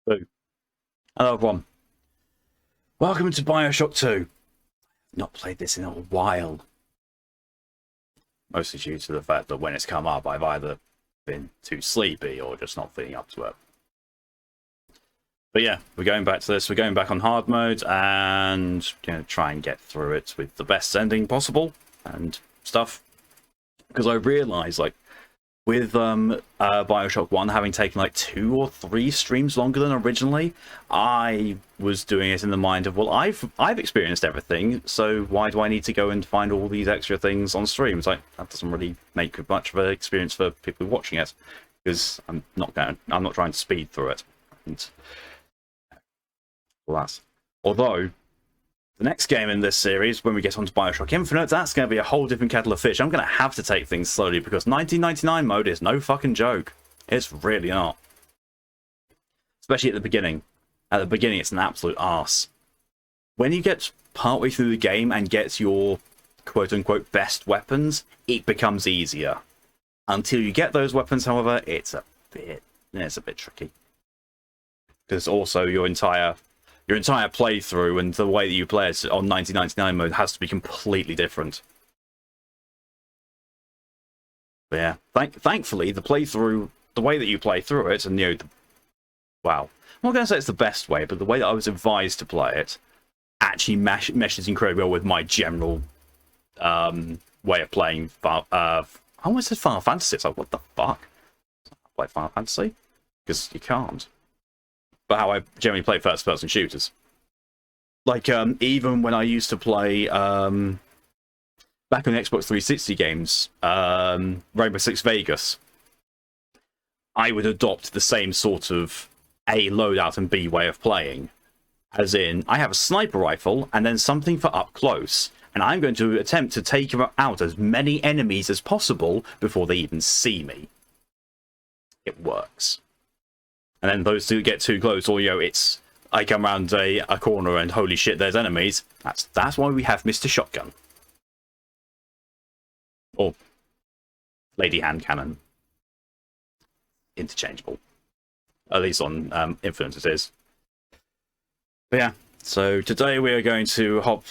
Boo. Hello everyone. Welcome to Bioshock 2. Not played this in a while. Mostly due to the fact that when it's come up, I've either been too sleepy or just not feeling up to it. But yeah, we're going back to this. We're going back on hard mode and going to try and get through it with the best ending possible and stuff. Because I realise, like, with Bioshock 1 having taken like 2 or 3 streams longer than originally, I was doing it in the mind of, well, I've experienced everything, so why do I need to go and find all these extra things on stream? It's like, that doesn't really make much of an experience for people watching it, because I'm not trying to speed through it. And, alas. Although, the next game in this series, when we get onto Bioshock Infinite, that's going to be a whole different kettle of fish. I'm going to have to take things slowly because 1999 mode is no fucking joke. It's really not. Especially at the beginning. At the beginning, it's an absolute arse. When you get partway through the game and get your quote-unquote best weapons, it becomes easier. Until you get those weapons, however, it's a bit tricky. Because also your entire playthrough and the way that you play it on 1999 mode has to be completely different. But yeah, thankfully, the way that you play through it, and wow, I'm not going to say it's the best way, but the way that I was advised to play it actually meshes incredibly well with my general way of playing. I almost said Final Fantasy. It's like, what the fuck? I play Final Fantasy? Because you can't. But how I generally play first-person shooters. Like, even when I used to play, back on the Xbox 360 games, Rainbow Six Vegas, I would adopt the same sort of A, loadout, and B way of playing. As in, I have a sniper rifle, and then something for up close, and I'm going to attempt to take out as many enemies as possible before they even see me. It works. And then those two get too close, or it's I come around a corner and holy shit, there's enemies. That's why we have Mr. Shotgun. Or Lady Hand Cannon. Interchangeable. At least on Infinite it is. But yeah, so today we are going to hop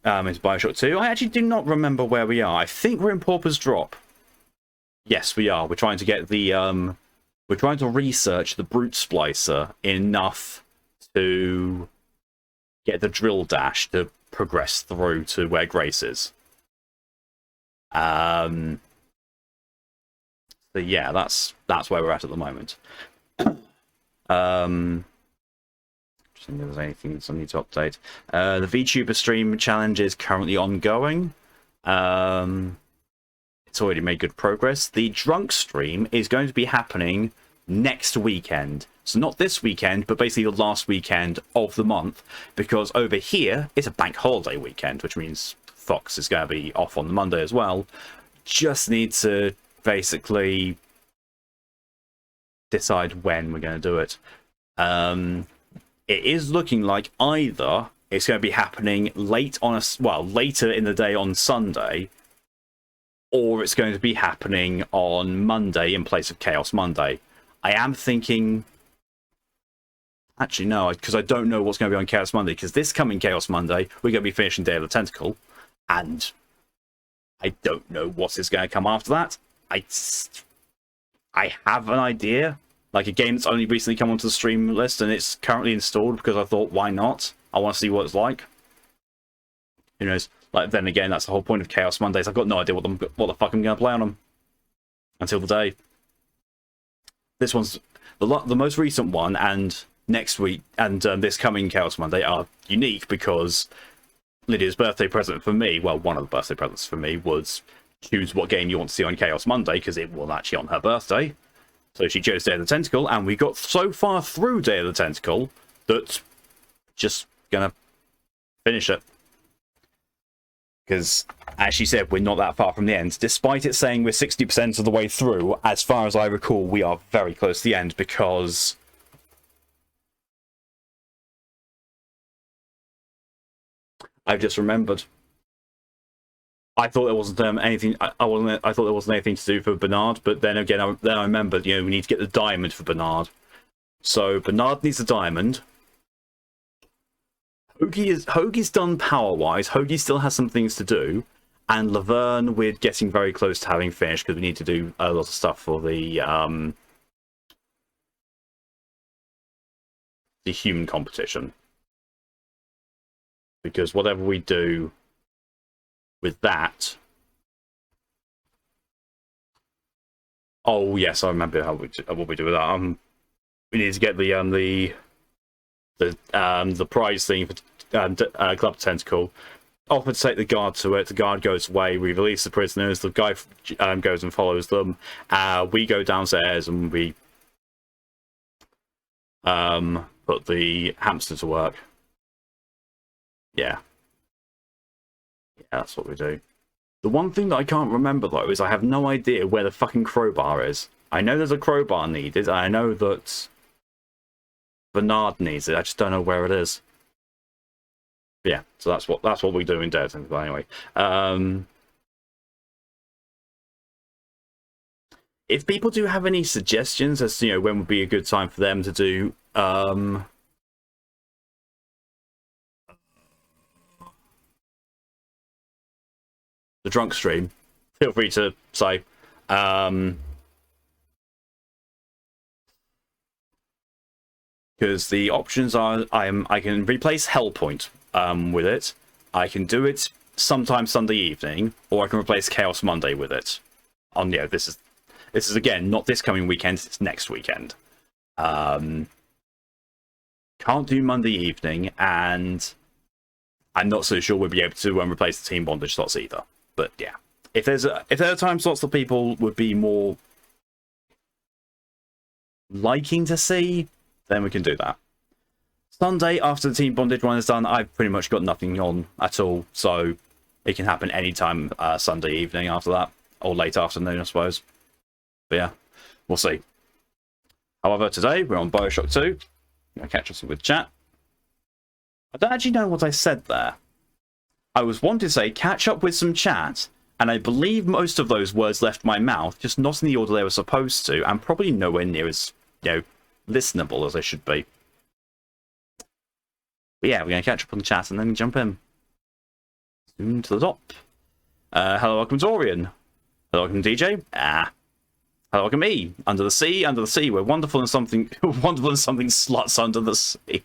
into Bioshock 2. I actually do not remember where we are. I think we're in Pauper's Drop. Yes, we are. We're trying to get the we're trying to research the Brute Splicer enough to get the drill dash to progress through to where Grace is. So yeah, that's where we're at the moment. Just think if there's anything else I need to update. The VTuber stream challenge is currently ongoing. It's already made good progress. The drunk stream is going to be happening next weekend. So not this weekend, but basically the last weekend of the month, because over here it's a bank holiday weekend, which means Fox is going to be off on the Monday as well. Just need to basically decide when we're going to do it. It is looking like either it's going to be happening later in the day on Sunday, or it's going to be happening on Monday in place of Chaos Monday. I am thinking... Actually, no, because I don't know what's going to be on Chaos Monday, because this coming Chaos Monday, we're going to be finishing Day of the Tentacle, and I don't know what is going to come after that. I have an idea, like a game that's only recently come onto the stream list, and it's currently installed because I thought, why not? I want to see what it's like. Who knows? Like, then again, that's the whole point of Chaos Mondays. I've got no idea what the fuck I'm going to play on them until the day. This one's the most recent one, and next week and this coming Chaos Monday are unique because Lydia's birthday present for me, well, one of the birthday presents for me, was choose what game you want to see on Chaos Monday, because it was actually on her birthday. So she chose Day of the Tentacle, and we got so far through Day of the Tentacle that just gonna finish it. Because, as she said, we're not that far from the end. Despite it saying we're 60% of the way through, as far as I recall, we are very close to the end, because... I've just remembered. I thought there wasn't anything. I thought there wasn't anything to do for Bernard, but then again, I remembered. We need to get the diamond for Bernard. So Bernard needs a diamond. Hoagie's done power-wise. Hoagie still has some things to do. And Laverne, we're getting very close to having finished because we need to do a lot of stuff for the human competition. Because whatever we do with that... Oh, yes, I remember what we do with that. We need to get the prize thing for Club Tentacle. Offer to take the guard to it. The guard goes away. We release the prisoners. The guy goes and follows them. We go downstairs and we put the hamster to work. Yeah, that's what we do. The one thing that I can't remember though is I have no idea where the fucking crowbar is. I know there's a crowbar needed. I know that Bernard needs it. I just don't know where it is. Yeah, so that's what we do in Dead. But anyway, if people do have any suggestions as to when would be a good time for them to do the drunk stream, feel free to say. Because the options are I can replace Hellpoint with it. I can do it sometime Sunday evening, or I can replace Chaos Monday with it. This is again not this coming weekend, it's next weekend. Can't do Monday evening, and I'm not so sure we'll be able to replace the team bondage slots either. But yeah, if there are time slots that people would be more liking to see, then we can do that. Sunday, after the team bondage one is done, I've pretty much got nothing on at all, so it can happen anytime Sunday evening after that, or late afternoon, I suppose. But yeah, we'll see. However, today we're on Bioshock 2. I'm going to catch us with chat. I don't actually know what I said there. I was wanting to say catch up with some chat, and I believe most of those words left my mouth, just not in the order they were supposed to, and probably nowhere near as, listenable as they should be. But yeah, we're going to catch up on the chat and then jump in. Zoom to the top. Hello, welcome Dorian. Hello, welcome DJ. Hello, welcome me. Under the sea. We're wonderful in something, wonderful in something sluts under the sea.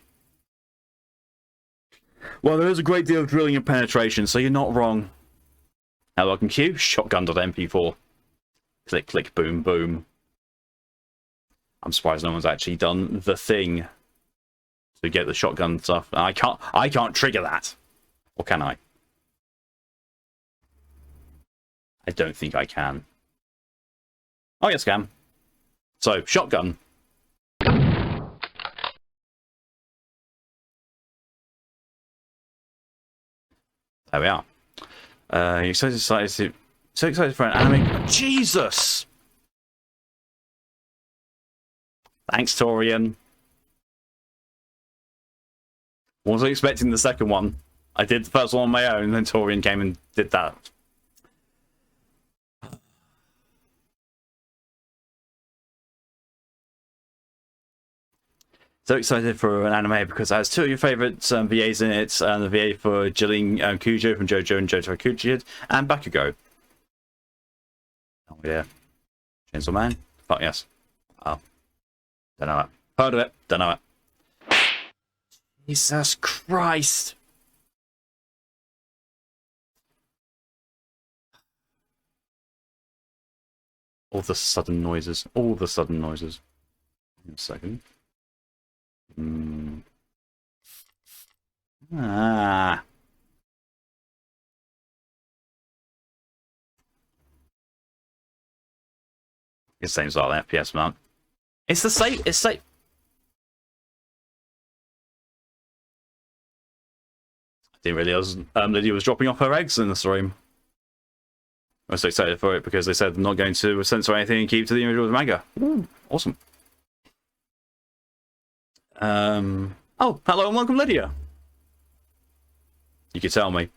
Well, there is a great deal of drilling and penetration, so you're not wrong. Hello, welcome Q. Shotgun.mp4. Click, click, boom, boom. I'm surprised no one's actually done the thing to get the shotgun stuff. I can't trigger that. Or can I? I don't think I can. Oh yes, I can. So, shotgun. There we are. You're so excited for an anime. Jesus! Thanks, Torian. Wasn't expecting the second one. I did the first one on my own, and then Torian came and did that. So excited for an anime because it has two of your favourite VAs in it, and the VA for Jillian Kujo from JoJo and Johto Kujo, and Bakugo. Oh yeah. Chainsaw Man? Fuck yes. Oh. Don't know it. Heard of it. Don't know it. Jesus Christ. All the sudden noises. All the sudden noises. In a second. Ah. It seems like an FPS man. It's the same. It's safe. I didn't realize Lydia was dropping off her eggs in the stream. I was so excited for it because they said they're not going to censor anything and keep to the individual manga. Ooh, awesome. Oh, hello and welcome, Lydia. You could tell me.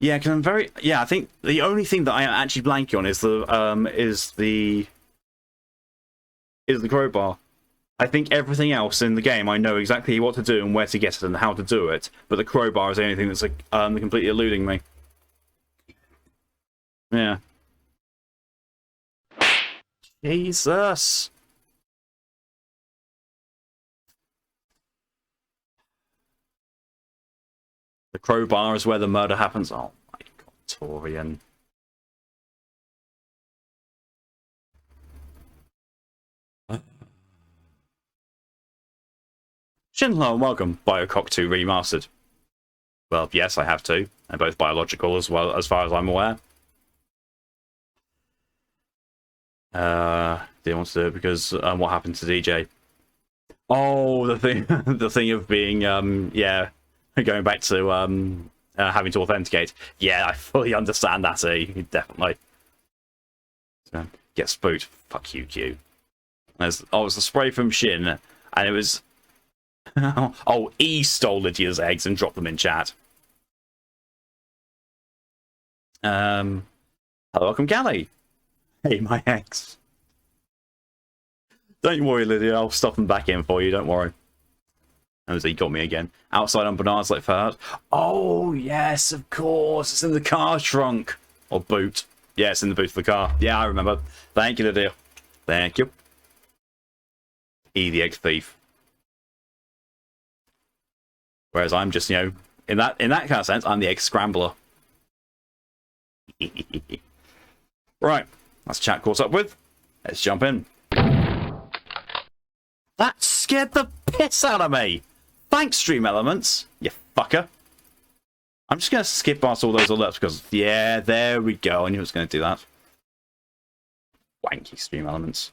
Yeah, because I'm very. Yeah, I think the only thing that I am actually blanking on is the crowbar. I think everything else in the game, I know exactly what to do and where to get it and how to do it. But the crowbar is the only thing that's like completely eluding me. Yeah. Jesus. The crowbar is where the murder happens. Oh my god, Torian. Hello and welcome, Bioshock 2 Remastered. Well, yes, I have two, and both biological as well, as far as I'm aware. Didn't want to do it because what happened to DJ? Oh, the thing, the thing of being, yeah, going back to having to authenticate. Yeah, I fully understand that. Definitely. So, get spooked. Fuck you, Q. There's, oh, it was the spray from Shin, and it was. Oh, E stole Lydia's eggs and dropped them in chat. Hello, welcome, Callie. Hey, my eggs. Don't worry, Lydia. I'll stuff them back in for you. Don't worry. Oh, he got me again. Outside on bananas like Ferhat. Oh, yes, of course. It's in the car trunk. Or boot. Yeah, it's in the boot of the car. Yeah, I remember. Thank you, Lydia. Thank you. E, the egg thief. Whereas I'm just, you know, in that kind of sense, I'm the egg scrambler. Right. That's chat caught up with. Let's jump in. That scared the piss out of me. Thanks, Stream Elements, you fucker. I'm just going to skip past all those alerts because, yeah, there we go. I knew I was going to do that. Wanky Stream Elements.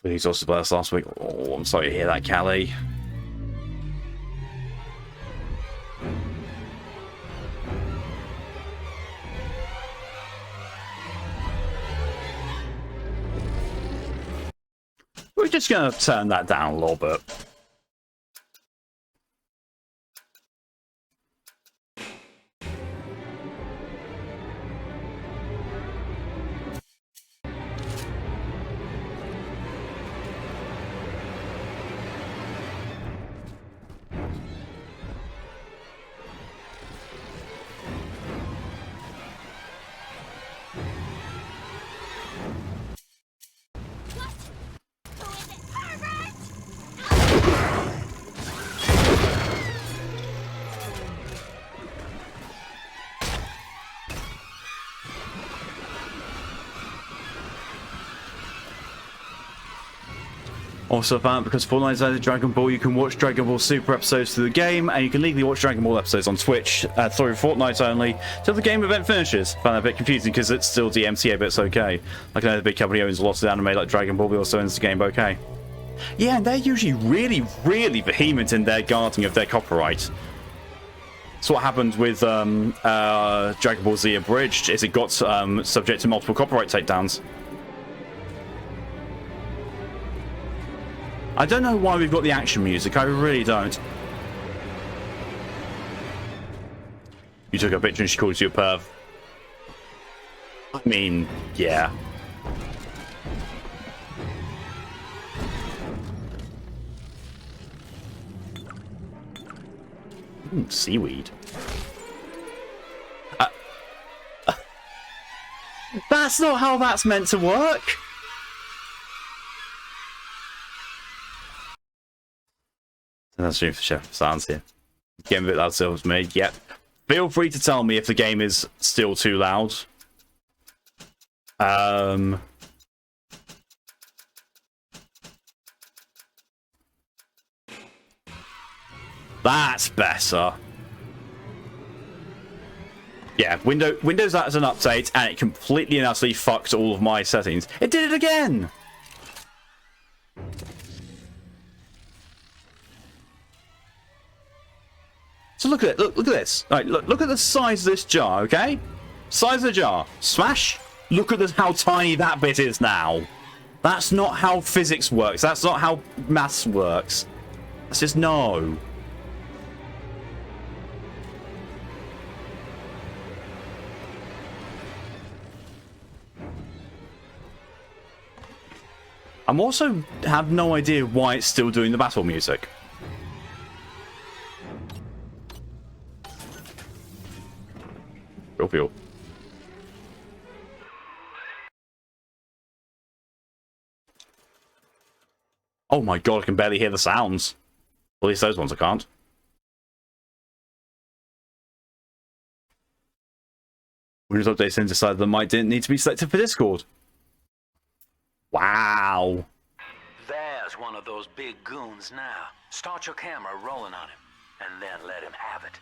Please also bless last week. Oh, I'm sorry to hear that, Callie. We're just going to turn that down a little bit. Also found because Fortnite's added Dragon Ball, you can watch Dragon Ball Super episodes through the game, and you can legally watch Dragon Ball episodes on Twitch through Fortnite only till the game event finishes. Found that a bit confusing because it's still DMCA, but it's okay. Like I know the big company owns lots of anime like Dragon Ball, but also owns the game okay. Yeah, and they're usually really, really vehement in their guarding of their copyright. So what happened with Dragon Ball Z Abridged is it got subject to multiple copyright takedowns. I don't know why we've got the action music, I really don't. You took a picture and she called you a perv. I mean, yeah. Seaweed. That's not how that's meant to work! That's room for Chef Sans here. Game a bit loud, Silver's made. Yep. Feel free to tell me if the game is still too loud. That's better. Yeah, Windows that as an update, and it completely and utterly fucked all of my settings. It did it again! So look at it. Look at this. All right, look at the size of this jar, okay? Size of the jar. Smash. Look at how tiny that bit is now. That's not how physics works. That's not how maths works. It's just no. I'm also have no idea why it's still doing the battle music. Real feel. Oh my god, I can barely hear the sounds. At least those ones I can't. Windows Update then decided the mic didn't need to be selected for Discord. Wow. There's one of those big goons now. Start your camera rolling on him, and then let him have it.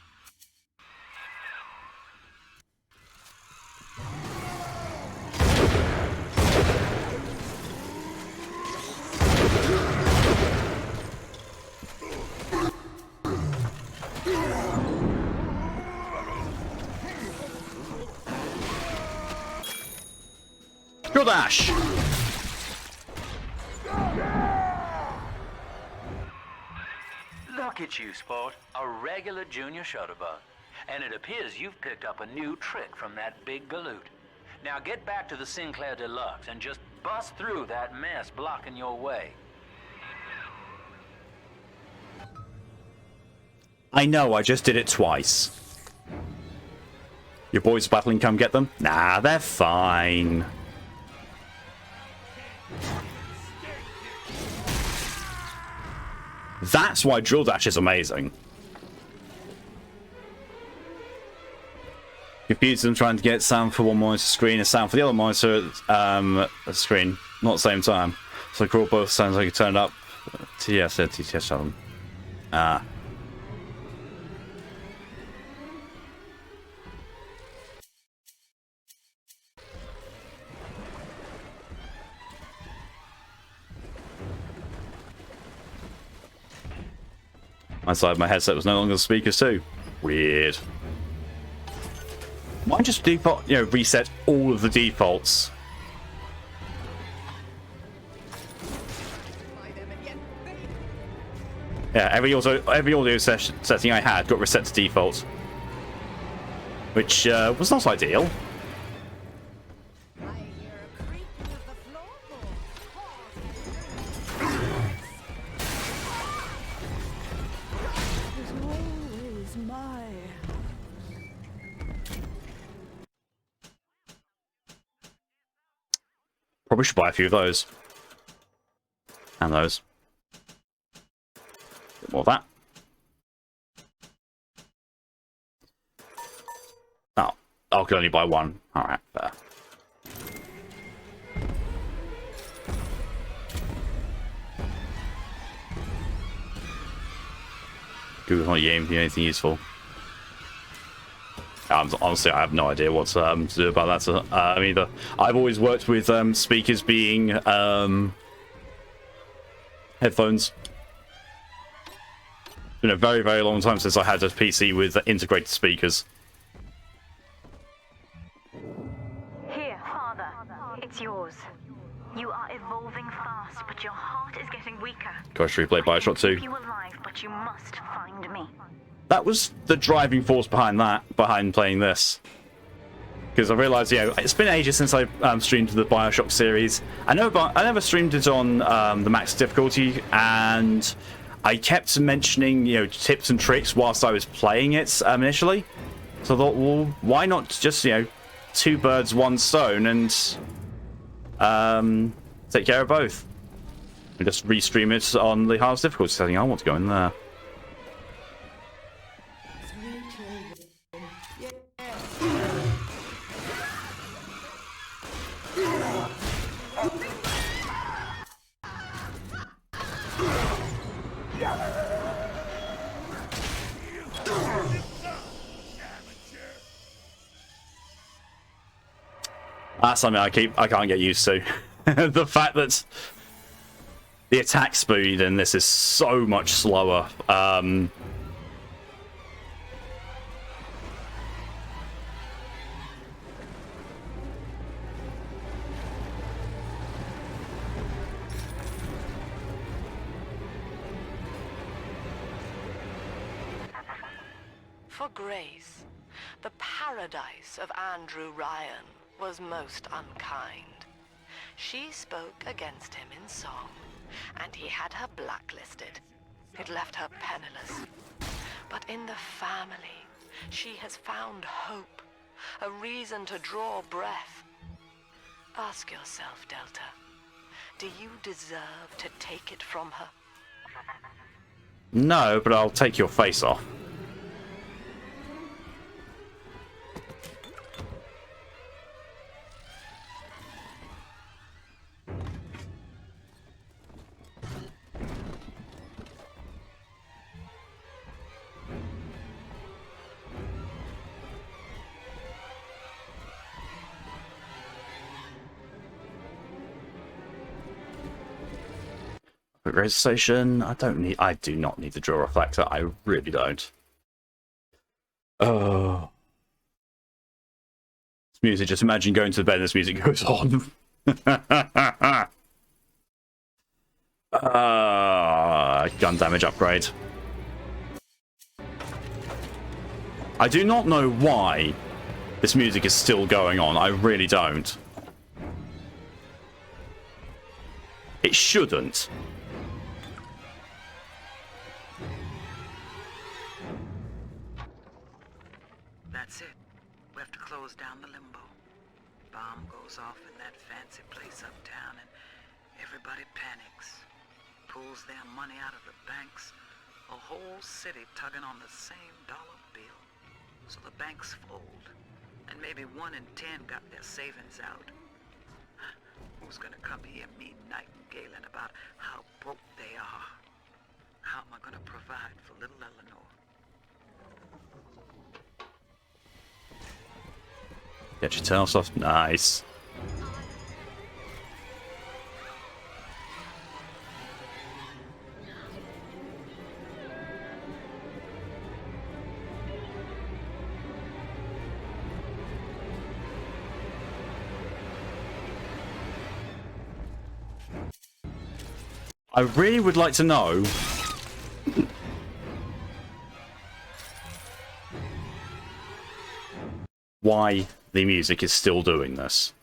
Good dash. Look at you, sport. A regular junior shutterbug. And it appears you've picked up a new trick from that big galoot. Now get back to the Sinclair Deluxe and just bust through that mess blocking your way. I know, I just did it twice. Your boys battling, come get them? Nah, they're fine. That's why Drill Dash is amazing. Confuse them trying to get sound for one monitor screen and sound for the other monitor screen, not at the same time. So crawl both sounds like you turn it up. TS, TTS channel. Ah. My side of my headset was no longer the speakers too. Weird. Why just default, reset all of the defaults? Yeah, every audio setting I had got reset to default, which was not ideal. Probably should buy a few of those. And those. Bit more of that. Oh, I can only buy one. Alright, fair. Google not game anything useful. Honestly, I have no idea what to do about that either. I've always worked with speakers being headphones. It's been a very, very long time since I had a PC with integrated speakers. Here, Father, it's yours. You are evolving fast, but your heart is getting weaker. Gosh, replay Bioshock 2. You alive, but you must find me. That was the driving force behind playing this. Because I realised, it's been ages since I streamed the Bioshock series. I never streamed it on the max difficulty, and I kept mentioning, tips and tricks whilst I was playing it initially. So I thought, well, why not just, two birds, one stone, and take care of both. And just restream it on the hardest difficulty setting. I want to go in there. That's something I can't get used to. The fact that the attack speed in this is so much slower. For Grace, the paradise of Andrew Ryan was most unkind. She spoke against him in song, and he had her blacklisted. It left her penniless. But in the family, she has found hope, a reason to draw breath. Ask yourself, Delta, do you deserve to take it from her? No, but I'll take your face off. Raise station. I do not need the draw reflector. I really don't. Oh. This music, just imagine going to bed and this music goes on. Gun damage upgrade. I do not know why this music is still going on. I really don't. It shouldn't. That's it. We have to close down the limbo. Bomb goes off in that fancy place uptown and everybody panics. Pulls their money out of the banks. A whole city tugging on the same dollar bill. So the banks fold. And maybe 1 in 10 got their savings out. Who's gonna come here mean nightingaling about how broke they are? How am I gonna provide for little Eleanor? Get your tails off. Nice. I really would like to know why the music is still doing this.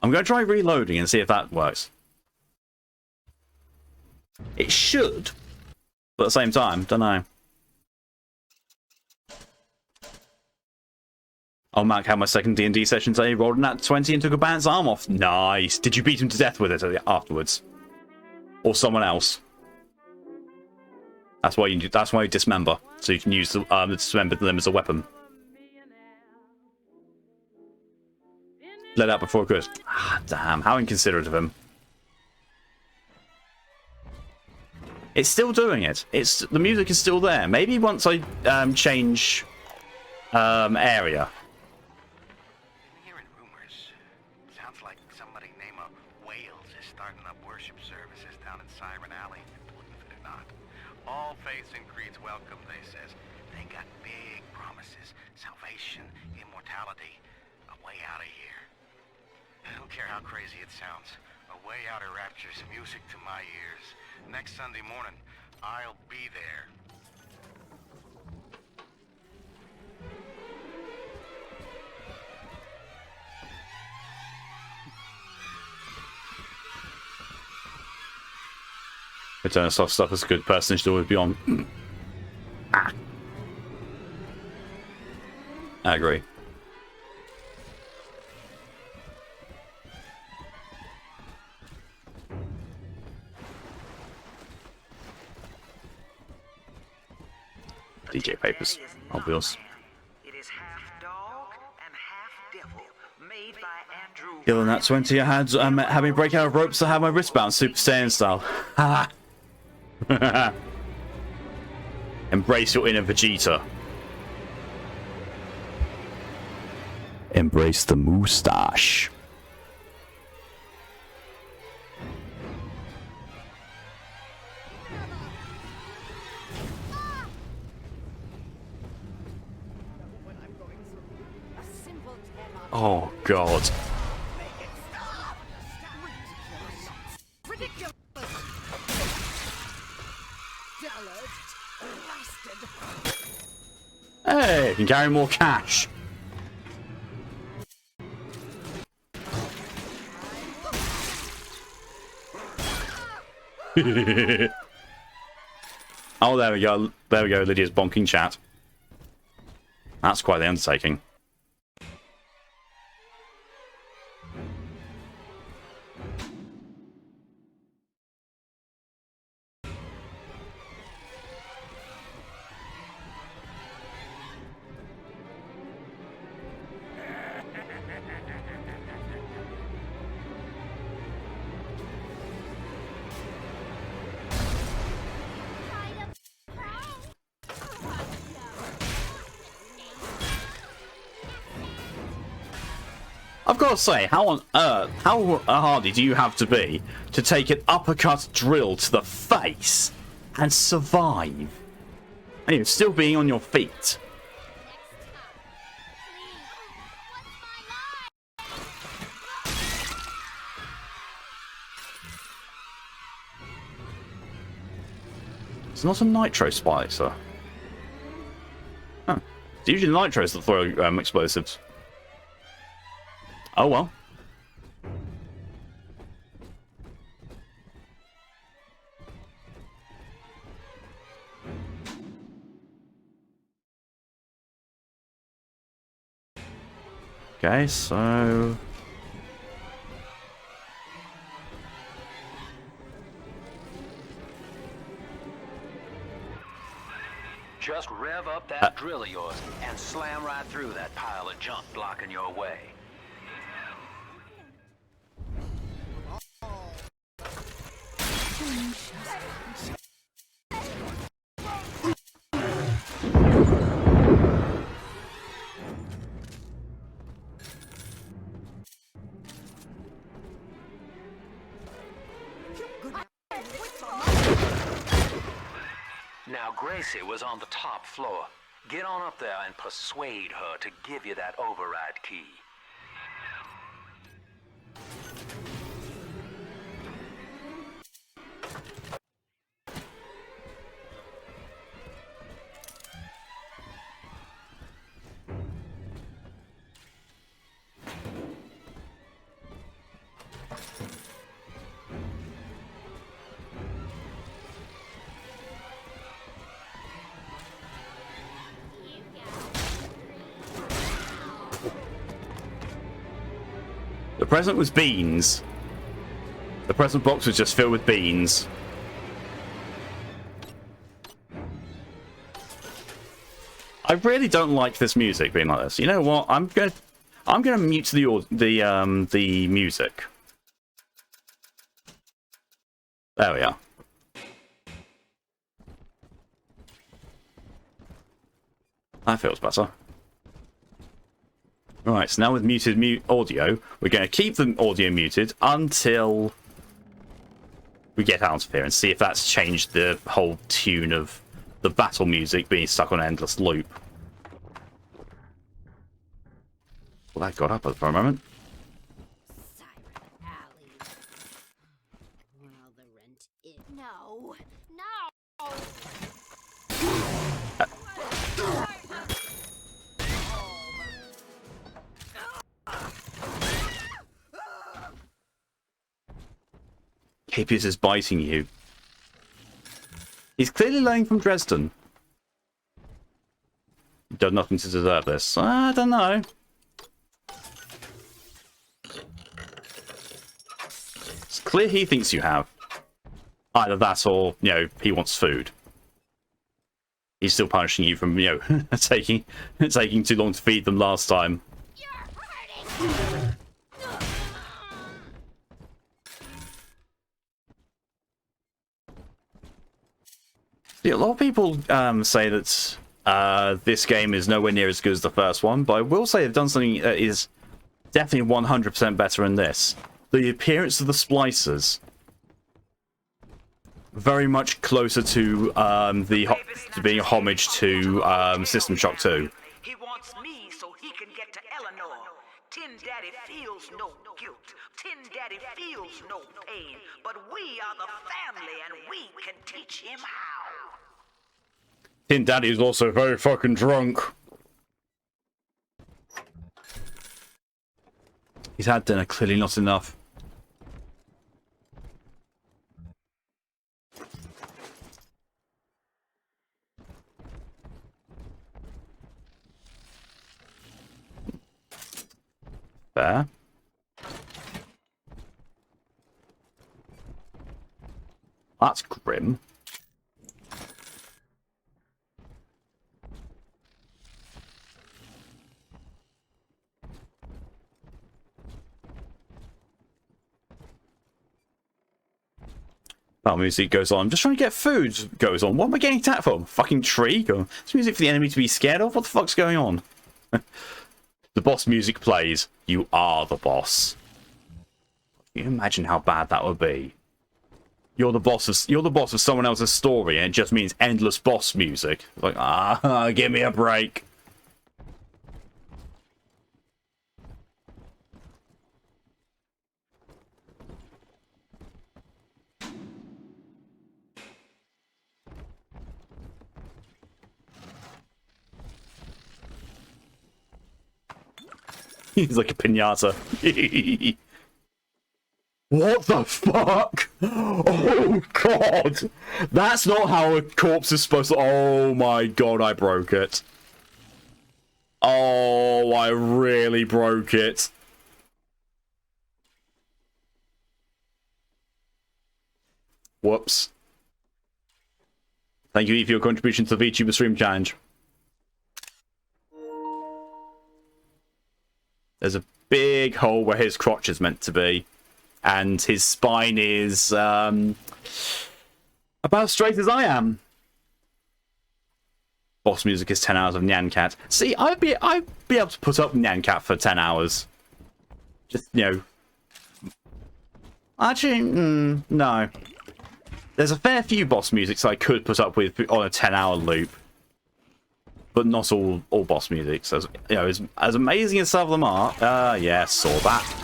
I'm going to try reloading and see if that works. It should, but at the same time, don't know. Oh, Mac had my second D&D session today, rolled a nat 20 and took a band's arm off. Nice. Did you beat him to death with it afterwards? Or someone else? That's why you dismember, so you can use the dismembered limb as a weapon. Let out before it could. Ah, damn, how inconsiderate of him. It's still doing it. The music is still there. Maybe once I change area. I'm hearing rumors. Sounds like somebody named Wales is starting up worship services down in Siren Alley. Believe it or not. All faiths and creeds welcome, they says. They got big promises. Salvation, immortality, a way out of here. I don't care how crazy it sounds. A way out of rapture's music to my ears. Next Sunday morning, I'll be there. Return soft stuff is a good person to always be on. Ah. I agree. DJ Papers, obvious. It is half dog and half devil, made by Andrew. Killing that 20 I had, having break out of ropes to have my wrist bound, Super Saiyan style. Ha! Embrace your inner Vegeta. Embrace the moustache. Oh God. Ridiculous! Bastard! you can carry more cash. Oh, there we go. There we go. Lydia's bonking chat. That's quite the undertaking. I've got to say, how on earth, how hardy do you have to be to take an uppercut drill to the face and survive? And you're still being on your feet. It's not a nitro splicer. Huh. It's usually nitros that throw explosives. Oh well. Okay, so... Just rev up that drill of yours and slam right through that pile of junk blocking your way. Now, Gracie was on the top floor. Get on up there and persuade her to give you that override key. The present was beans. The present box was just filled with beans. I really don't like this music being like this. You know what? I'm gonna mute the music. There we are. That feels better. Right, so now with muted audio, we're going to keep the audio muted until we get out of here and see if that's changed the whole tune of the battle music being stuck on an endless loop. Well, that got up for a moment. Siren Alley. Well, the rent is... No! No! Hippies is biting you. He's clearly learning from Dresden. Done nothing to deserve this. I don't know. It's clear he thinks you have. Either that or, you know, he wants food. He's still punishing you from, you know, taking too long to feed them last time. You're hurting! Yeah, a lot of people say that this game is nowhere near as good as the first one, but I will say they've done something that is definitely 100% better in this. The appearance of the splicers, very much closer to being a homage to System Shock 2. He wants me so he can get to Eleanor. Tin Daddy feels no guilt. Tin Daddy feels no pain. But we are the family and we can teach him how. Tin Daddy is also very fucking drunk. He's had dinner, clearly not enough. There. That's grim. Oh, music goes on. I'm just trying to get food. Goes on. What am I getting attacked from? Fucking tree? It's music for the enemy to be scared of? What the fuck's going on? The boss music plays. You are the boss. Can you imagine how bad that would be? You're the boss of someone else's story, and it just means endless boss music. Like, give me a break. He's like a piñata. What the fuck? Oh god! That's not how a corpse is supposed to... Oh my god, I broke it. Oh, I really broke it. Whoops. Thank you for your contribution to the VTuber Stream Challenge. There's a big hole where his crotch is meant to be. And his spine is about as straight as I am. Boss music is 10 hours of Nyan Cat. See, I'd be able to put up Nyan Cat for 10 hours. Just, you know. Actually, no. There's a fair few boss musics I could put up with on a 10-hour loop. But not all boss musics. As, you know, as amazing as some of them are. Yeah, saw that.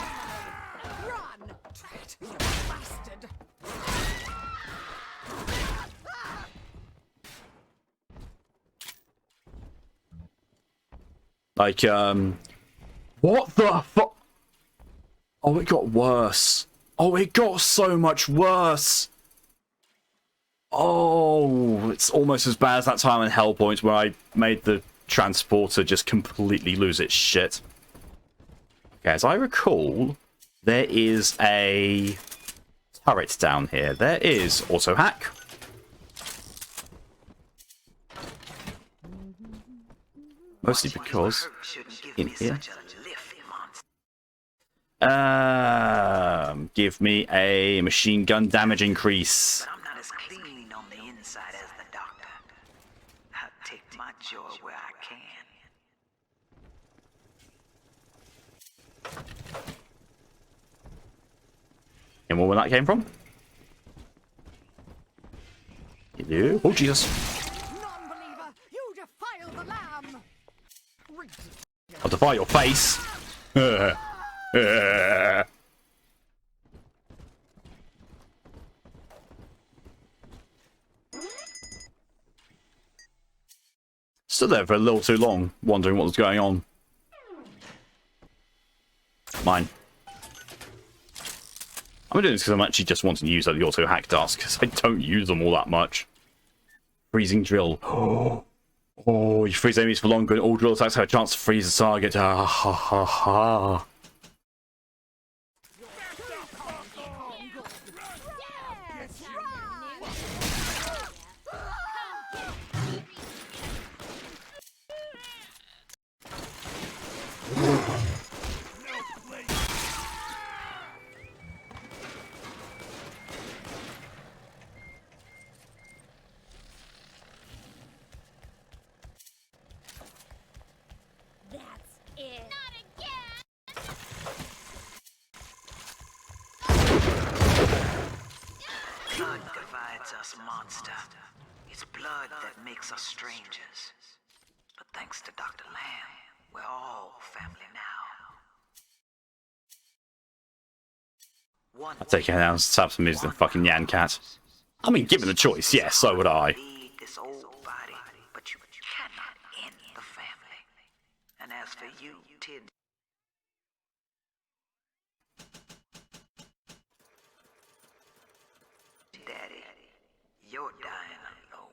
Like, what the fuck? Oh, it got worse. Oh, it got so much worse. Oh, it's almost as bad as that time in Hellpoint where I made the transporter just completely lose its shit. Okay, as I recall, there is a turret down here. There is auto hack. Mostly because in here. Give me a machine gun damage increase. I'm not as clean on the inside as the doctor. I'll take my joy where I can. And where that came from? Hello? Oh, Jesus. Non-believer, you defile the lamb. I'll defy your face. Stood there for a little too long, wondering what was going on. Mine. I'm doing this because I'm actually just wanting to use the auto hack tasks because I don't use them all that much. Freezing drill. Oh, you freeze enemies for longer and all drill attacks have a chance to freeze the target. Ah, ha, ha, ha. Blood divides us, monster. It's blood that makes us strangers. But thanks to Dr. Lamb, we're all family now. I'll take it down, stab some music than fucking Nyan Cat. I mean, given the choice, yes, so would I. Lead this old body, but you cannot end the family. And as for you, Tid, You're dying alone.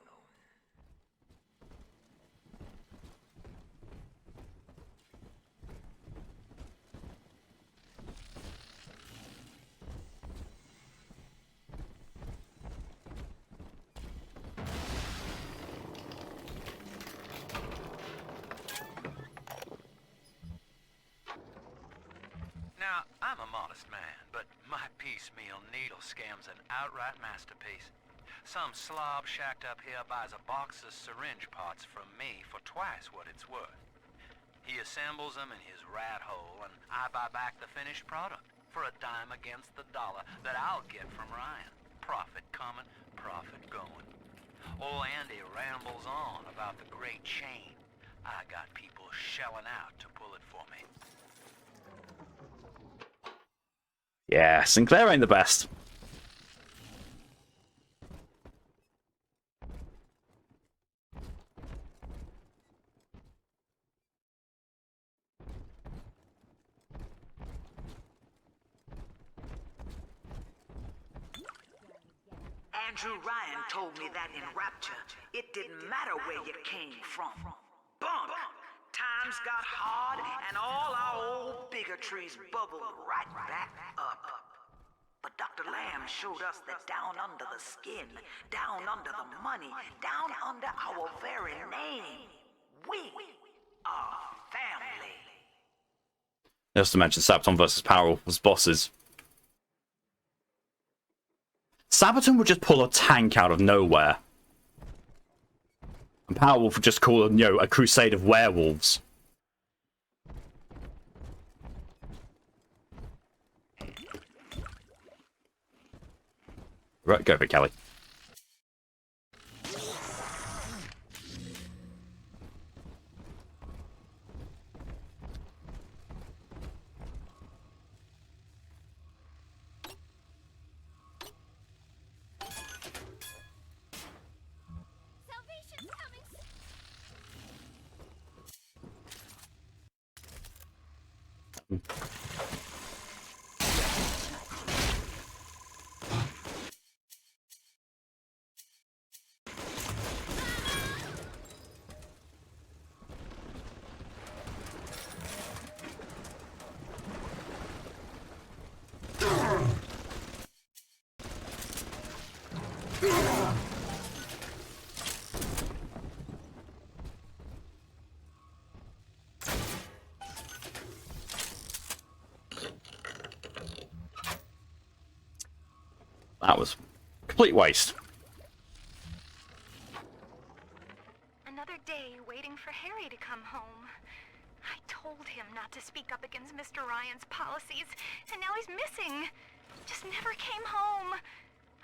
Now, I'm a modest man, but my piecemeal needle scam's an outright masterpiece. Some slob shacked up here buys a box of syringe parts from me for twice what it's worth. He assembles them in his rat hole, and I buy back the finished product for a dime against the dollar that I'll get from Ryan. Profit coming, profit going. Old Andy rambles on about the great chain. I got people shelling out to pull it for me. Yeah, Sinclair ain't the best. Andrew Ryan told me that in Rapture, it didn't matter where you came from. Bunk! Times got hard and all our old bigotries bubbled right back up. But Dr. Lamb showed us that down under the skin, down under the money, down under our very name, we are family. Just to mention, Sabaton versus Powerwolf was bosses. Sabaton would just pull a tank out of nowhere. And Powerwolf would just call, a crusade of werewolves. Right, go for it, Kelly. That was a complete waste. Another day waiting for Harry to come home. I told him not to speak up against Mr. Ryan's policies, and now he's missing. Just never came home.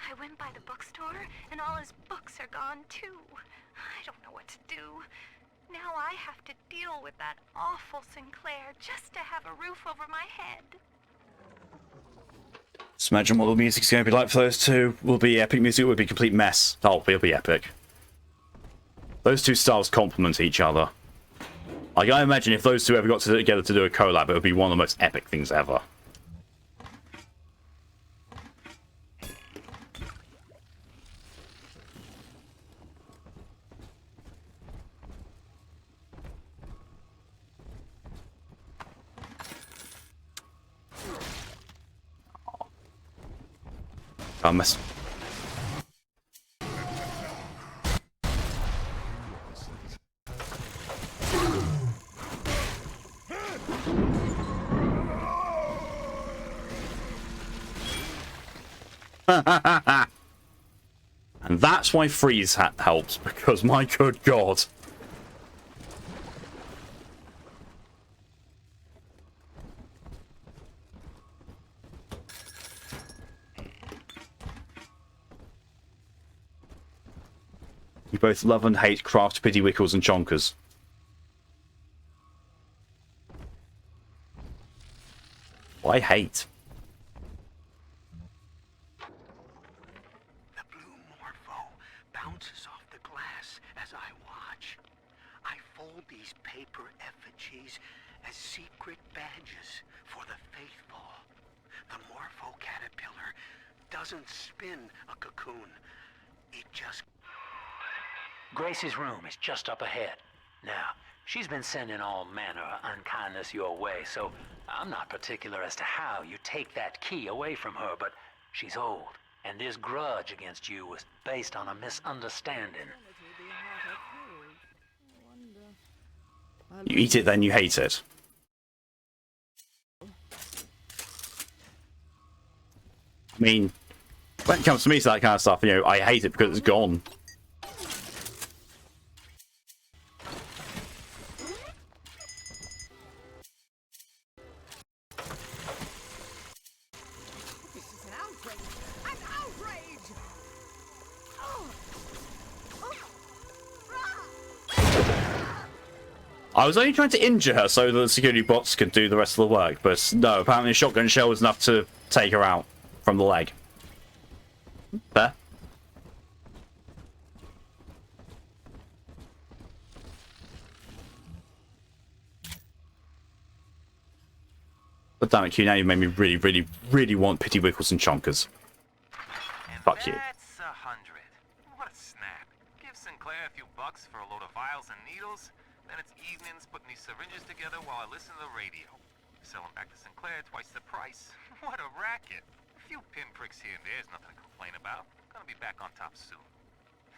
I went by the bookstore, and all his books are gone, too. I don't know what to do. Now I have to deal with that awful Sinclair just to have a roof over my head. Just imagine what the music's going to be like for those two. Will be epic music, will be a complete mess. Oh, it'll be epic. Those two styles complement each other. Like, I imagine if those two ever got together to do a collab, it would be one of the most epic things ever. I miss. And that's why freeze helps, because my good god. You both love and hate craft piddywickles and chonkers. Why hate? The blue morpho bounces off the glass as I watch. I fold these paper effigies as secret badges for the faithful. The morpho caterpillar doesn't spin a cocoon. It just... Gracie's room is just up ahead. Now, she's been sending all manner of unkindness your way, so I'm not particular as to how you take that key away from her, but she's old, and this grudge against you was based on a misunderstanding. You eat it, then you hate it. I mean, when it comes to me to that kind of stuff, you know, I hate it because it's gone. This is an outrage! An outrage! Oh. I was only trying to injure her so the security bots could do the rest of the work, but no, apparently a shotgun shell was enough to take her out from the leg. Fair. But damn it, Q, now you made me really, really, really want Pity Wickles and Chonkers. And Fuck you. that's 100. What a snap. Give Sinclair a few bucks for a load of vials and needles, then it's evenings putting these syringes together while I listen to the radio. Sell them back to Sinclair twice the price. What a racket. A few pinpricks here and there is nothing to complain about. Gonna be back on top soon.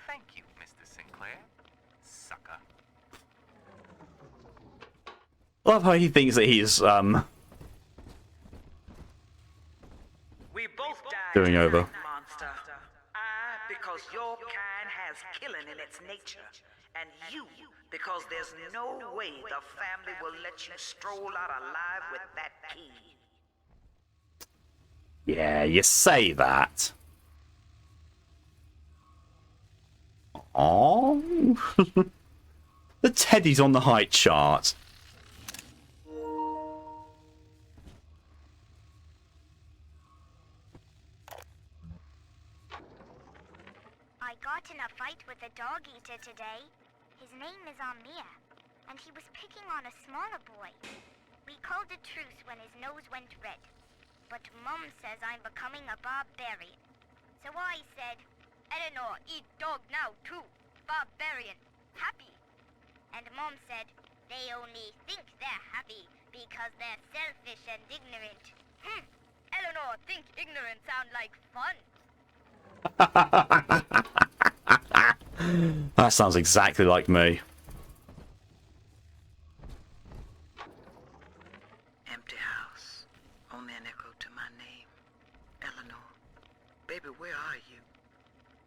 Thank you, Mr. Sinclair. Sucker. Love how he thinks that he's, We both died Doing over. tonight, monster. I, because your kind has killing in its nature. And you, because there's no way the family will let you stroll out alive with that key. yeah, you say that. Oh, the teddy's on the height chart. I got in a fight with a dog eater today. His name is Amir, and he was picking on a smaller boy. We called a truce when his nose went red. But Mum says I'm becoming a barbarian. So I said, Eleanor, eat dog now too. Barbarian. Happy. And Mom said, they only think they're happy because they're selfish and ignorant. Eleanor, think ignorant sound like fun. That sounds exactly like me. Empty house. Only an echo to my name. Eleanor. Baby, where are you?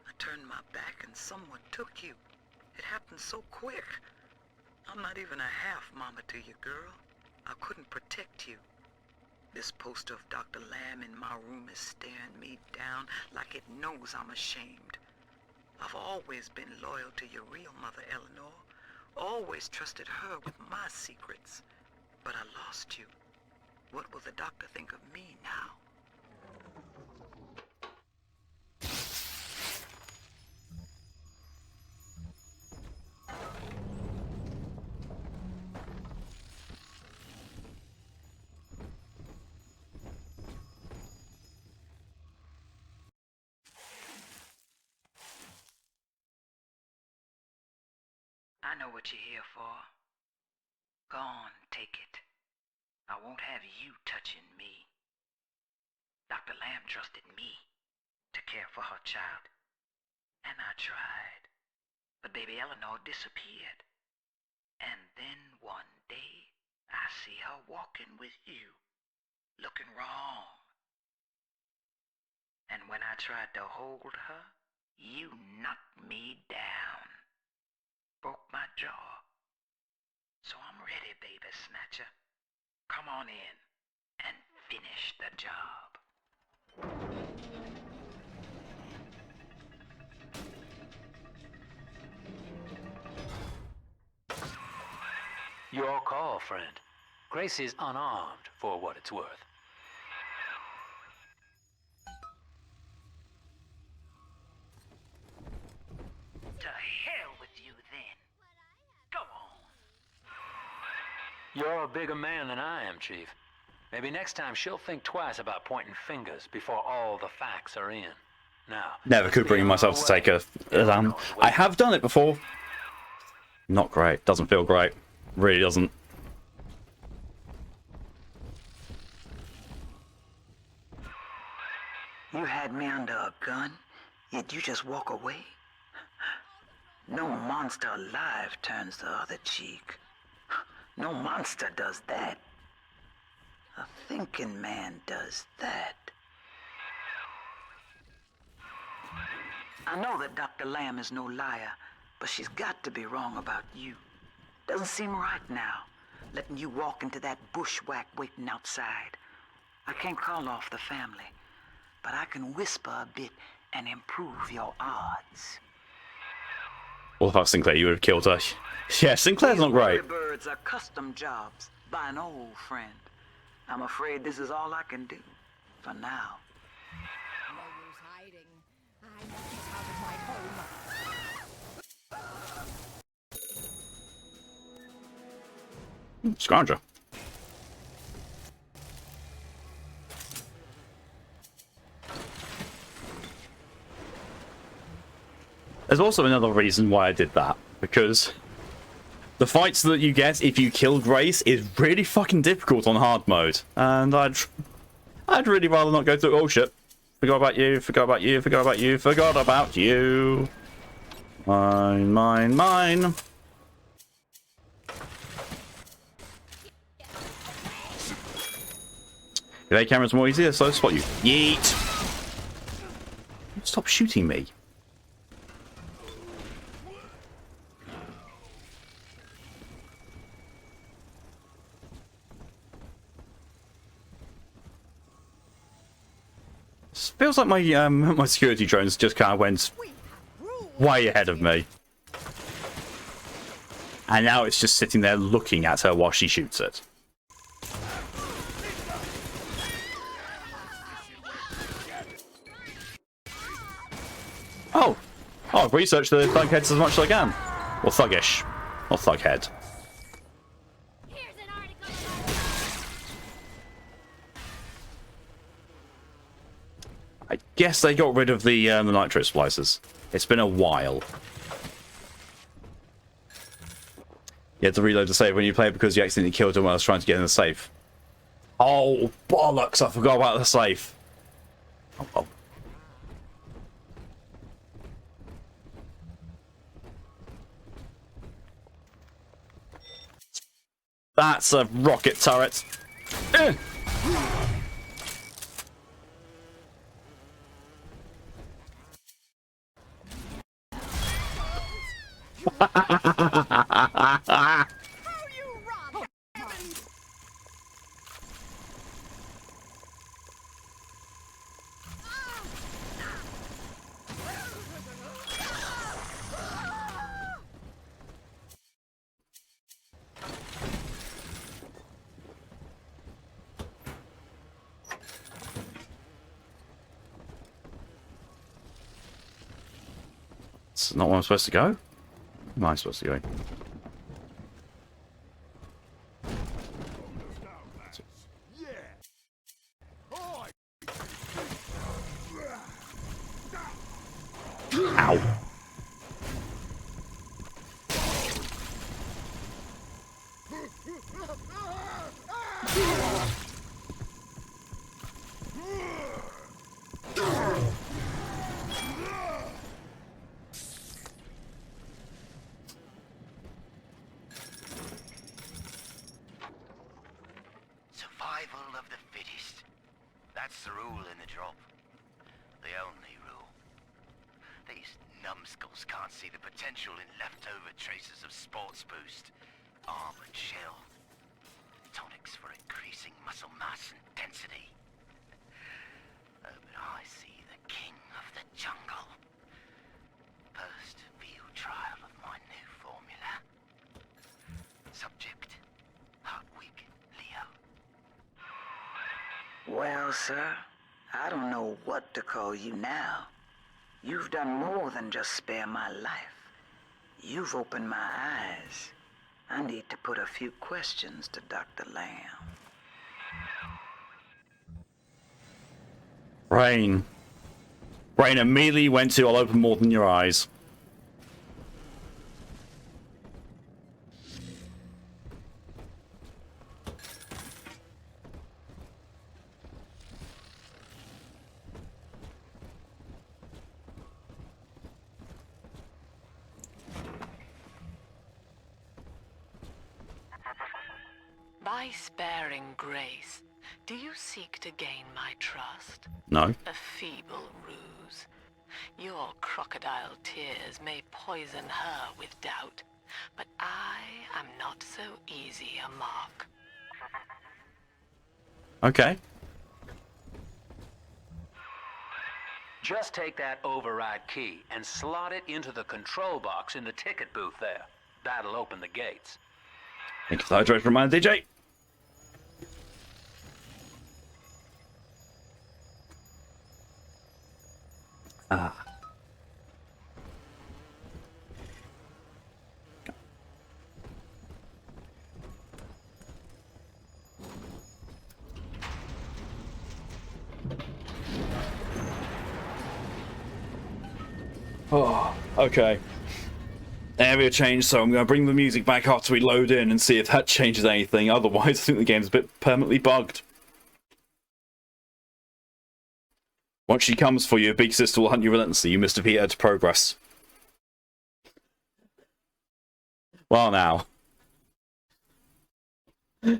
I turned my back and someone took you. It happened so quick. I'm not even a half mama to you, girl. I couldn't protect you. This poster of Dr. Lamb in my room is staring me down like it knows I'm ashamed. I've always been loyal to your real mother, Eleanor. Always trusted her with my secrets. But I lost you. What will the doctor think of me now? I know what you're here for. Go on, take it. I won't have you touching me. Dr. Lamb trusted me to care for her child. And I tried. But baby Eleanor disappeared. And then one day, I see her walking with you, looking wrong. And when I tried to hold her, you knocked me down. Broke my jaw. So I'm ready, baby snatcher. Come on in and finish the job. Your call, friend. Gracie's unarmed, for what it's worth. To hell with you then. Go on. You're a bigger man than I am, Chief. Maybe next time she'll think twice about pointing fingers before all the facts are in. Now, Never let's could be bring on myself our to take way. a lamb. I have done it before. Not great. Doesn't feel great. Really doesn't. You had me under a gun, yet you just walk away? No monster alive turns the other cheek. No monster does that. A thinking man does that. I know that Dr. Lamb is no liar, but she's got to be wrong about you. Doesn't seem right now, letting you walk into that bushwhack waiting outside. I can't call off the family, but I can whisper a bit and improve your odds. Well, if I was Sinclair, you would have killed her. Yeah, Sinclair's not great. These birds are custom jobs by an old friend. I'm afraid this is all I can do for now. No use hiding. I know he's out of my home. Scrounger. There's also another reason why I did that, because the fights that you get if you kill Grace is really fucking difficult on hard mode, and I'd really rather not go through. Oh shit! Forgot about you. Forgot about you. Forgot about you. Forgot about you. Mine, mine, mine. Your camera's more easier, so spot you. Yeet! Stop shooting me. Feels like my my security drones just kind of went way ahead of me. And now it's just sitting there looking at her while she shoots it. Oh! Oh, I've researched the thugheads as much as I can. Or thuggish. Or thughead. I guess they got rid of the nitro splicers. It's been a while. You had to reload the save when you play because you accidentally killed him when I was trying to get in the safe. Oh, bollocks! I forgot about the safe. Oh, oh. That's a rocket turret. It's not where I'm supposed to go? Where am I supposed to go? Ow. Survival of the fittest. That's the rule in the drop. The only rule. These numbskulls can't see the potential in leftover traces of sports boost, armored shell, tonics for increasing muscle mass and density. Oh, but I see the king of the jungle. First field trial of my new formula. Subject, Hardwick Leo. Well, sir, I don't know what to call you now. You've done more than just spare my life. You've opened my eyes. I need to put a few questions to Dr. Lamb. Brain immediately went to, I'll open more than your eyes. By sparing grace, do you seek to gain my trust? No. A feeble ruse. Your crocodile tears may poison her with doubt, but I am not so easy a mark. Okay. Just take that override key and slot it into the control box in the ticket booth there. That'll open the gates. Thank you for the hydration reminder, DJ. Ah. Oh, okay. Area change, so I'm going to bring the music back after we load in and see if that changes anything. Otherwise, I think the game's a bit permanently bugged. Once she comes for you, Big Sister will hunt you relentlessly. You must defeat her to progress. Well, now. I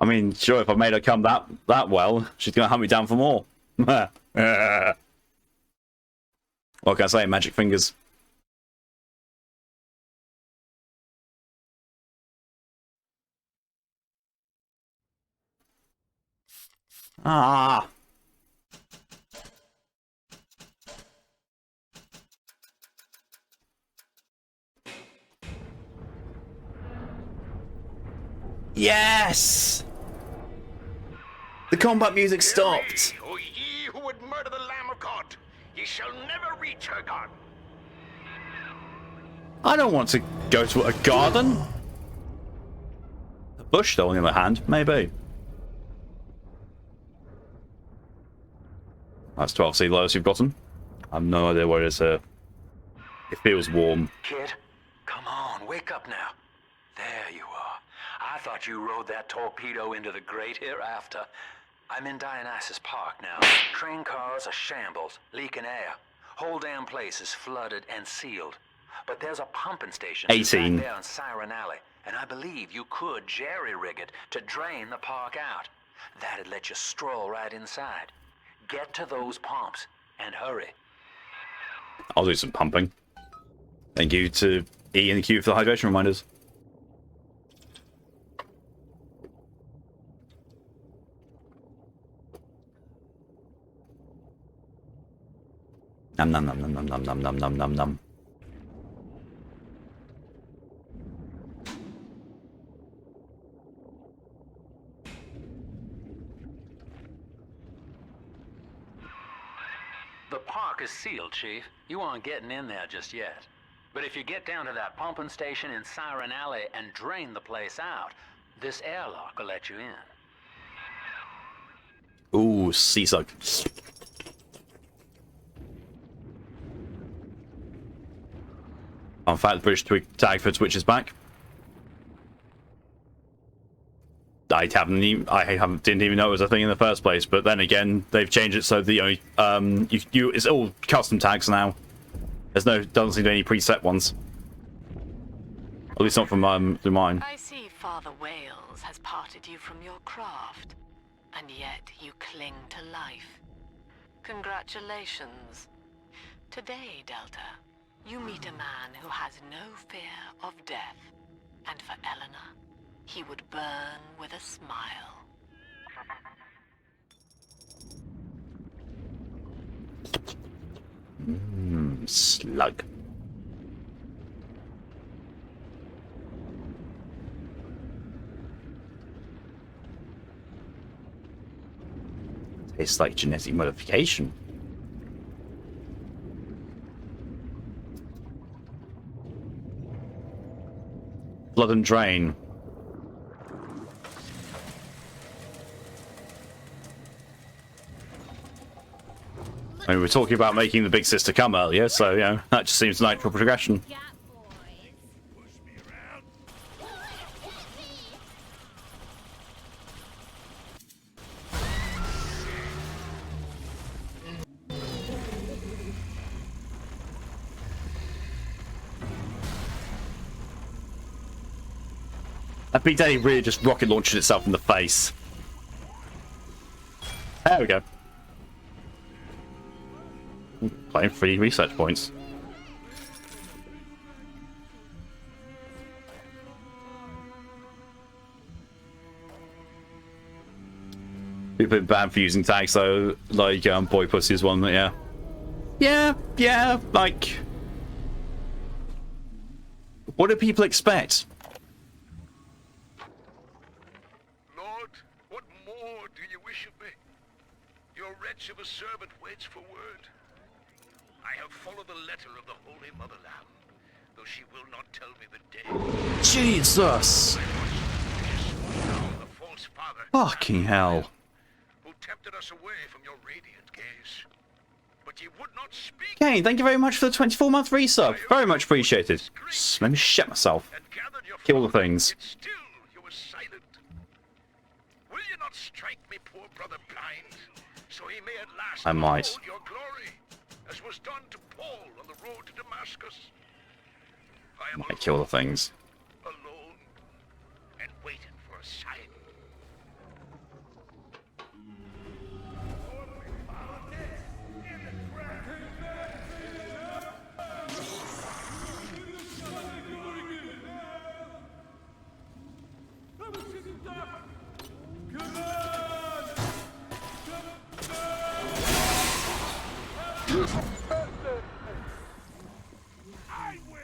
mean, sure, if I made her come that well, she's going to hunt me down for more. What can I say? Magic fingers. Ah. Yes! The combat music stopped. O ye who would murder the Lamb of God, ye shall never reach her garden. I don't want to go to a garden. A bush, though, on the other hand, maybe. That's 12C lowest you've gotten. I have no idea what it is here. It feels warm. Kid, come on, wake up now. There you are. I thought you rode that torpedo into the great hereafter. I'm in Dionysus Park now. Train cars are shambles, leaking air. Whole damn place is flooded and sealed. But there's a pumping station 18. back there on Siren Alley, and I believe you could jerry-rig it to drain the park out. That'd let you stroll right inside. Get to those pumps, and hurry. I'll do some pumping. Thank you to E and Q for the hydration reminders. Num num num num num num num num num num num. The park is sealed, Chief. You aren't getting in there just yet. But if you get down to that pumping station in Siren Alley and drain the place out, this airlock will let you in. Ooh, sea suck. In fact, the British tag for Twitch is back. Didn't even know it was a thing in the first place. But then again, they've changed it so the only it's all custom tags now. Doesn't seem to be any preset ones. At least not from through mine. I see Father Wales has parted you from your craft, and yet you cling to life. Congratulations. Today, Delta, you meet a man who has no fear of death, and for Eleanor, he would burn with a smile. Slug. It's like genetic modification. Blood and drain. I mean, we were talking about making the big sister come earlier, so, you know, that just seems natural progression. That Big Daddy really just rocket launched itself in the face. There we go. Claim 3 research points. People have been banned for using tags, so like boy pussy is one. Yeah, yeah. Like, what do people expect? Lord, what more do you wish of me? Your wretch of a servant waits for word. I have followed the letter of the Holy Motherland, though she will not tell me the day. Jesus! The false father Fucking hell! who tempted us away from your radiant gaze. But ye would not speak. Kane, thank you very much for the 24-month resub. Very much appreciated. Let me shit myself. And gathered your Kill the father, things. yet still you were silent. Will you not strike me poor brother blind, so he may at last I might. behold your glory, as was done to Paul on the road to Damascus? I am Might kill the things. alone and waiting for a sign. I win.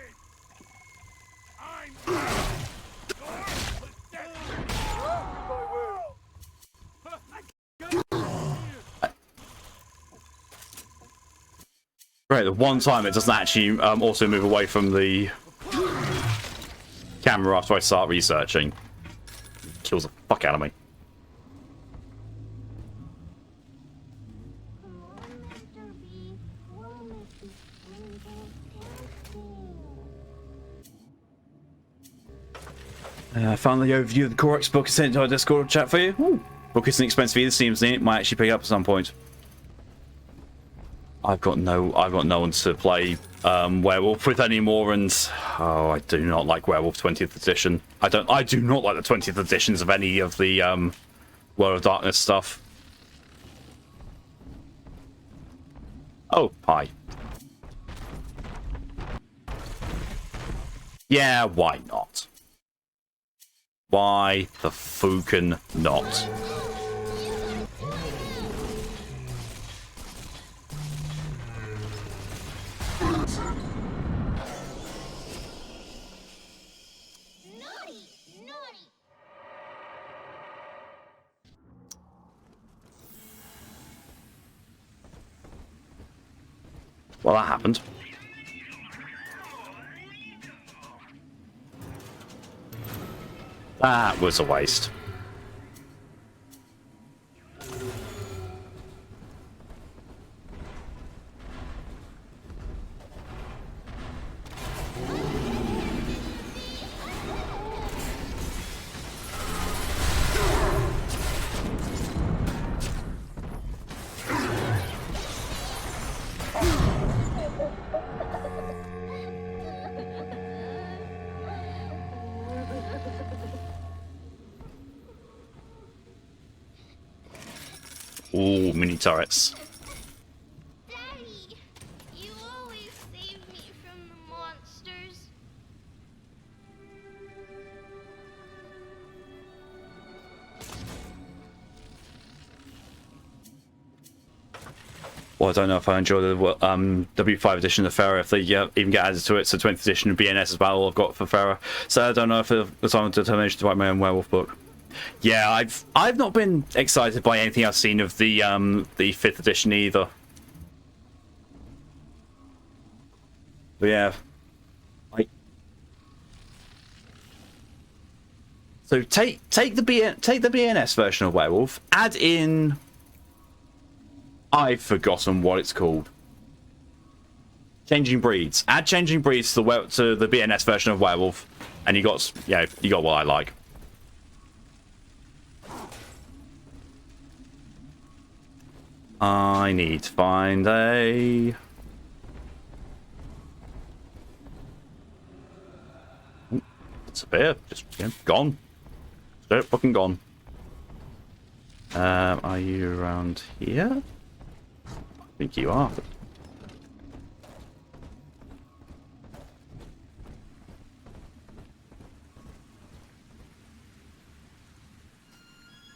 Right, the one time it doesn't actually also move away from the camera after I start researching. Kills the fuck out of me. I found the overview of the Corex book and sent it to our Discord chat for you. Ooh. Book isn't expensive either, seems neat. Might actually pick it up at some point. I've got no one to play Werewolf with anymore, and oh, I do not like Werewolf 20th edition. I do not like the 20th editions of any of the World of Darkness stuff. Oh, hi. Yeah, why not? Why the fucking not? Well, that happened. That was a waste. Ooh, mini turrets. Daddy, you always save me from the monsters. Well, I don't know if I enjoy the W5 edition of Farah, if they even get added to it. So 20th edition of BNS is about all I've got for Farah. So I don't know if it's on determination to write my own werewolf book. Yeah, I've not been excited by anything I've seen of the 5th edition either. But yeah, so take the BNS version of Werewolf, add in I've forgotten what it's called. Changing breeds. Add changing breeds to the BNS version of Werewolf, and you got what I like. I need to find a... It's up here. Just gone. Straight fucking gone. Are you around here? I think you are.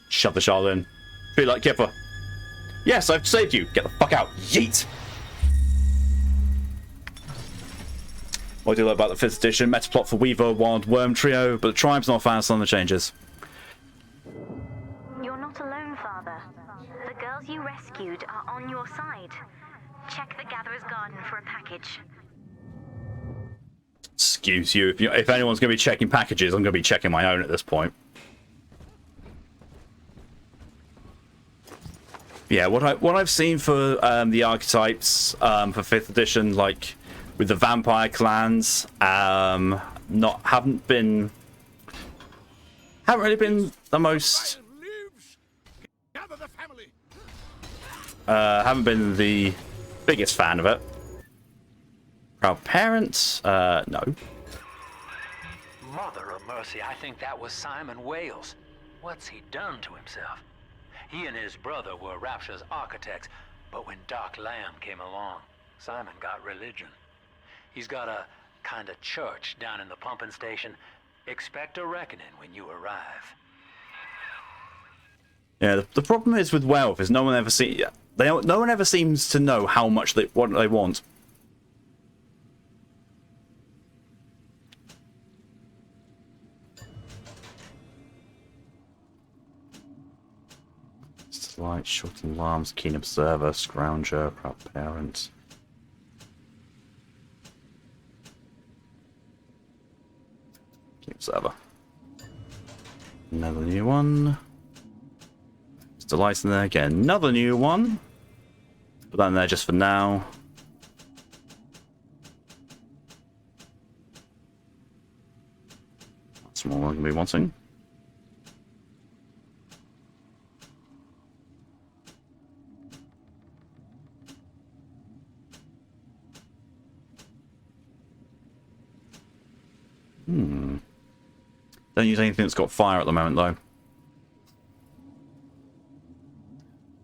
Shove the shard in. Feel like Kipper. Yes, I've saved you. Get the fuck out. Yeet. What do you like about the 5th edition? Meta plot for Weaver, Wild Worm trio, but the tribe's not fast on the changes. You're not alone, Father. The girls you rescued are on your side. Check the Gatherer's Garden for a package. Excuse you. If anyone's going to be checking packages, I'm going to be checking my own at this point. Yeah, what I've seen for the archetypes for 5th edition, like with the vampire clans, haven't really been the most. Haven't been the biggest fan of it. Proud parents, no. Mother of mercy, I think that was Simon Wales. What's he done to himself? He and his brother were Rapture's architects, but when Doc Lamb came along, Simon got religion. He's got a kind of church down in the pumping station. Expect a reckoning when you arrive. Yeah, the problem is with wealth is no one ever seems to know how much what they want. Light, short alarms, keen observer, scrounger, proud parent. Keen observer. Another new one. Just lights in there again. Another new one. Put that in there just for now. That's more I'm gonna be wanting. Don't use anything that's got fire at the moment, though.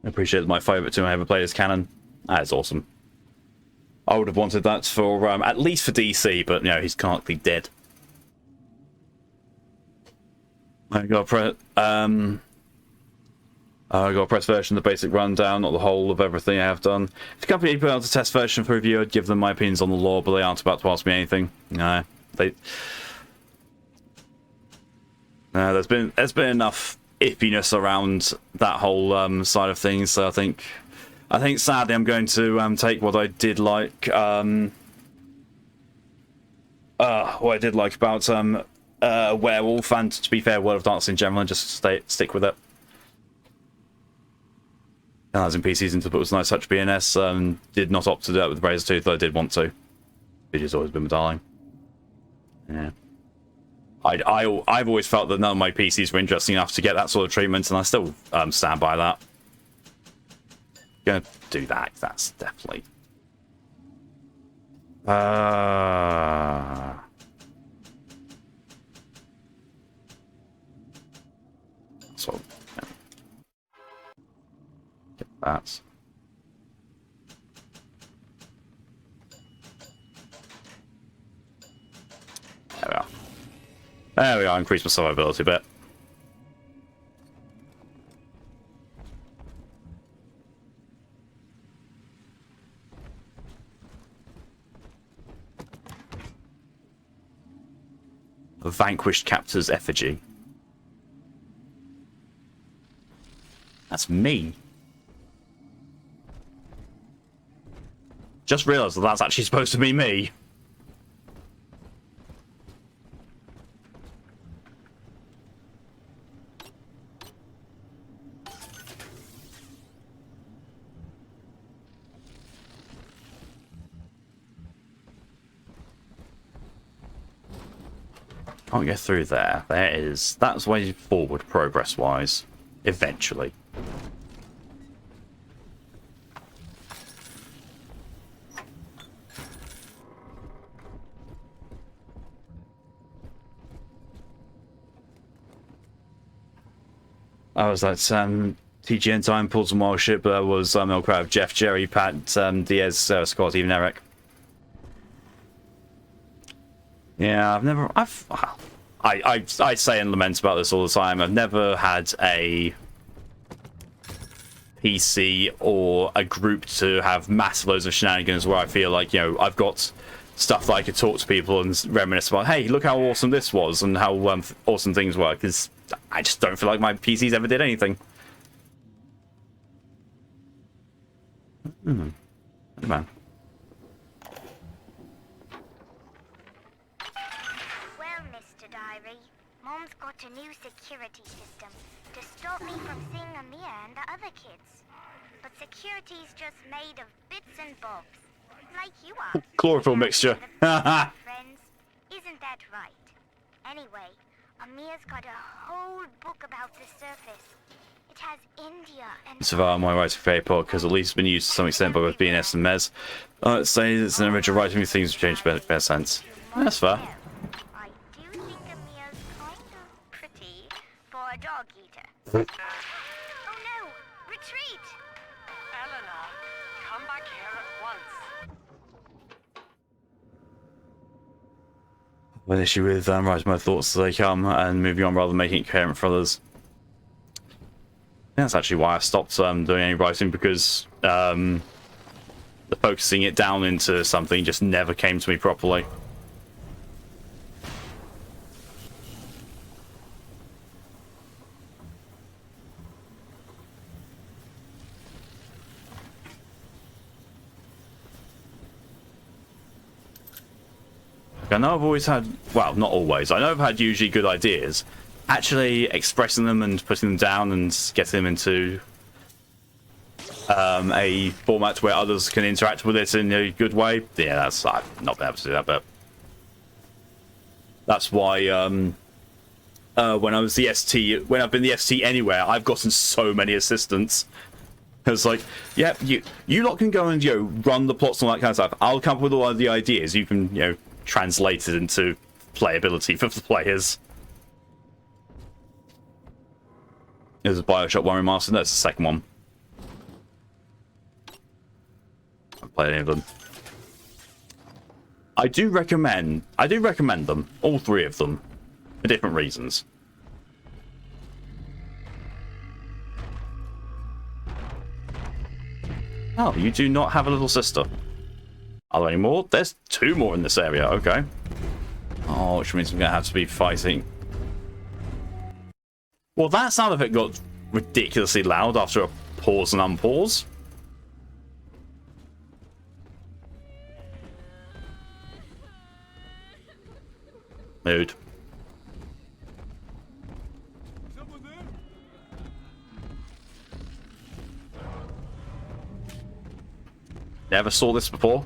I appreciate that my favourite tool I ever played is Cannon. That is awesome. I would have wanted that for, at least for DC, but, you know, he's currently dead. I got a press version of the basic rundown, not the whole of everything I have done. If the company put out a test version for review, I'd give them my opinions on the lore, but they aren't about to ask me anything. No, there's been enough iffiness around that whole side of things. So I think sadly I'm going to take what I did like about Werewolf, and to be fair, World of Darkness in general, and just stick with it. And as in PC, since it was nice touch BNS, did not opt to do it with Razor Tooth, though I did want to. Video's always been my darling. Yeah. I've always felt that none of my PCs were interesting enough to get that sort of treatment, and I still stand by that. Gonna do that. That's definitely. So yeah. Get that. There we are. There we are, increase my survivability a bit. A vanquished captor's effigy. That's me. Just realised that that's actually supposed to be me. Can't get through there. There it is. That's way forward, progress-wise. Eventually. I was like, TGN time, pulled some wild shit, but that was Milk Crab, Jeff, Jerry, Pat, Diaz, Scott, even Eric. Yeah, I say and lament about this all the time. I've never had a PC or a group to have massive loads of shenanigans where I feel like, you know, I've got stuff that I could talk to people and reminisce about, hey, look how awesome this was and how awesome things were, because I just don't feel like my PCs ever did anything. Man. Well, Mr. Diary, Mom's got a new security system to stop me from seeing Amir and the other kids. But security's just made of bits and bobs, like you are. Chlorophyll mixture. Friends, isn't that right? Anyway, Amir's got a whole book about the surface. It has India and... Survival my writing for APOC has at least been used to some extent by both BNS and Mez. Let's say it's an original writing with things changed better sense. That's fair. I do think Amir's kind of pretty for a dog eater. Oh no! Retreat! Eleanor, come back here at once. One issue with writing my thoughts as they come and moving on rather than making it coherent for others. That's actually why I stopped doing any writing, because the focusing it down into something just never came to me properly. I know I've always had, well, not always, I know I've had usually good ideas. Actually expressing them and putting them down and getting them into a format where others can interact with it in a good way, yeah, that's, I've not been able to do that, but that's why when I was the ST, when I've been the ST anywhere, I've gotten so many assistants. It's like, yeah, you lot can go and, you know, run the plots and all that kind of stuff. I'll come up with all of the ideas. You can, you know, translate it into playability for the players. There's a Bioshock 1 remaster. That's the second one. I haven't played any of them. I do recommend them, all three of them, for different reasons. Oh, you do not have a little sister. Are there any more? There's two more in this area, okay. Oh, which means I'm going to have to be fighting. Well, that sound effect got ridiculously loud after a pause and unpause. Mood. Never saw this before.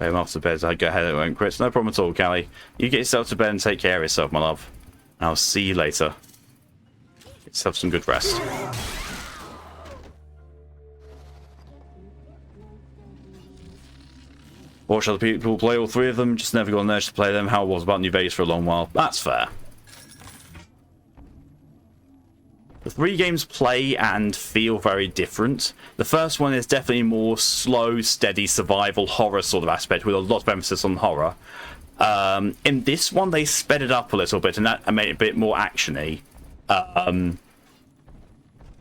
I'm off to bed. I go ahead and won't quit. No problem at all, Callie. You get yourself to bed and take care of yourself, my love. And I'll see you later. Get yourself some good rest. Watch other people play all three of them. Just never got an urge to play them. How it was about New Vegas for a long while. That's fair. The three games play and feel very different. The first one is definitely more slow, steady survival horror sort of aspect with a lot of emphasis on horror. In this one, they sped it up a little bit and that made it a bit more actiony. And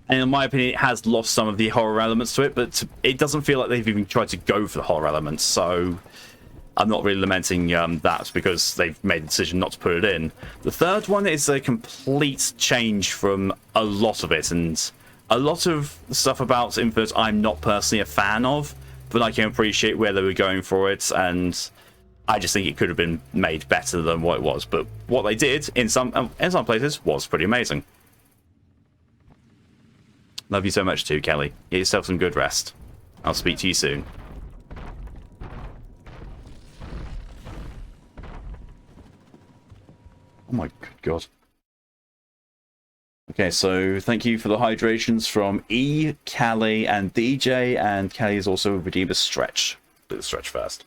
in my opinion, it has lost some of the horror elements to it, but it doesn't feel like they've even tried to go for the horror elements. So I'm not really lamenting that because they've made the decision not to put it in. The third one is a complete change from a lot of it, and a lot of the stuff about Infinite I'm not personally a fan of, but I can appreciate where they were going for it, and I just think it could have been made better than what it was. But what they did in some places was pretty amazing. Love you so much too, Kelly. Get yourself some good rest. I'll speak to you soon. Oh my good god. Okay, so thank you for the hydrations from E, Callie, and DJ, and Callie has also redeemed a stretch. Do the stretch first.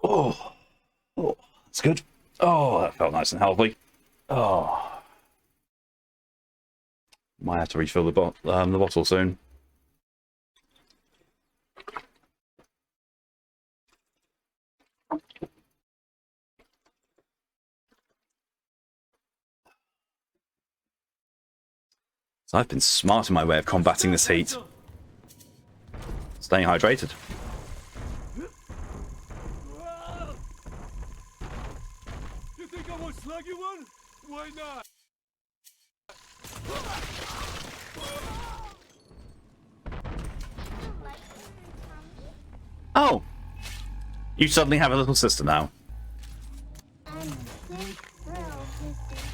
Oh, that's good. Oh, that felt nice and healthy. Oh, might have to refill the bottle soon. So I've been smart in my way of combating this heat. Staying hydrated. You think I won't slug you one? Why not? Oh! You suddenly have a little sister now. I'm so thrilled, Mr. B.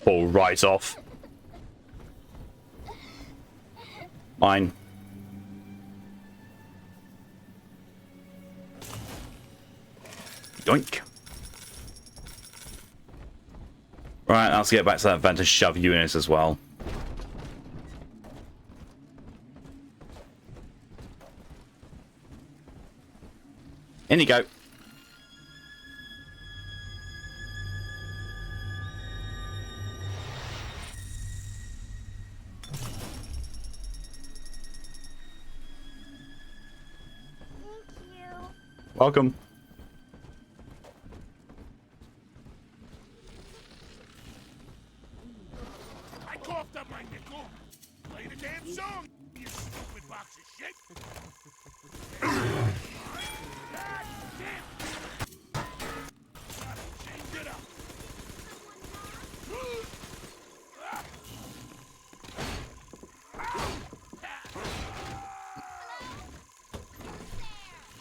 Pull right off. Mine. Doink. Right, let's get back to that vent to shove you in it as well. In you go. Thank you. Welcome. I coughed up my nickel. Play the damn song, you stupid box of shit. God damn. Change it up.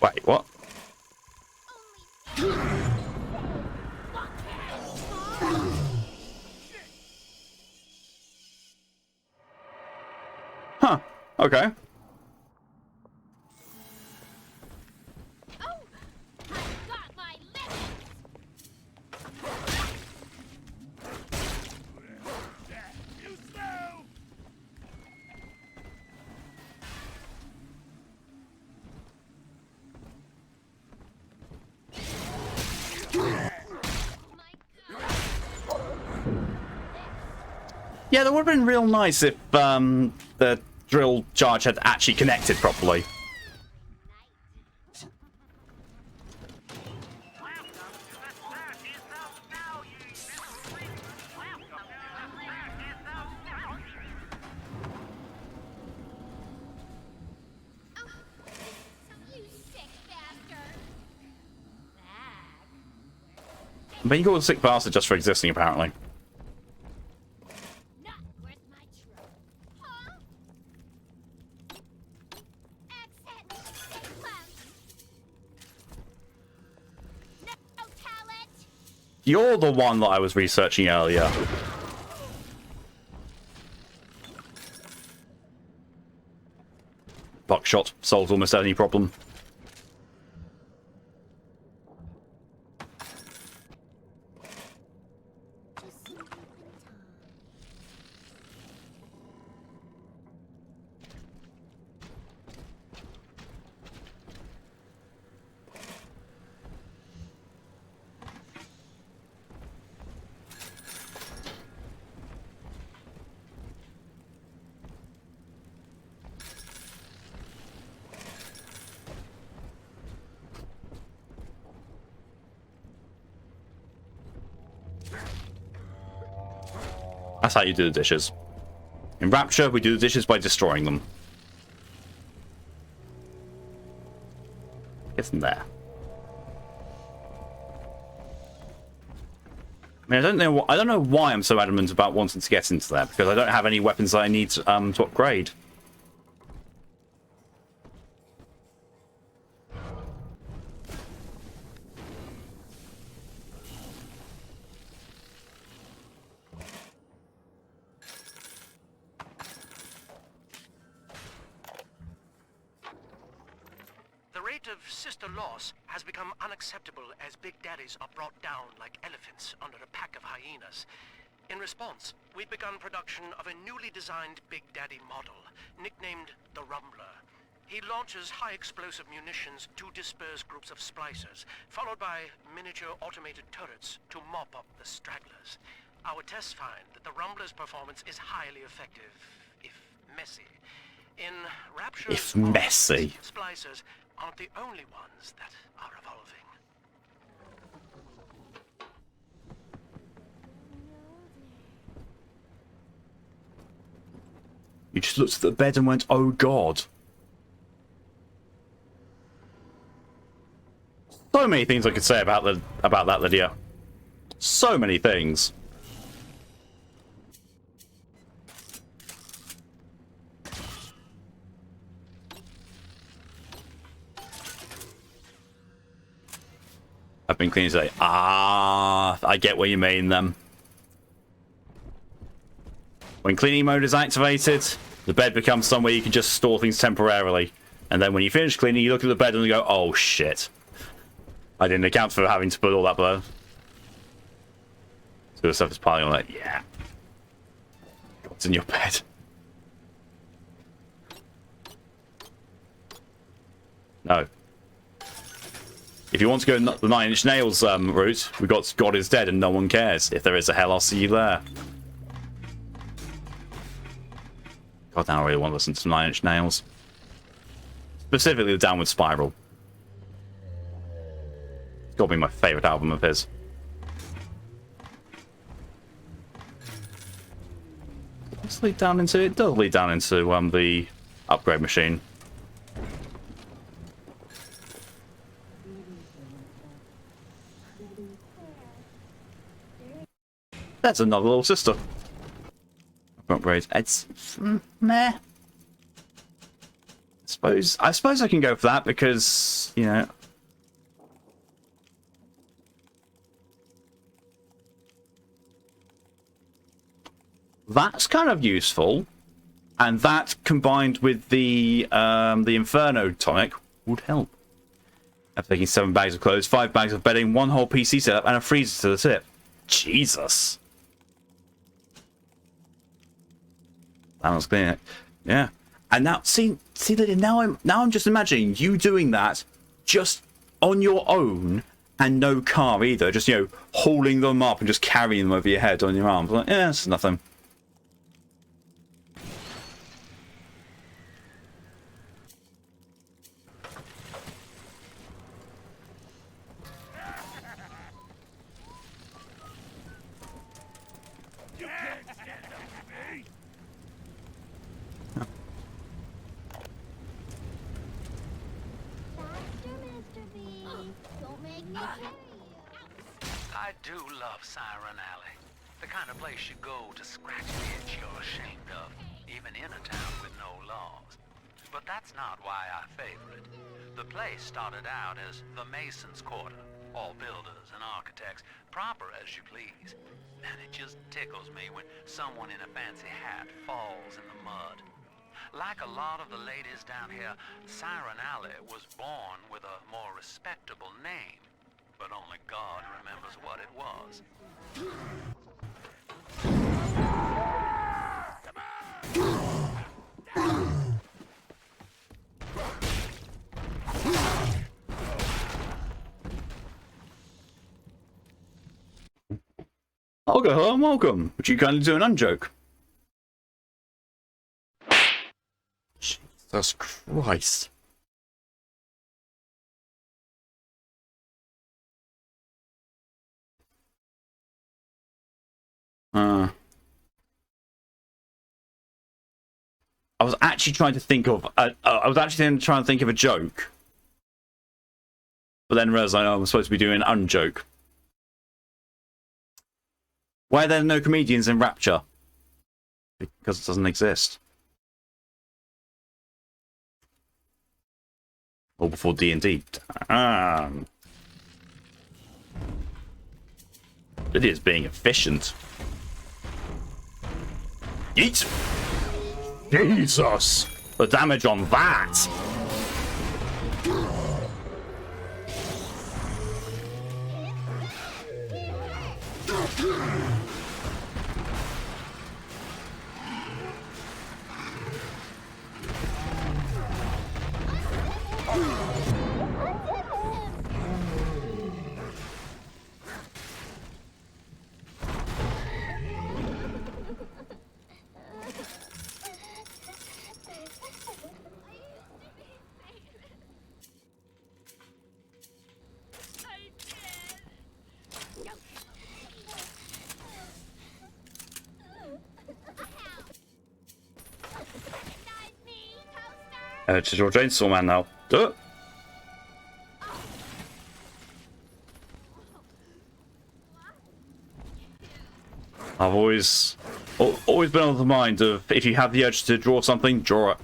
Wait, what? Huh. Okay. Oh, I've got my limits. You slow. Yeah, that would have been real nice if the drill charge had actually connected properly. You sick bastard. But you got a sick bastard just for existing, apparently. Not worth my trouble. Huh? Exit. Stay close. No talent. You're the one that I was researching earlier. Buckshot solves almost any problem. That's how you do the dishes. In Rapture, we do the dishes by destroying them. Get them there. I mean, I don't know why I'm so adamant about wanting to get into there, because I don't have any weapons that I need to upgrade. The rate of sister loss has become unacceptable as big daddies are brought down like elephants under a pack of hyenas. In response, we've begun production of a newly designed Big Daddy model, nicknamed the Rumbler. He launches high-explosive munitions to disperse groups of splicers, followed by miniature automated turrets to mop up the stragglers. Our tests find that the Rumbler's performance is highly effective, if messy. In Rapture, If messy. splicers aren't the only ones that are evolving. You just looked at the bed and went, "Oh God." So many things I could say about that, Lydia. So many things. I've been cleaning today. Ah, I get what you mean then. When cleaning mode is activated, the bed becomes somewhere you can just store things temporarily. And then when you finish cleaning, you look at the bed and you go, "Oh shit. I didn't account for having to put all that below." So the stuff is piling on that. Yeah. What's in your bed? No. If you want to go the 9 Inch Nails route, we got God is Dead and no one cares. If there is a hell, I'll see you there. God, now I really want to listen to 9 Inch Nails. Specifically the Downward Spiral. It's got to be my favourite album of his. Let's lead down into it. Does lead down into the upgrade machine. That's another little sister. Upgrades. It's meh. I suppose I can go for that because, you know, that's kind of useful, and that combined with the Inferno tonic would help. I'm taking 7 bags of clothes, 5 bags of bedding, 1 whole PC setup, and a freezer to the tip. Jesus. That was clear. Yeah. And now, see, now I'm just imagining you doing that just on your own and no car either. Just, you know, hauling them up and just carrying them over your head on your arms. Like, yeah, it's nothing. You can't stand up to me. Faster, Mr. B. Don't make me carry you. I do love Siren Alley. The kind of place you go to scratch the itch you're ashamed of, even in a town with no laws. But that's not why I favor it. The place started out as the Mason's Quarter, all builders and architects, proper as you please. And it just tickles me when someone in a fancy hat falls in the mud. Like a lot of the ladies down here, Siren Alley was born with a more respectable name. But only God remembers what it was. Olga, hello and welcome. Would you kindly do an unjoke? Jesus Christ. I was actually trying to think of a joke, but then realized I'm supposed to be doing an unjoke. Why are there no comedians in Rapture? Because it doesn't exist. Or before D&D. Damn. It is being efficient. Yeet! Jesus! The damage on that! To your chainsaw man now. Do it. I've always been on the mind of if you have the urge to draw something, draw it.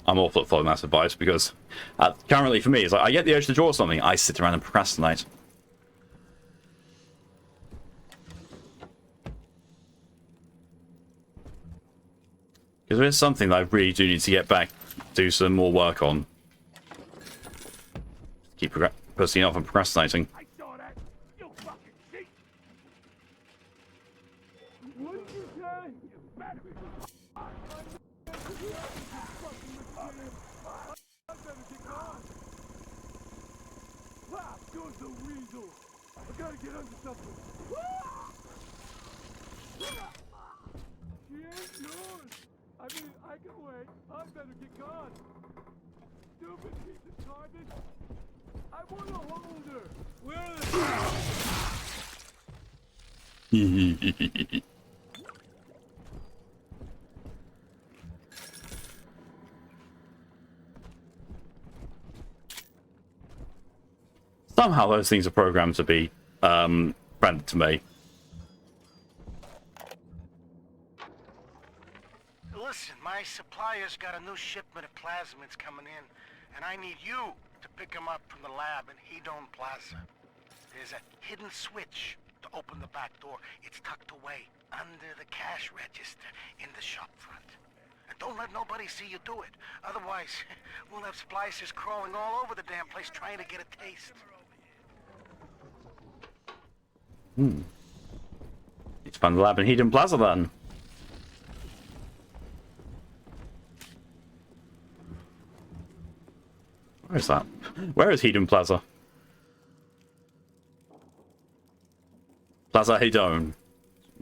I'm all for following that advice because currently for me, it's like I get the urge to draw something, I sit around and procrastinate. Because there's something that I really do need to get back, do some more work on. Keep putting off and procrastinating. I saw that. You fucking cheat. What did you say? You better be. I better get gone. Wow, goes the weasel. I gotta get under something. She ain't yours. I mean, I can wait. I better get gone. Stupid piece of garbage. I want to hold her. Where is she? Somehow those things are programmed to be branded to me. Listen, my supplier's got a new shipment of plasmids coming in, and I need you to pick them up from the lab in Hedon Plaza. There's a hidden switch to open the back door. It's tucked away under the cash register in the shop front. And don't let nobody see you do it. Otherwise, we'll have splicers crawling all over the damn place trying to get a taste. Need to find the lab in Hedon Plaza then. Where is that? Where is Hedon Plaza? Plaza Hedon.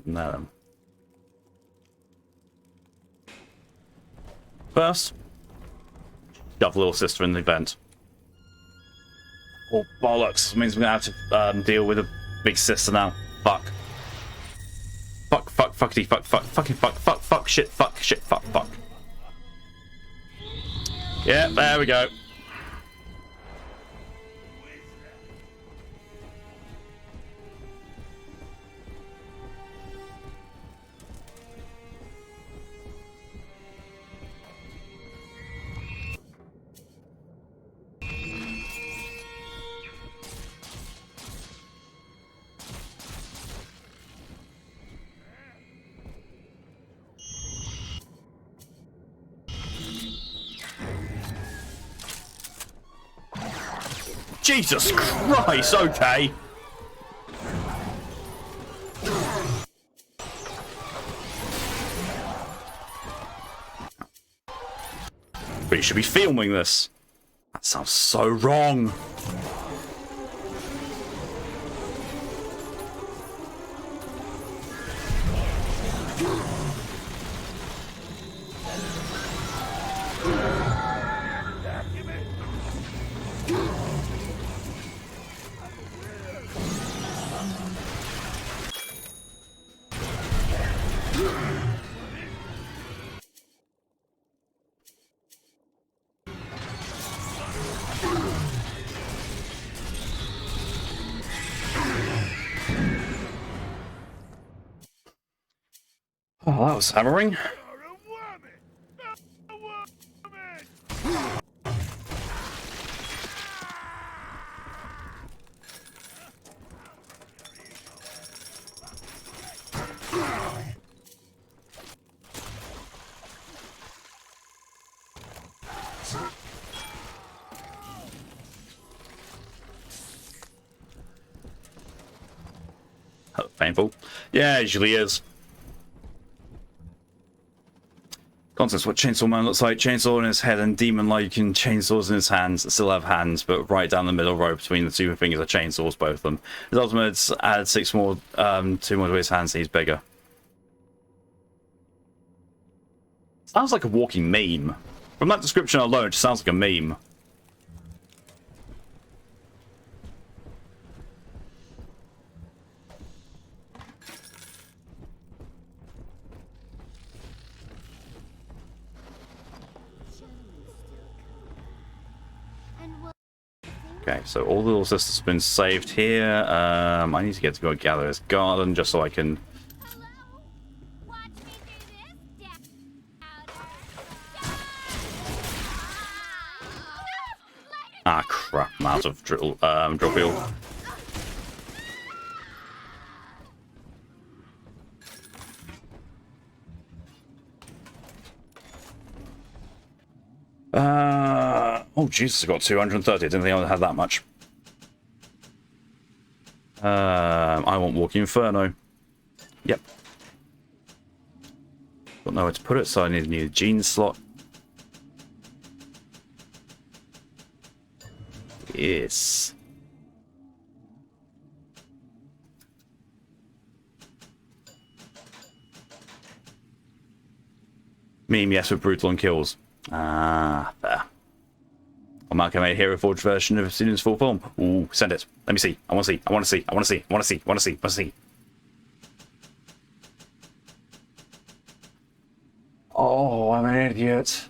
No. First, shove little sister in the vent. Oh bollocks! It means we're gonna have to deal with a big sister now. Fuck. Fuck, fuck, fuckity, fuck, fuck, fucking fuck, fuck, fuck, shit, fuck, fuck. Yeah, there we go. Jesus Christ, okay. But you should be filming this. That sounds so wrong. Oh, that was hammering. Oh, painful. Yeah, it usually is. Context what Chainsaw Man looks like. Chainsaw in his head and demon-like chainsaws in his hands. Still have hands, but right down the middle row between the two fingers are chainsaws, both of them. His ultimates add 6 more, 2 more to his hands, and he's bigger. Sounds like a walking meme. From that description alone, it just sounds like a meme. Okay, so all the little sisters have been saved here. I need to get to go gather this garden just so I can... Ah, crap, I'm out of drill field. Oh, Jesus, I got 230. I didn't think I had that much. I want Walking Inferno. Yep. Got nowhere to put it, so I need a new gene slot. Yes. Meme, yes, with brutal on kills. Ah, fair. I'm not gonna make a Hero Forge version of Student's full form. Ooh, send it. Let me see. I want to see. I want to see. I want to see. I want to see. I want to see. I want to see. Oh, I'm an idiot.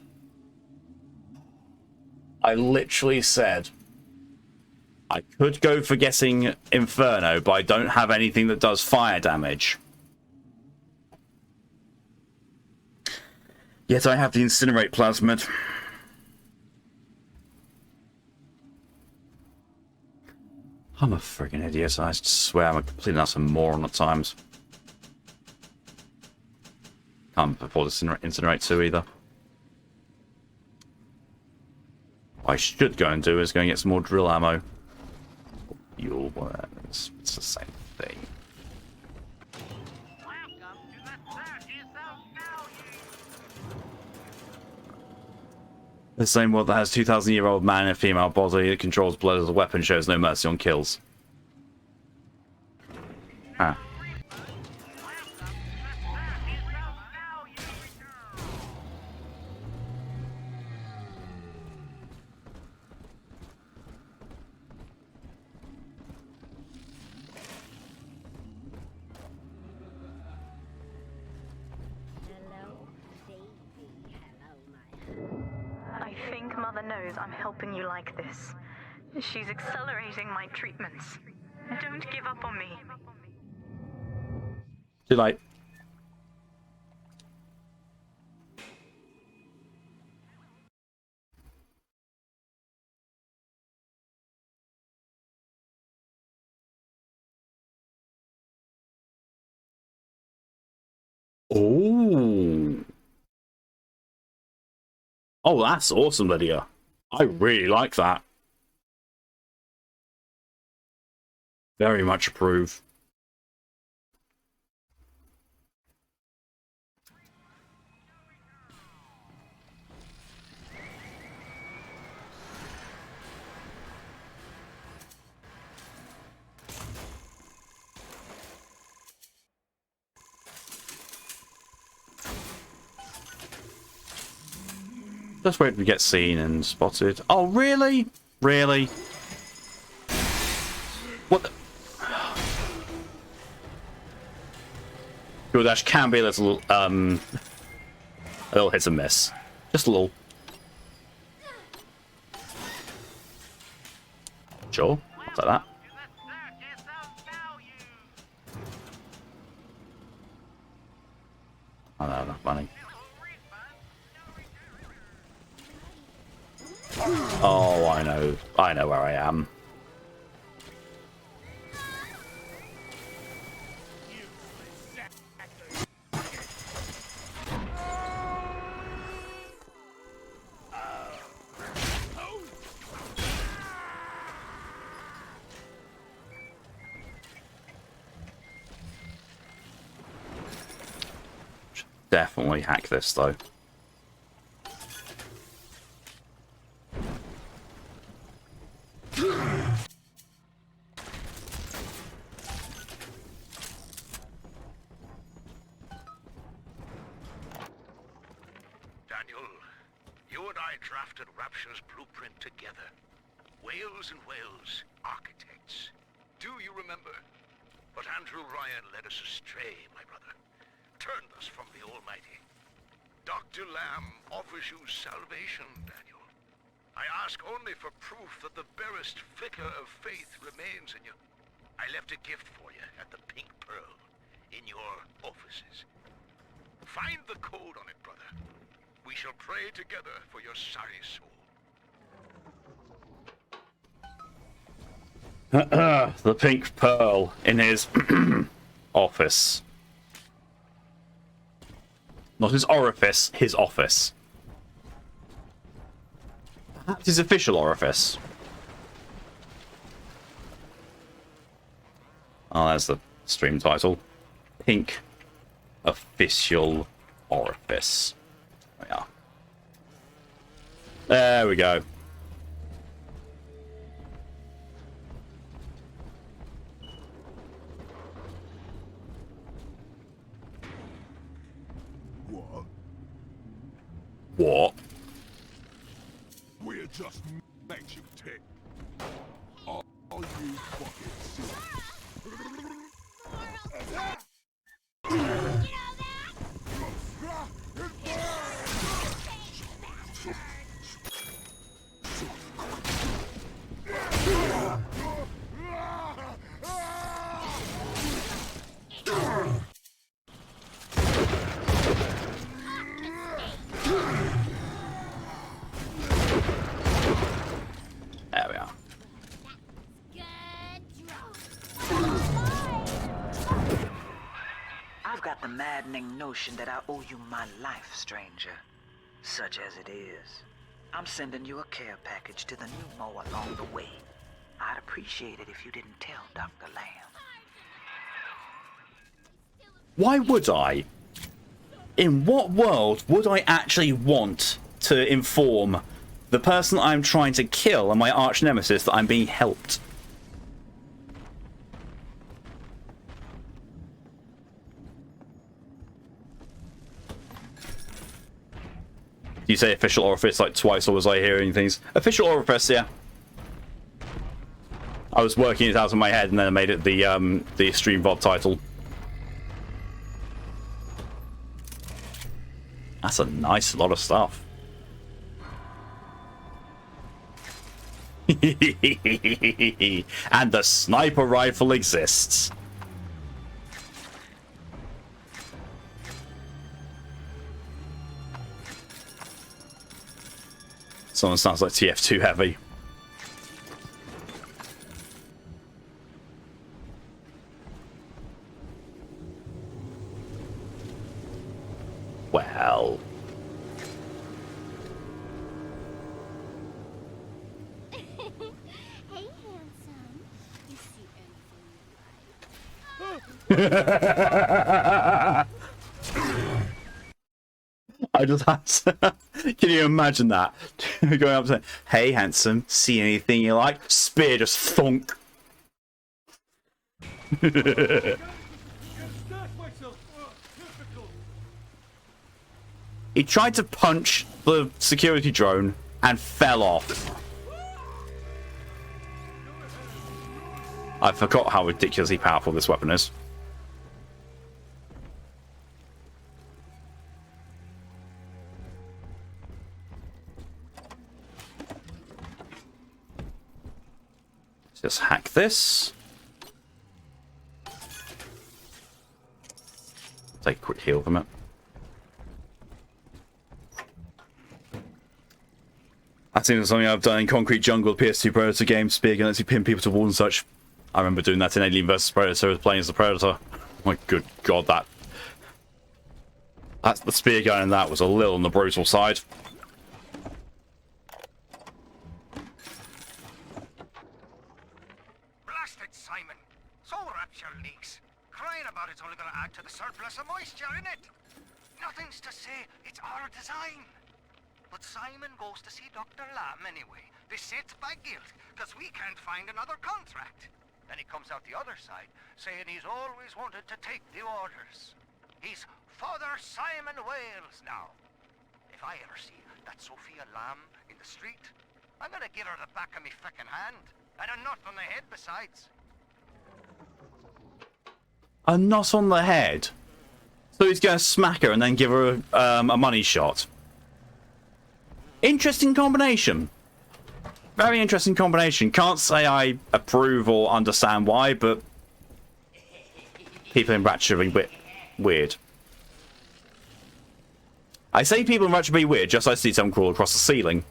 I literally said I could go for getting Inferno, but I don't have anything that does fire damage. Yet I have the Incinerate Plasmid. I'm a friggin' idiot. I swear I'm a complete nuts and moron at times. Can't afford to Incinerate 2 either. What I should go and do is go and get some more drill ammo. Fuel worms. It's the same thing. The same world that has 2,000-year-old man in a female body that controls blood as a weapon shows no mercy on kills. Ah. Knows I'm helping you like this. She's accelerating my treatments. Don't give up on me. Too late. Oh. Oh, that's awesome, Lydia. I really like that. Very much approve. Just wait to get seen and spotted. Oh, really? Really? What the... Your dash can be a little hit and miss. Just a little. Sure, I'll take that. I don't have enough money. Oh, I know. I know where I am. Definitely hack this, though. Daniel, you and I drafted Rapture's blueprint together. Wales and Wales, architects. Do you remember? But Andrew Ryan led us astray, my brother. Turned us from the Almighty. Dr. Lamb offers you salvation, Daniel. I ask only for proof that the barest flicker of faith remains in you. I left a gift for you at the Pink Pearl, in your offices. Find the code on it, brother. We shall pray together for your sorry soul. The Pink Pearl in his office. Not his orifice, his office. Perhaps his official orifice. Oh, that's the stream title. Pink Official Orifice. There we are. There we go. What? We're just makeshift tech. Are you fucking There we are. I've got the maddening notion that I owe you my life, stranger. Such as it is. I'm sending you a care package to the pneumo along the way. I'd appreciate it if you didn't tell Dr. Lamb. Why would I? In what world would I actually want to inform the person I'm trying to kill and my arch nemesis that I'm being helped? You say official orifice like twice, or was I hearing things? Official orifice, yeah. I was working it out in my head and then I made it the stream VOD title. That's a nice lot of stuff. And the sniper rifle exists. Someone sounds like TF2 heavy. Well. Hey, handsome. You see anything you like? I just had to... Can you imagine that? Going up saying, hey, handsome, see anything you like? Spear just thunk. He tried to punch the security drone and fell off. I forgot how ridiculously powerful this weapon is. Just hack this. Take a quick heal from it. I think it's something I've done in Concrete Jungle, PS2 Predator games, spear gun lets you pin people to walls and such. I remember doing that in Alien vs Predator, playing as the Predator. Oh my good god, that's the spear gun, and that was a little on the brutal side. Blasted Simon! Soul rapture leaks. Crying about it's only gonna add to the surplus of moisture in it. Nothing's to say it's our design. But Simon goes to see Dr. Lamb anyway, besits by guilt, because we can't find another contract. Then he comes out the other side, saying he's always wanted to take the orders. He's Father Simon Wales now. If I ever see that Sophia Lamb in the street, I'm gonna give her the back of me frickin' hand, and a knot on the head besides. A knot on the head? So he's going to smack her and then give her a money shot. Interesting combination. Very interesting combination. Can't say I approve or understand why, but people in Ratchet are a bit weird. I say people in Ratchet be weird, just I see someone crawl across the ceiling.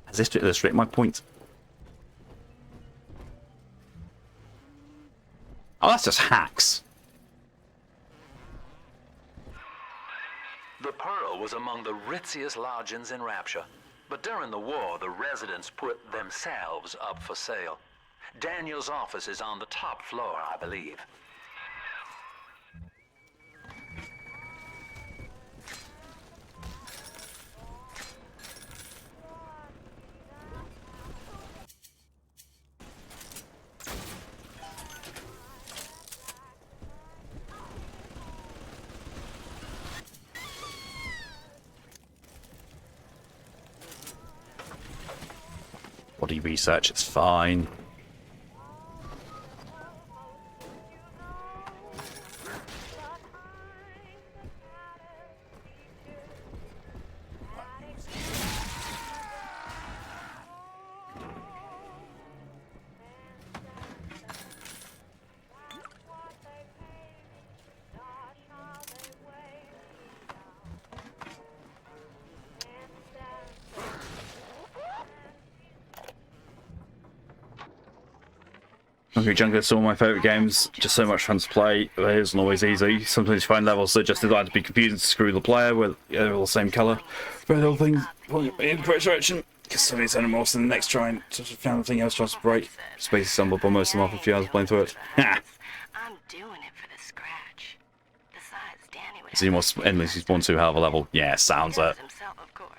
As if to illustrate my point. Oh, that's just hacks. The Pearl was among the ritziest lodgings in Rapture, but during the war, the residents put themselves up for sale. Daniel's office is on the top floor, I believe. Body research, it's fine. Concrete Jungle is one of my favourite games, just so much fun to play, but it isn't always easy. Sometimes you find levels that are just designed to be confusing to screw the player, with they're all the same colour. But the whole thing pointing in the correct direction, because some of these animals in the next try and just found something else tries to break. Just basically stumbled on most of them after a few hours playing through it. Ha! I'm doing it for the scratch. Besides, Danny would See more endlessly spawn 2 hell of a level. Yeah, sounds it. himself, of course.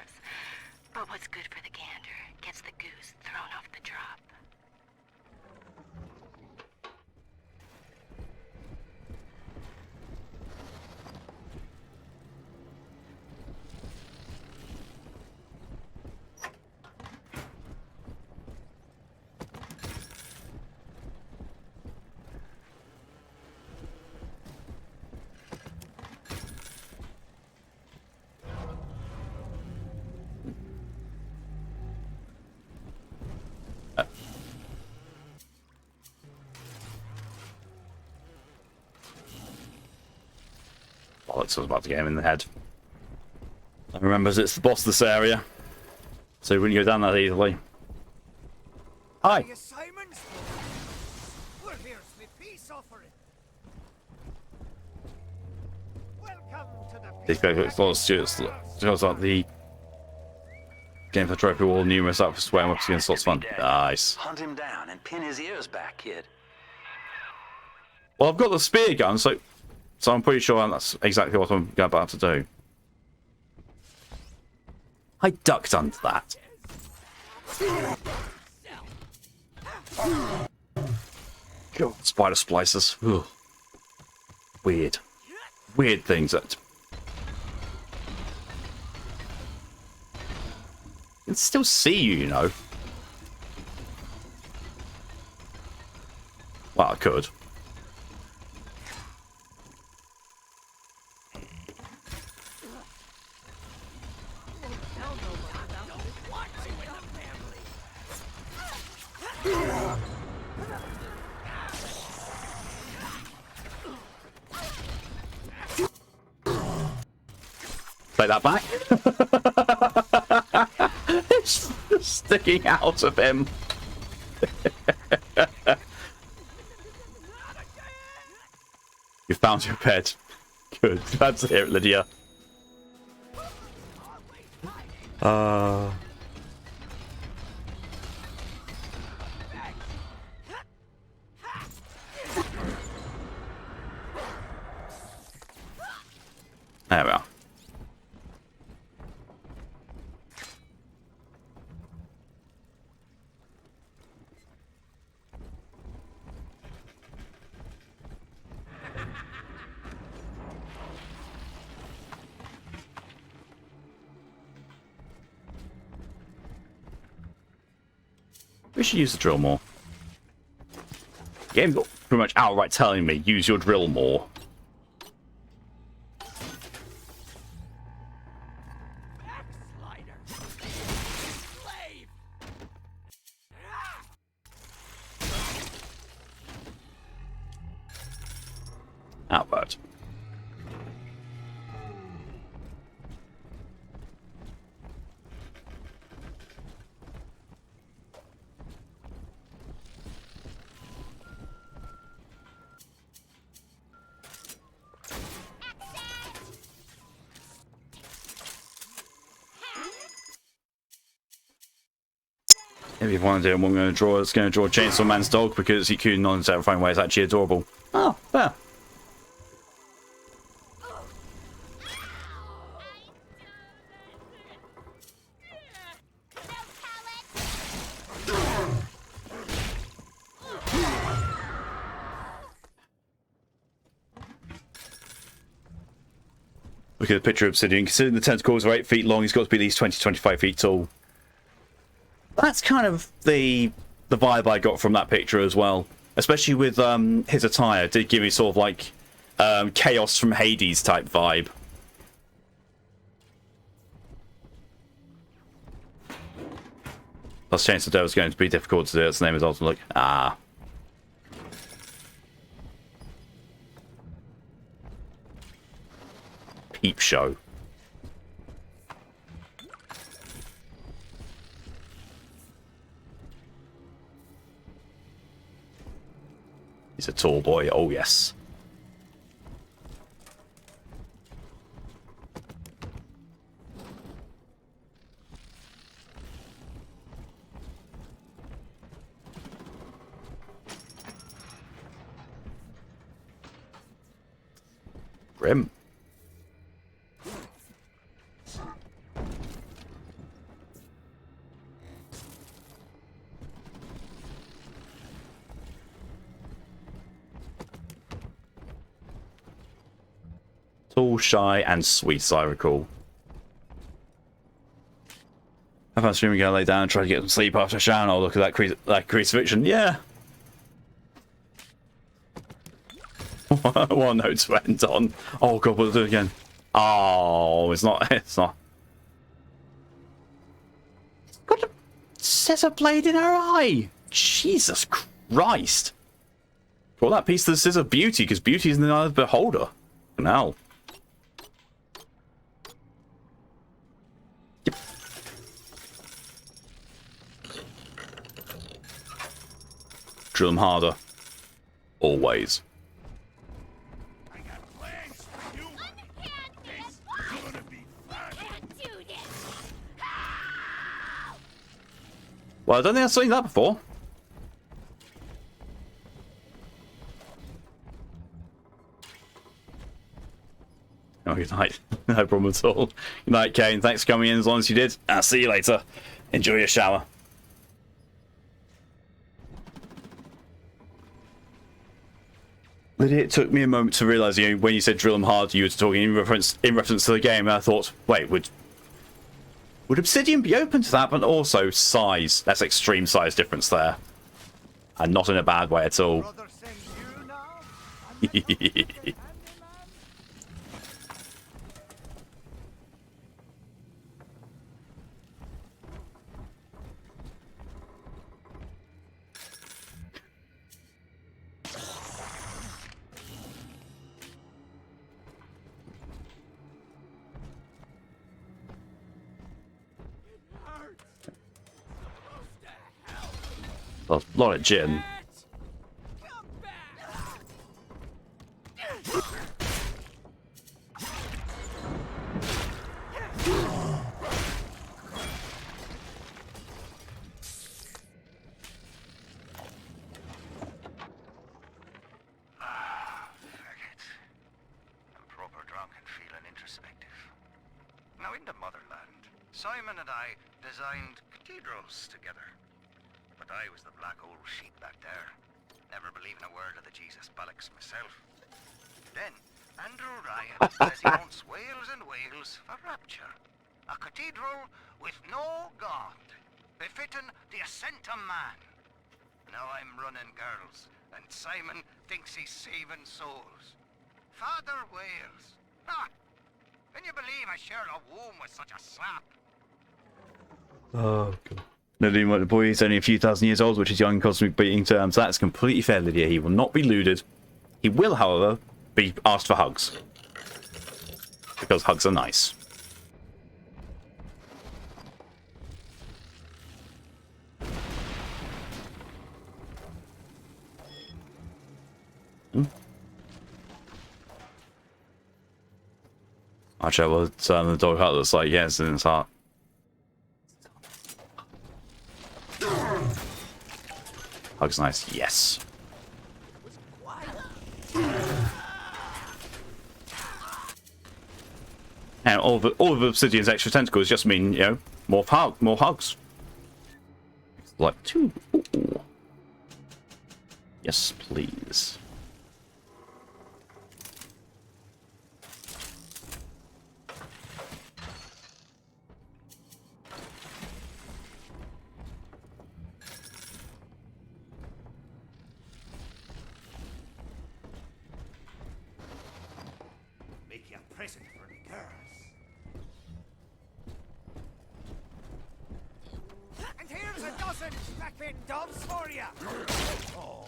But what's good for the gander gets the goose thrown off the drop. Bollocks, I was about to get him in the head. I remember it's the boss of this area, so he wouldn't go down that easily. Hi! Simons? Well, here's my peace offering. Welcome to the These guys got a lot of students. Feels like the game for trophy wall, numerous outfits wearing weapons against lots of fun. Nice. Hunt him down and pin his ears back, kid. Well, I've got the spear gun, so I'm pretty sure that's exactly what I'm about to do. I ducked under that. God, spider splicers. Ugh. Weird. Weird things that... I can still see you, you know. Well, I could. take that back. It's sticking out of him. You found your pet. Good. Glad to hear it, Lydia. There we are. We should use the drill more. The game's got pretty much outright telling me, use your drill more. Outward. If you want to do it, what I'm going to draw, it's going to draw Chainsaw Man's dog because he could non-terrifying way is actually adorable. Oh, fair. Look at the picture of Obsidian. Considering the tentacles are 8 feet long, he's got to be at least 20-25 feet tall. That's kind of the vibe I got from that picture as well. Especially with his attire. It did give me sort of like Chaos from Hades type vibe. Plus Chainsaw Devil is going to be difficult to do. Its name is also like Peep Show. He's a tall boy, oh yes. Grim. Tall, shy, and sweet, as I recall. If I'm streaming, gonna lay down and try to get some sleep after a shower. And I'll look at that crucifixion. Yeah. One note to end on. Oh god, we'll do it again. Oh, it's not. It's not. Got a scissor blade in her eye. Jesus Christ. Call that piece of the scissor beauty, because beauty is in the eye of the beholder. Now. Yep. Drill them harder. Always. Well, I don't think I've seen that before. Oh, good night. No problem at all. Good night, Kane. Thanks for coming in as long as you did. I'll see you later. Enjoy your shower. Lydia, it took me a moment to realise, you know, when you said drill them hard, you were talking in reference to the game, and I thought, wait, would Obsidian be open to that? But also size. That's extreme size difference there. And not in a bad way at all. A lot of gin. Now, in the motherland, Simon and I designed cathedrals together. But I was the black old sheep back there, never believing a word of the Jesus bollocks myself. Then, Andrew Ryan says he wants Wales and Wales for rapture. A cathedral with no God, befitting the ascent of man. Now I'm running girls, and Simon thinks he's saving souls. Father Wales. Ha! Can you believe I share a womb with such a sap? Oh, God. No, the boy is only a few thousand years old, which is young in cosmic being terms. That's completely fair, Lydia. He will not be looted. He will, however, be asked for hugs. Because hugs are nice. Actually, well, the dog heart looks like yes in his heart. Hug's nice, yes. And all of Obsidian's extra tentacles just mean, you know, more hugs. Like two. Ooh. Yes, please. Make you a present for the girls. And here's a dozen strapping doves for you. Oh,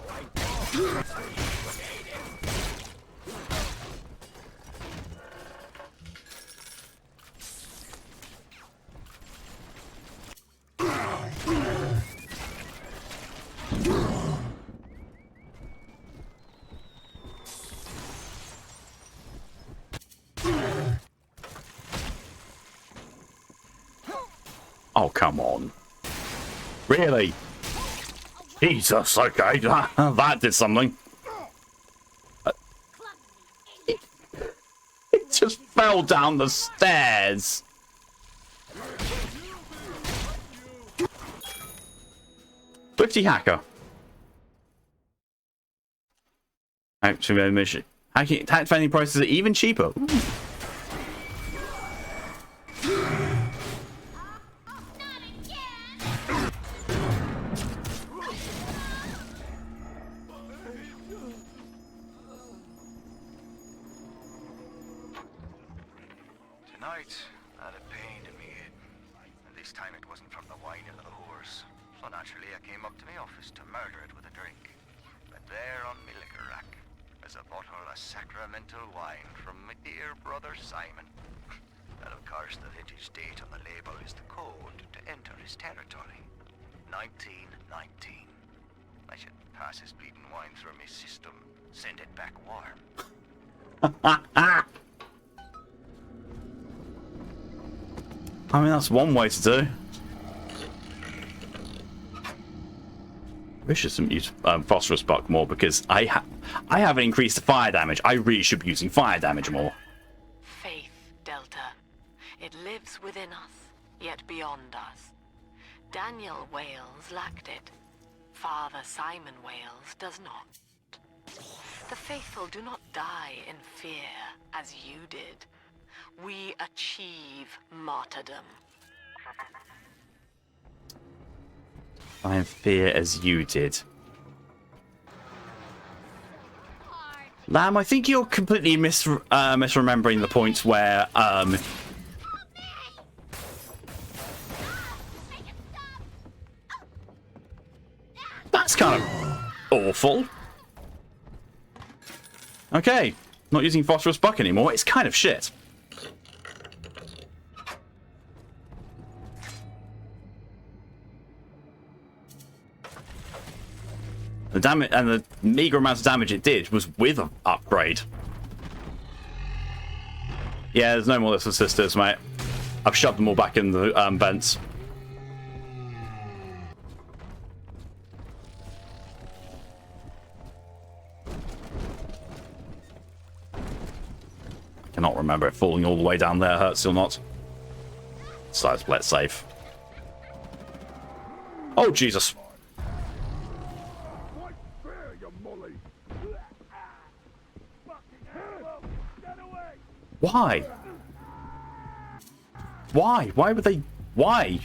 Oh, come on. Really? Jesus, okay, that did something. It just fell down the stairs. Thrifty hacker. Actually, mission. Hacking tax vending prices are even cheaper. Ooh. Tonight, I had a pain in me head. And this time it wasn't from the wine or the whores. So naturally I came up to my office to murder it with a drink. But there on my liquor rack is a bottle of sacramental wine from my dear brother Simon. And of course the vintage date on the label is the code to enter his territory. 1919. I should pass his bleeding wine through my system, send it back warm. I mean, that's one way to do. I should use phosphorus buck more because I haven't increased the fire damage. I really should be using fire damage more. Faith, Delta. It lives within us, yet beyond us. Daniel Wales lacked it. Father Simon Wales does not. The faithful do not die in fear, as you did. We achieve martyrdom. I in fear as you did. Lamb, I think you're completely misremembering the points where that's kind of awful. Okay, not using phosphorus buck anymore. It's kind of shit. The damage and the meager amount of damage it did was with an upgrade. Yeah, there's no more little sisters, mate. I've shoved them all back in the vents. I cannot remember it falling all the way down there hurts or not. So let's play it safe. Oh, Jesus. Why? Why? Why would they? Why?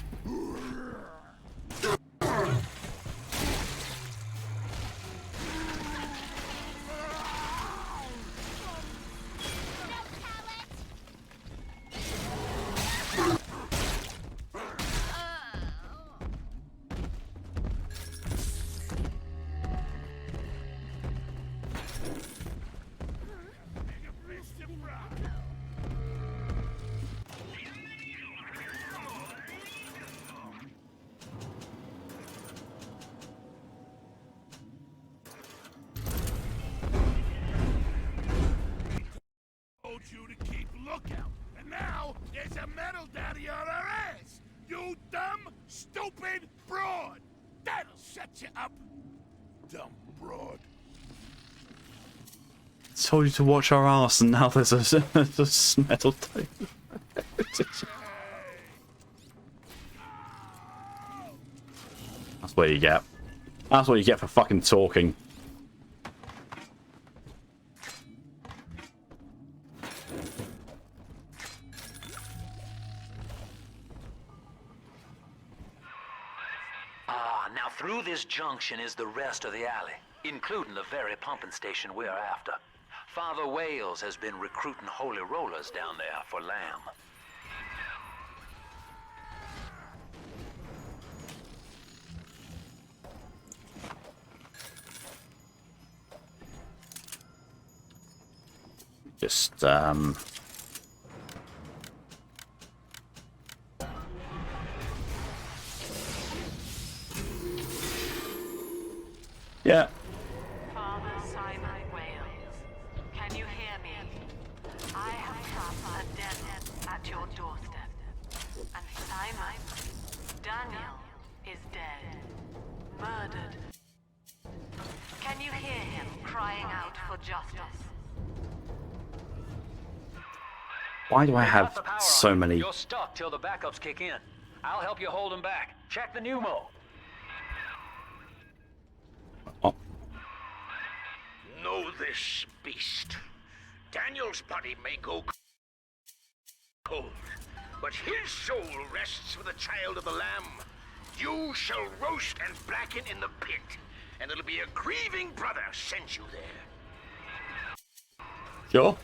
You to keep lookout, and now there's a metal daddy on our ass. You dumb, stupid broad. That'll shut you up, dumb broad. Told you to watch our ass, and now there's a metal tape. That's what you get. That's what you get for fucking talking. Now through this junction is the rest of the alley, including the very pumping station we're after. Father Wales has been recruiting holy rollers down there for lamb. Just, yeah. Father Simon Wales, can you hear me? I have trapped a death at your doorstep. And Simon, Daniel, is dead. Murdered. Can you hear him crying out for justice? Why do I have so many? You're stuck till the backups kick in. I'll help you hold him back. Check the pneumo. Oh. Know this, beast. Daniel's body may go cold, but his soul rests with the child of the Lamb. You shall roast and blacken in the pit, and it'll be a grieving brother sends you there. Sure.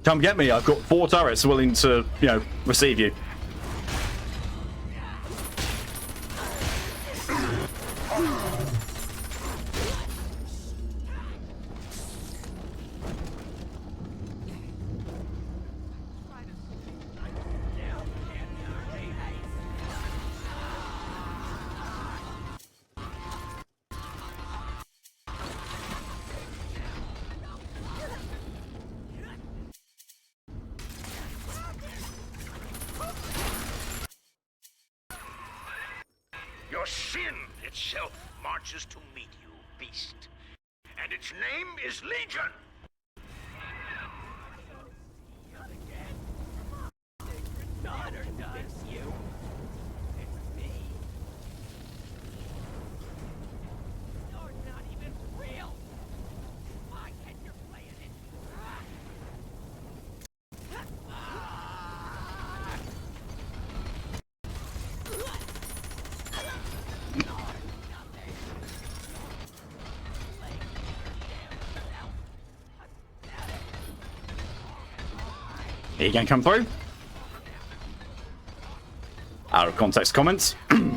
Come get me. I've got 4 turrets willing to, you know, receive you. Your sin itself marches to meet you, beast. And its name is Legion. Daughter does you. It's me. You're not even real. Why can't you play it? You can come through. Out of context comments. Eleanor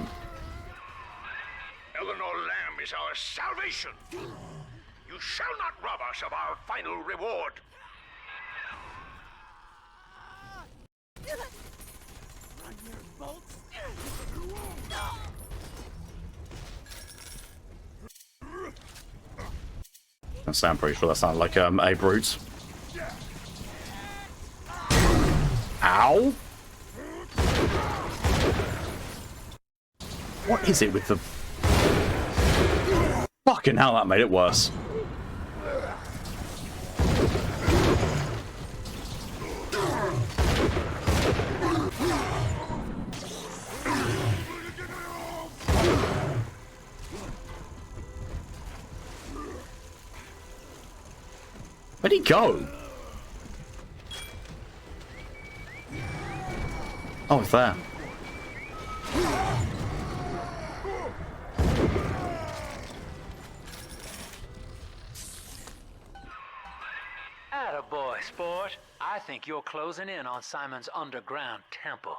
Lamb is our salvation. You shall not rob us of our final reward. Run your bolts. I say I'm pretty sure that sounded like a brute. Ow! What is it with the... Fucking hell, that made it worse. Where'd he go? Oh, it's there. Attaboy, sport. I think you're closing in on Simon's underground temple.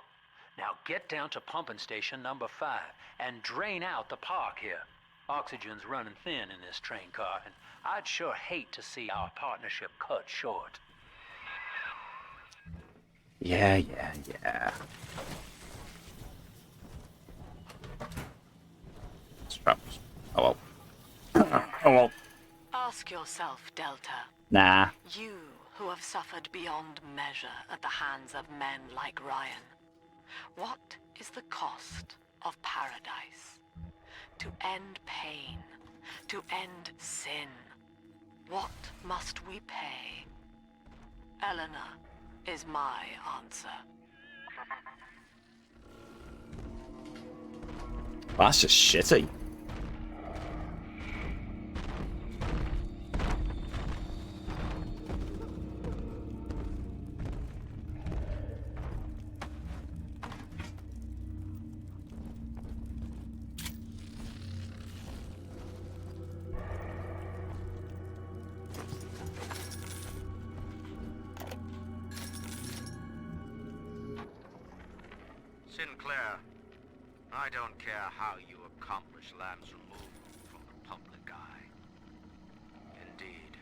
Now get down to pumping station number 5 and drain out the park here. Oxygen's running thin in this train car, and I'd sure hate to see our partnership cut short. Yeah. Straps. Oh well. Oh well. Ask yourself, Delta. Nah. You who have suffered beyond measure at the hands of men like Ryan. What is the cost of paradise? To end pain, to end sin. What must we pay? Eleanor is my answer. That's just shitty. Sinclair, I don't care how you accomplish Lamb's removal from the public eye. Indeed,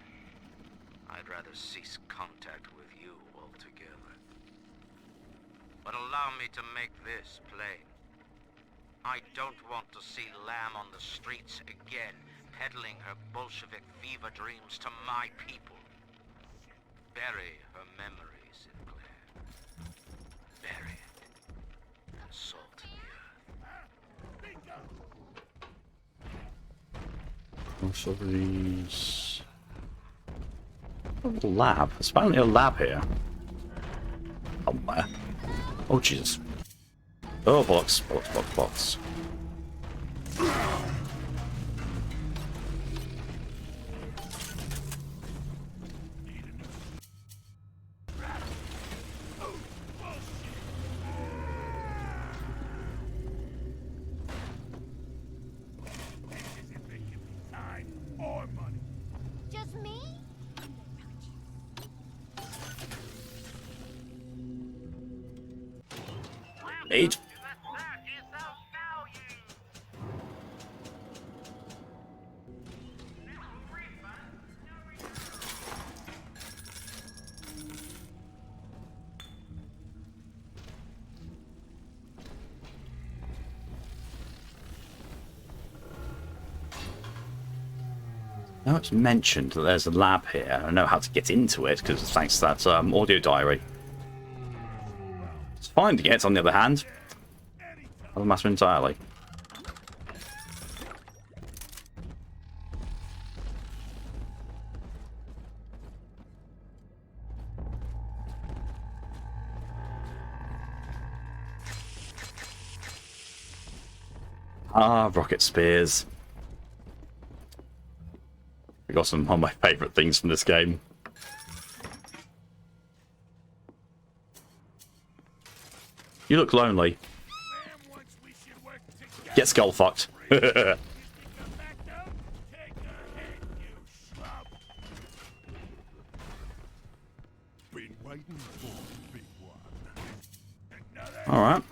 I'd rather cease contact with you altogether. But allow me to make this plain. I don't want to see Lamb on the streets again, peddling her Bolshevik fever dreams to my people. Bury her memory, Sinclair. Bury it. Salt the earth. Also these... Oh, lab. There's apparently a lab here. Somewhere. Oh, Jesus. Oh, box. Just me? Need. Now it's mentioned that there's a lab here. I know how to get into it because thanks to that audio diary. It's finding it, on the other hand. Another matter entirely. Ah, rocket spears. I got some of my favourite things from this game. You look lonely. Get skull fucked. Alright.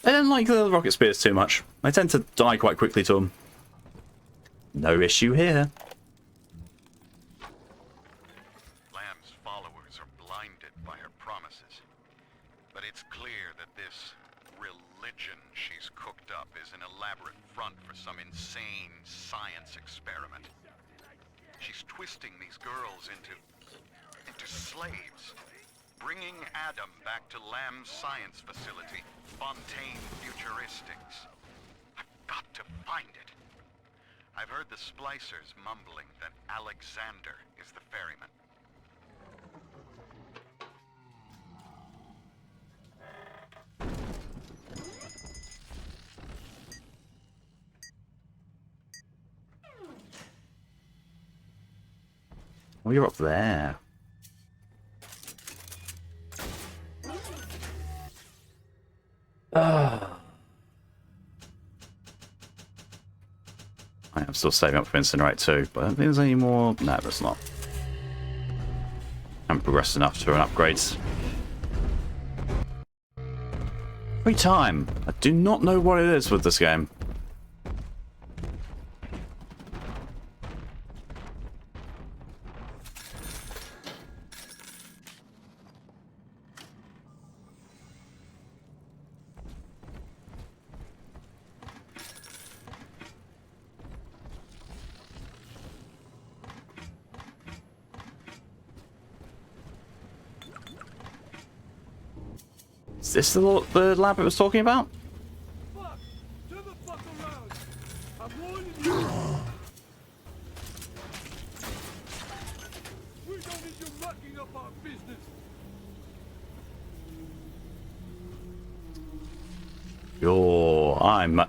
I don't like the rocket spears too much. I tend to die quite quickly to them. No issue here. Lamb's followers are blinded by her promises. But it's clear that this religion she's cooked up is an elaborate front for some insane science experiment. She's twisting these girls into slaves. Bringing Adam back to Lamb's science facility, Fontaine Futuristics. I've got to find it. I've heard the splicers mumbling that Alexander is the ferryman. Oh, you're up there. I'm still saving up for Incinerate too, but I don't think there's any more. No, there's not. I haven't progressed enough to run upgrades. Free time. I do not know what it is with this game. Is this the lab it was talking about? Fuck! Turn the fuck around! I'm warning you! We don't need you mucking up our business!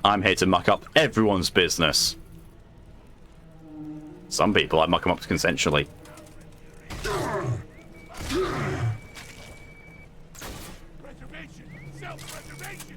I'm here to muck up everyone's business. Some people I muck them up consensually. Self-preservation!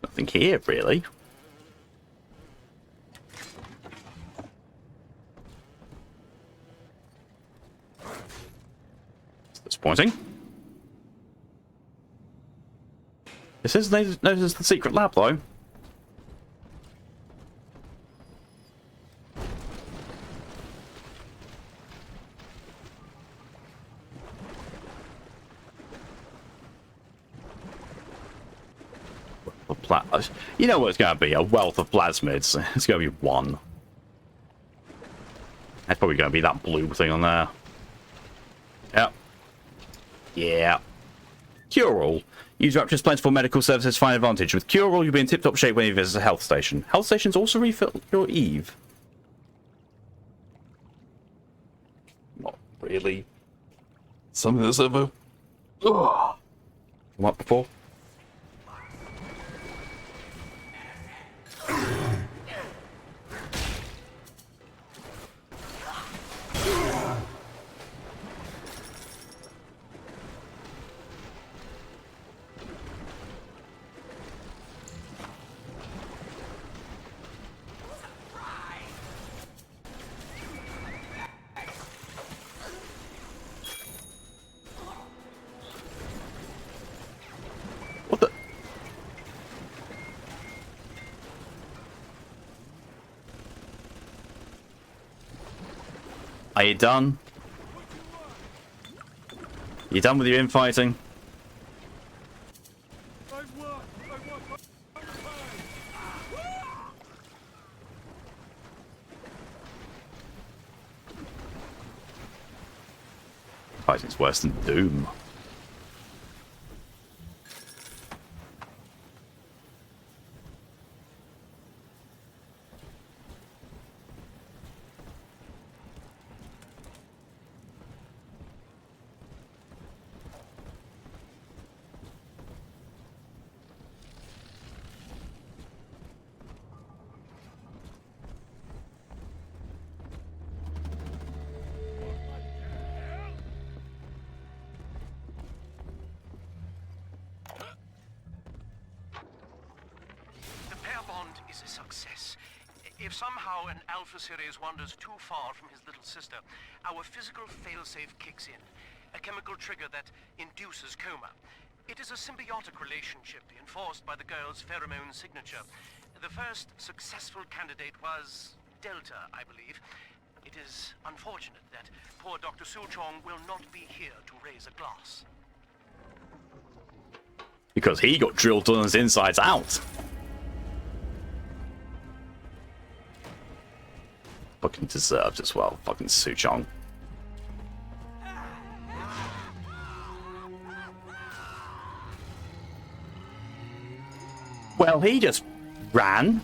Nothing here, really. It's disappointing. This is notice the secret lab, though. You know what it's going to be? A wealth of plasmids. It's going to be one. That's probably going to be that blue thing on there. Yep. Yeah. Cure-all. Use Rapture's plentiful medical services to find advantage. With Cure-all, you'll be in tip-top shape when you visit a health station. Health stations also refill your Eve. Not really. Some of this ever... Ugh. Come up before? What the? Are you done? You done with your infighting? Fighting's worse than Doom. Bond is a success. If somehow an Alpha series wanders too far from his little sister, our physical failsafe kicks in. A chemical trigger that induces coma. It is a symbiotic relationship enforced by the girl's pheromone signature. The first successful candidate was Delta, I believe. It is unfortunate that poor Dr. Suchong will not be here to raise a glass. Because he got drilled on his insides out. Fucking deserved as well. Fucking Suchong. Well, he just ran.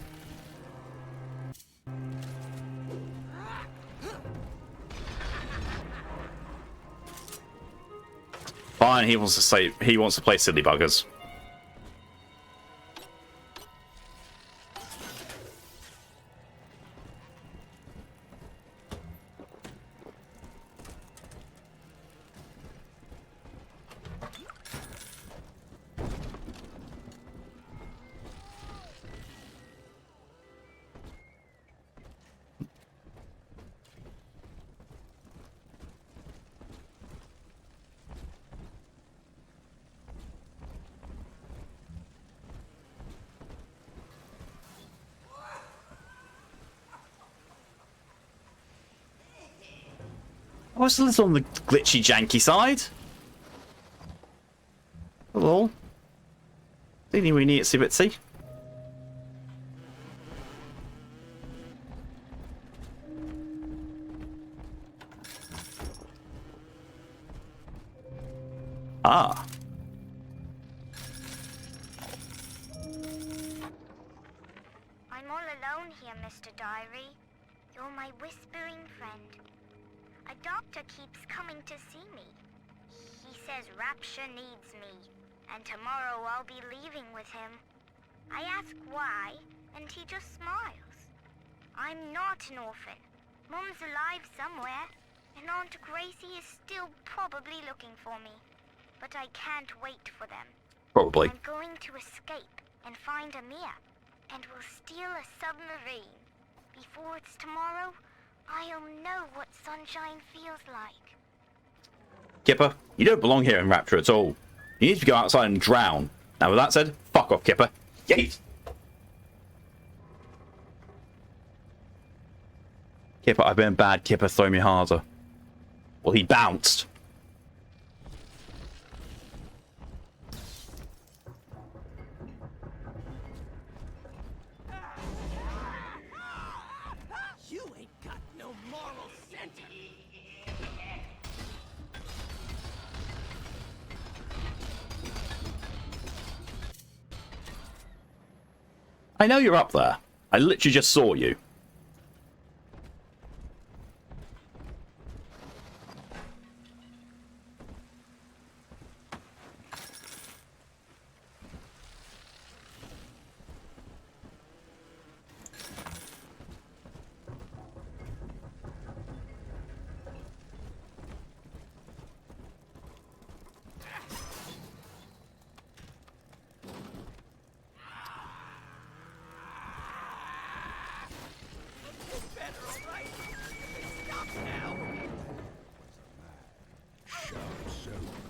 Fine, he wants to play silly buggers. I was a little on the glitchy, janky side. Hello. Teeny weeny itsy bitsy. Ah. I'm all alone here, Mr. Diary. You're my whispering friend. A doctor keeps coming to see me. He says Rapture needs me, and tomorrow I'll be leaving with him. I ask why, and he just smiles. I'm not an orphan. Mum's alive somewhere, and Aunt Gracie is still probably looking for me. But I can't wait for them. Probably. I'm going to escape and find Amir, and we'll steal a submarine. Before it's tomorrow, I'll know what sunshine feels like. Kipper, you don't belong here in Rapture at all. You need to go outside and drown. Now with that said, fuck off, Kipper. Yeet! Kipper, I've been bad. Kipper, throw me harder. Well, he bounced. You ain't got no moral sense. I know you're up there. I literally just saw you.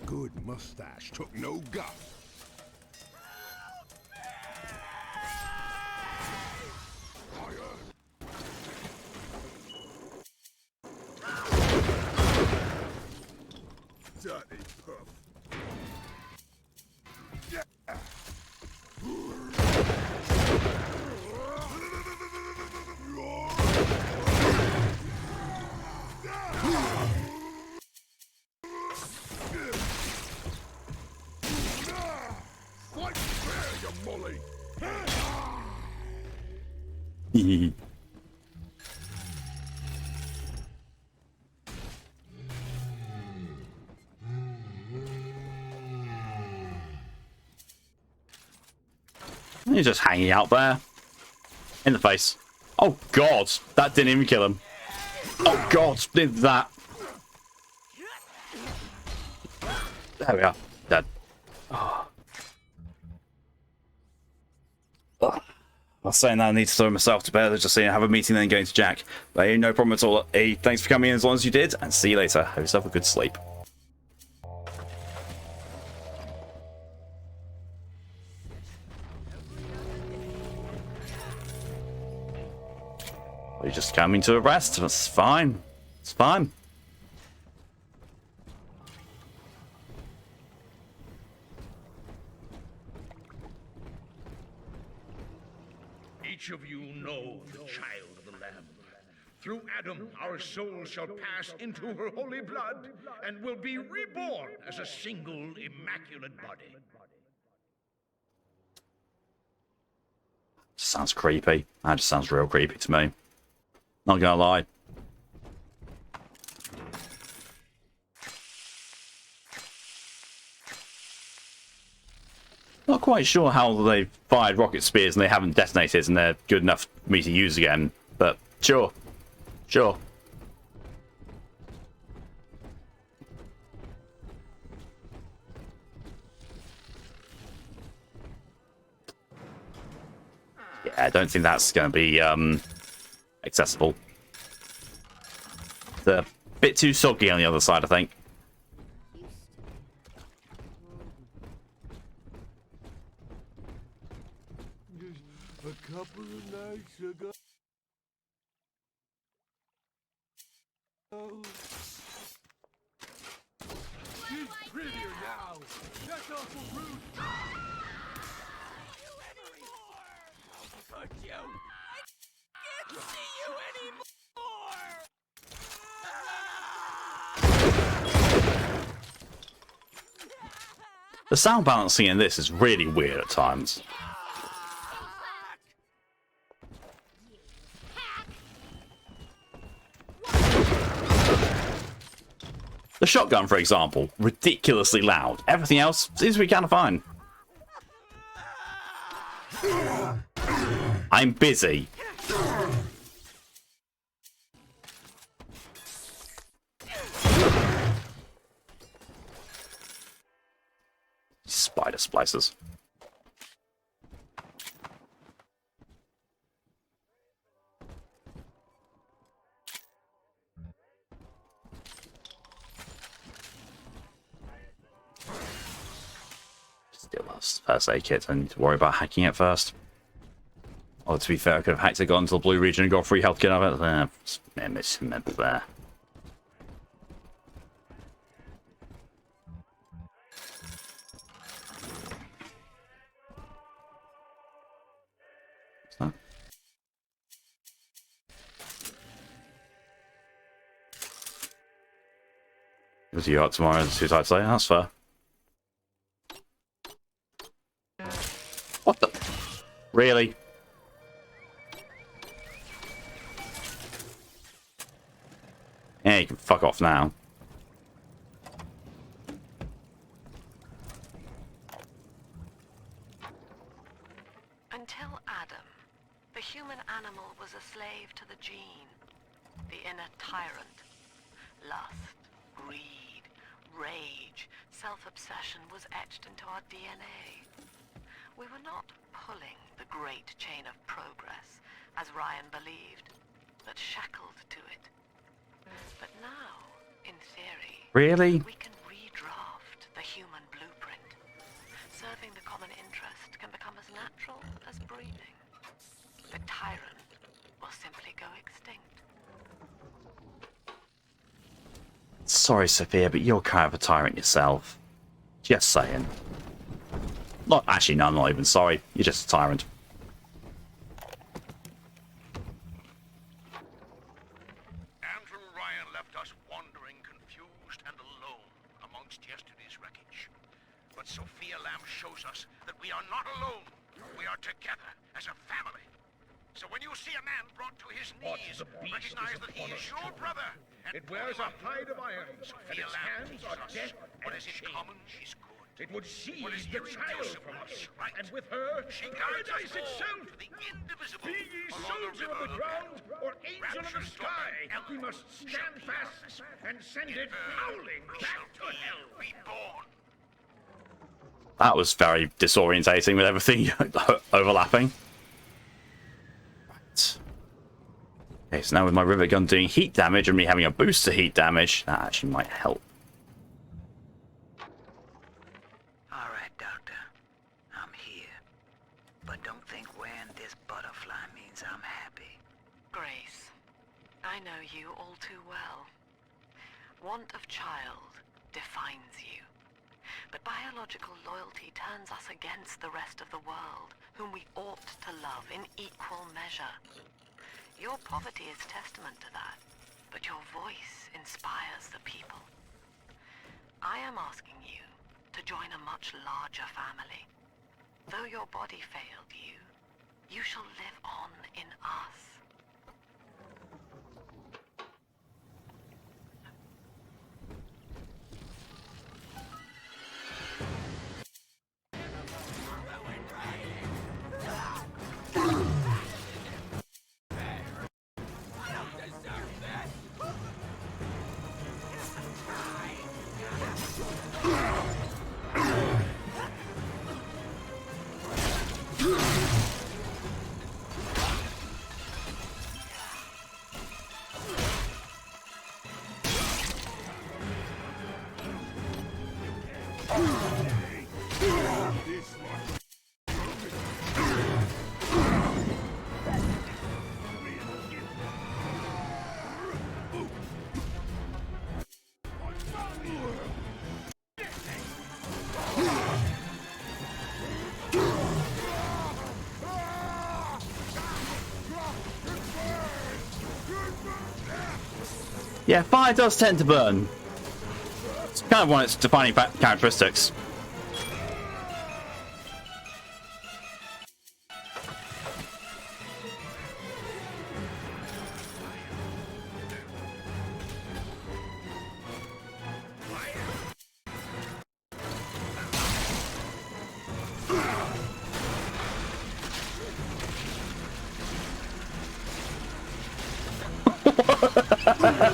Good mustache took no guts. Dirty puff. Fight fair, you molly. He's just hanging out there. In the face. Oh god, that didn't even kill him. Oh god, did that. There we are. Dead. Oh. I was saying that I need to throw myself to bed. Just saying have a meeting then going to Jack. But hey, no problem at all. Hey, thanks for coming in as long as you did, and see you later. Have yourself a good sleep. You're just coming to a rest. That's fine. It's fine. Each of you know the child of the Lamb. Through Adam, our soul shall pass into her holy blood and will be reborn as a single immaculate body. Sounds creepy. That just sounds real creepy to me. Not gonna lie. Not quite sure how they fired rocket spears and they haven't detonated and they're good enough for me to use again. But sure. Sure. Yeah, I don't think that's going to be accessible. It's a bit too soggy on the other side, I think. Just a couple of nights ago. She's prettier now. That's awful rude. I'll touch you. I can't see you anymore. The sound balancing in this is really weird at times. The shotgun, for example, ridiculously loud. Everything else seems to be kind of fine. I'm busy. Spider splicers. Still has first aid kit. I need to worry about hacking it first. Oh, to be fair, I could have hacked it, gone to the blue region and got free health kit of it. Meant there. Because you out tomorrow, too tight today. That's fair. What the? Really? Yeah, you can fuck off now. Until Adam, the human animal was a slave to the gene, the inner tyrant. Lust, greed, rage, self-obsession was etched into our DNA. We were not pulling the great chain of progress, as Ryan believed, but shackled to it. But now, in theory, Really? we can redraft the human blueprint. Serving the common interest can become as natural as breathing. The tyrant will simply go extinct. Sorry, Sophia, but you're kind of a tyrant yourself. Just saying. Not actually, no, I'm not even sorry. You're just a tyrant. Andrew Ryan left us wandering, confused, and alone amongst yesterday's wreckage. But Sophia Lamb shows us that we are not alone. We are together as a family. So when you see a man brought to his knees, recognize that he is your brother. It wears a hide of iron, and its hands are death what is in common is good. It would seize the child from us, and with her, she paradise itself. The indivisible. Be ye soldier of the ground, or angel of the sky, we must stand fast and send it howling back to hell. Reborn. That was very disorientating with everything overlapping. Right. Okay, so now with my rivet gun doing heat damage and me having a boost to heat damage, that actually might help. All right, Doctor. I'm here. But don't think wearing this butterfly means I'm happy. Grace, I know you all too well. Want of child defines you. But biological loyalty turns us against the rest of the world, whom we ought to love in equal measure. Your poverty is testament to that, but your voice inspires the people. I am asking you to join a much larger family. Though your body failed you, you shall live on in us. Yeah, fire does tend to burn. It's kind of one of its defining characteristics.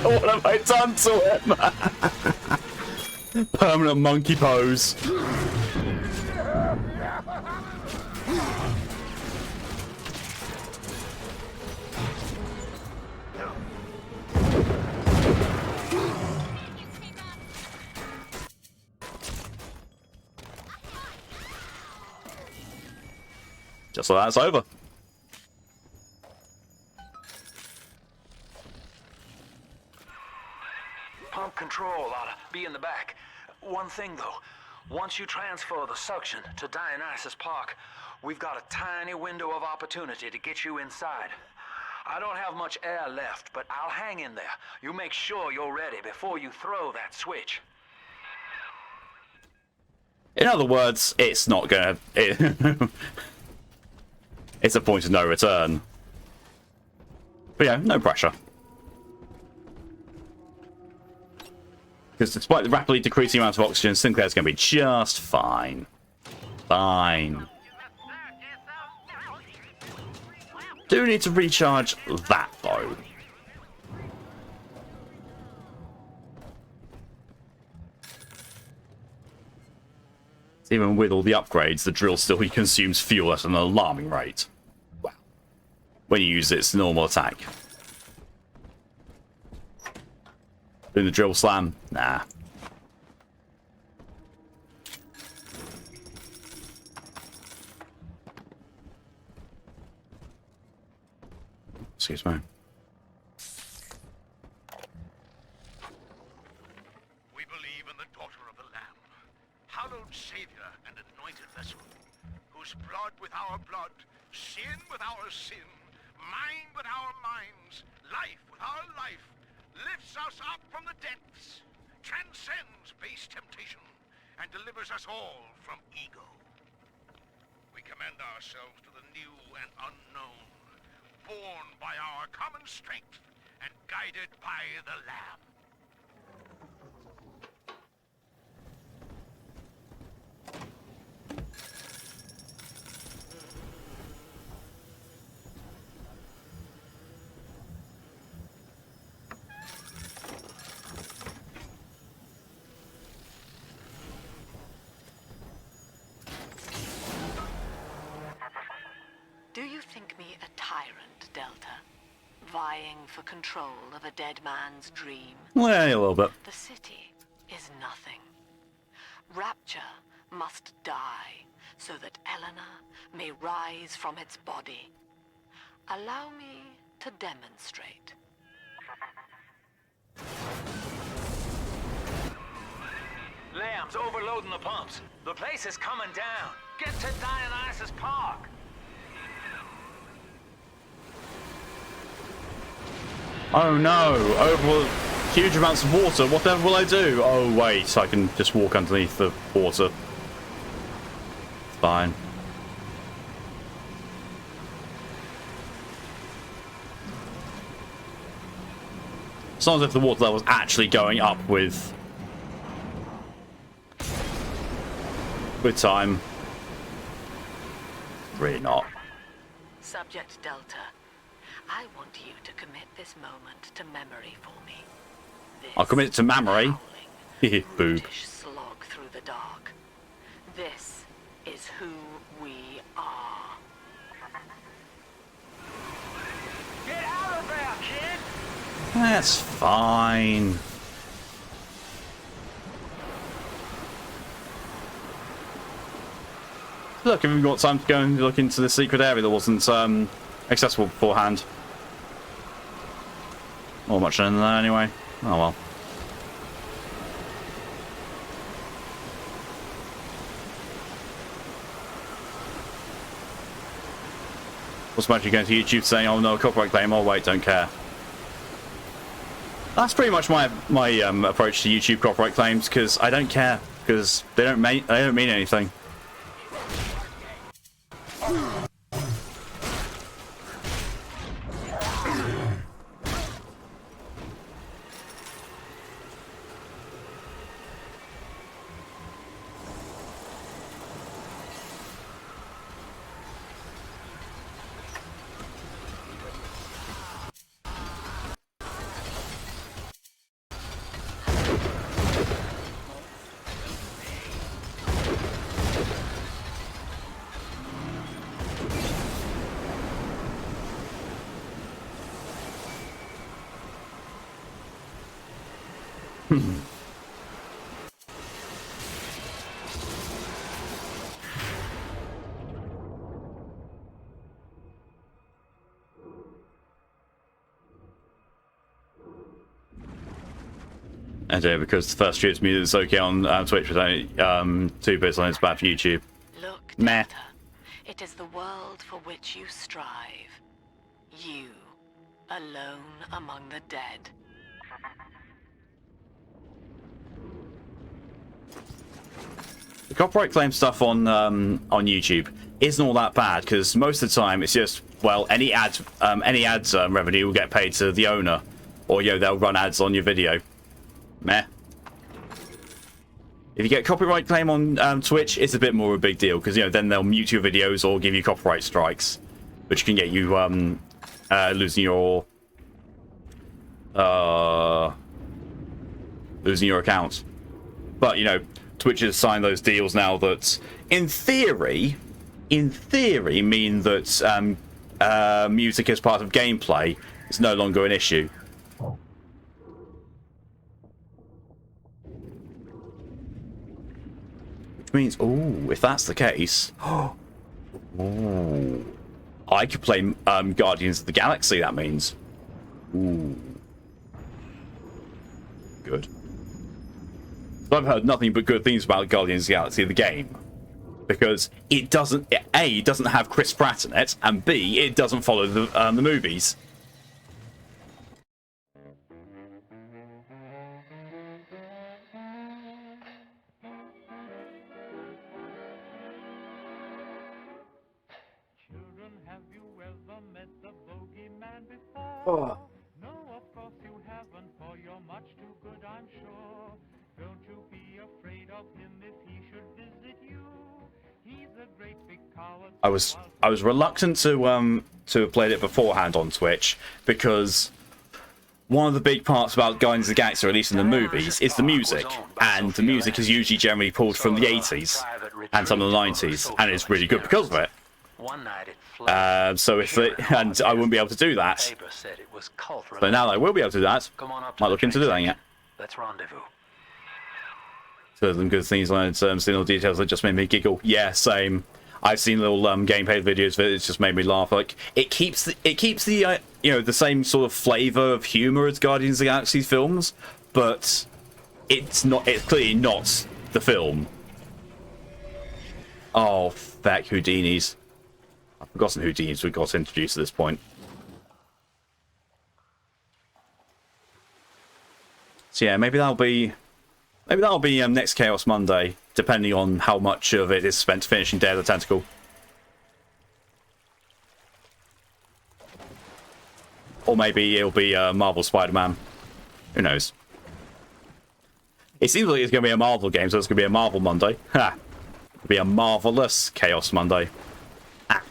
What have I done to him? Permanent monkey pose. Just like that's over. Pump control ought to be in the back. One thing though, once you transfer the suction to Dionysus Park, we've got a tiny window of opportunity to get you inside. I don't have much air left, but I'll hang in there. You make sure you're ready before you throw that switch. In other words, it's not gonna... it's a point of no return. But yeah, no pressure. Because despite the rapidly decreasing amount of oxygen, Sinclair's going to be just fine. Fine. Do need to recharge that, though. Even with all the upgrades, the drill still consumes fuel at an alarming rate. Wow. When you use its normal attack. Doing the drill slam? Nah. Excuse me. We believe in the daughter of the Lamb, hallowed Savior and anointed vessel, whose blood with our blood, sin with our sin, mind with our minds, life with our life, lifts us up from the depths, transcends base temptation, and delivers us all from ego. We commend ourselves to the new and unknown, born by our common strength and guided by the Lamb. Do you think me a tyrant, Delta? Vying for control of a dead man's dream? Well, yeah, a little bit. The city is nothing. Rapture must die so that Eleanor may rise from its body. Allow me to demonstrate. Lamb's overloading the pumps. The place is coming down. Get to Dionysus Park. Oh no! Over huge amounts of water. Whatever will I do? Oh wait, I can just walk underneath the water. Fine. It's not as if the water level is actually going up with time. Really not. Subject Delta, I want you to commit this moment to memory for me. I'll commit it to memory. Boob. Boob. Slog through the dark. This is who we are. Get out of there, kid! That's fine. Look, have we got time to go and look into the secret area that wasn't accessible beforehand? Not much in there anyway. Oh well. What's actually going to YouTube saying, "Oh no, copyright claim"? Oh wait, don't care. That's pretty much my approach to YouTube copyright claims, because I don't care, because they don't mean anything. I do, because the first shoots me that's okay on Twitch without 2 bits on it's bad for YouTube. Look, Meh. Delta, it is the world for which you strive. You, alone among the dead. The copyright claim stuff on YouTube isn't all that bad, because most of the time it's just, well, any ads revenue will get paid to the owner, or they'll run ads on your video. Meh. If you get copyright claim on Twitch, it's a bit more of a big deal, because then they'll mute your videos or give you copyright strikes, which can get you losing your account. But Twitch has signed those deals now that, in theory, mean that music as part of gameplay is no longer an issue. Which means, ooh, if that's the case, ooh, I could play Guardians of the Galaxy. That means, ooh, good. I've heard nothing but good things about Guardians of the Galaxy, the game, because it doesn't have Chris Pratt in it, and B, it doesn't follow the movies. Children, have you ever met the bogeyman before? Oh. No, of course you haven't, for you're much too good, I'm sure. Don't you be afraid of him if he should visit you. He's a great big coward. I was reluctant to have played it beforehand on Twitch, because one of the big parts about Guardians of the Galaxy, or at least in the movies, is the music, and the music is usually generally pulled from the 80s and some of the 90s, and it's really good because of it. One night it flooded. So if it, and I wouldn't be able to do that. Paper said it was cult But now I will be able to do that. Come on up to Might the look into train doing it. station. Let's rendezvous. So some good things like seeing little details that just made me giggle. Yeah, same. I've seen little gameplay videos of it. It's just made me laugh. Like it keeps the you know, the same sort of flavor of humor as Guardians of the Galaxy films, but it's not. It's clearly not the film. Oh, feck, Houdini's. I've forgotten Houdini's we got introduced at this point. So yeah, maybe that'll be next Chaos Monday, depending on how much of it is spent finishing Day of the Tentacle. Or maybe it'll be Marvel Spider-Man. Who knows? It seems like it's going to be a Marvel game, so it's going to be a Marvel Monday. Ha! It'll be a marvelous Chaos Monday. Ah.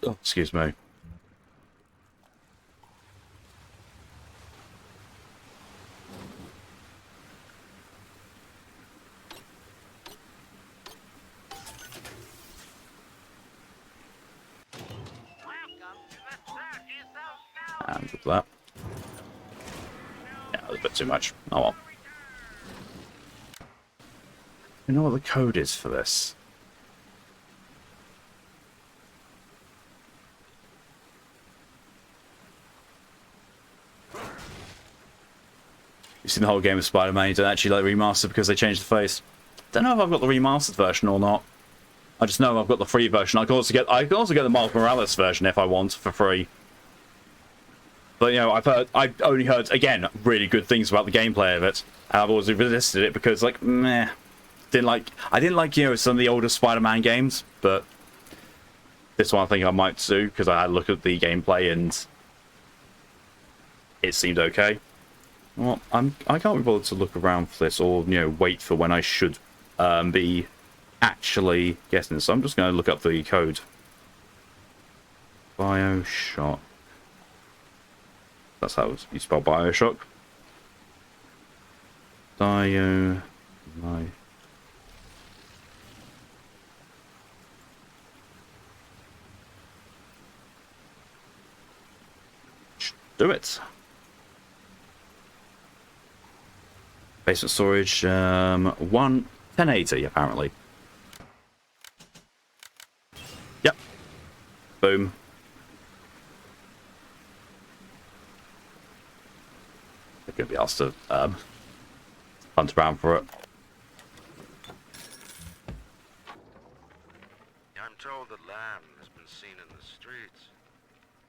Oh, excuse me. And with that. Yeah, that's a bit too much. Oh well. You know what the code is for this? You've seen the whole game of Spider-Man, you don't actually like remastered because they changed the face. Don't know if I've got the remastered version or not. I just know I've got the free version. I can also get the Miles Morales version if I want for free. But you know, I've only heard again really good things about the gameplay of it, and I've always resisted it because like meh, I didn't like you know some of the older Spider-Man games, but this one I think I might do because I had a look at the gameplay and it seemed okay. Well, I can't be bothered to look around for this or you know wait for when I should be actually guessing. So I'm just going to look up the code. Bioshock. That's how you spell Bioshock. Do it. Basement storage, 1080 apparently. Yep. Boom. They're going to be asked to hunt around for it. I'm told that Lamb has been seen in the streets.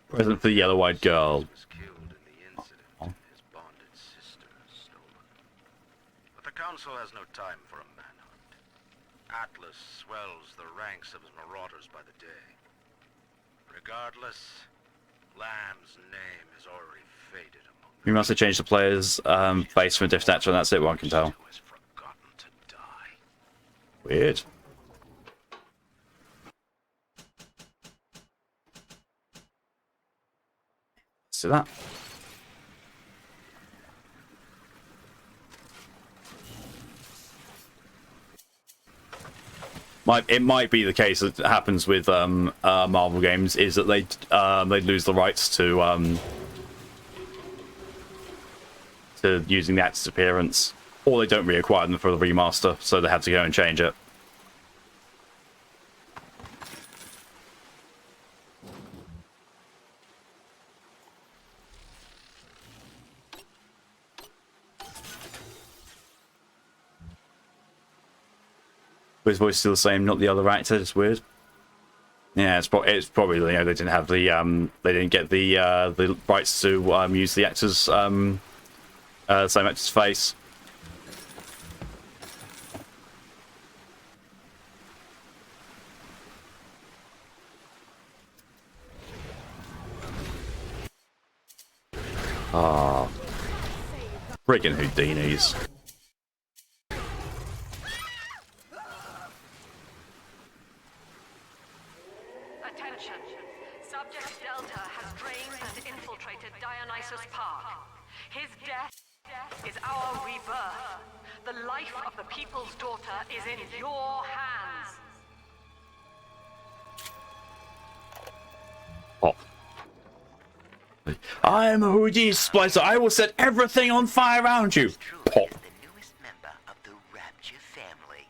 Present for the yellow-eyed girl. Was killed in the incident. His bonded sister stolen. But the council has no time for a manhunt. Atlas swells the ranks of his marauders by the day. Regardless, Lamb's name is already faded among them. We must have changed the player's face from a different actor, and that's it, one can tell. Weird. See that? It might be the case that happens with Marvel games is that they lose the rights to using the actor's appearance, or they don't reacquire them for the remaster, so they have to go and change it. But his voice is still the same, not the other actor. It's weird. Yeah, it's probably you know they didn't have the they didn't get the rights to use the actor's same actor's face. Ah, friggin' Houdinis. Attention. Subject Delta has drained and infiltrated Dionysus Park. His death is our rebirth. The life of the people's daughter is in your hands. Pop. I am a Houdini splicer. I will set everything on fire around you. Pop. The newest member of the Rapture family.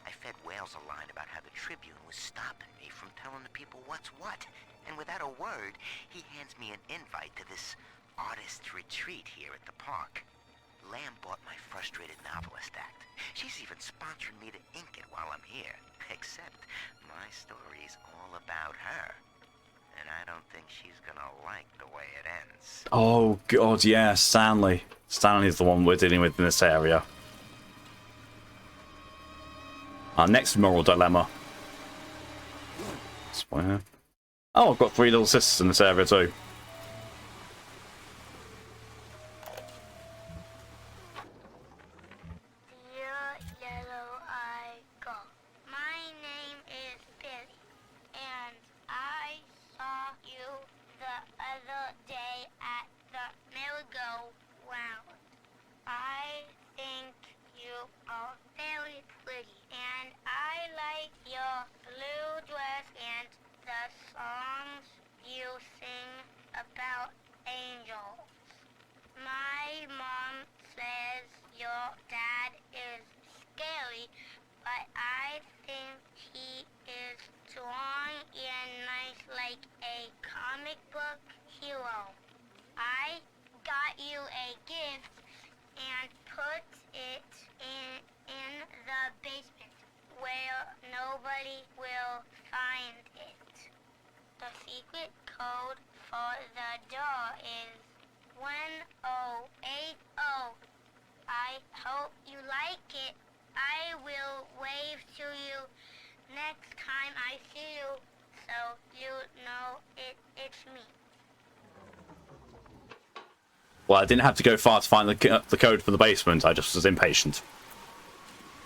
I fed Wales a line about how the Tribune was stopping me from telling the people what's what. And without a word, he hands me an invite to this artist retreat here at the park. Lamb bought my Frustrated Novelist Act. She's even sponsoring me to ink it while I'm here. Except my story's all about her. And I don't think she's gonna like the way it ends. Oh god, yeah, Stanley. Stanley's the one we're dealing with in this area. Our next moral dilemma. Swear. Oh, I've got 3 little sisters in this area too. Well, I didn't have to go far to find the code for the basement. I just was impatient.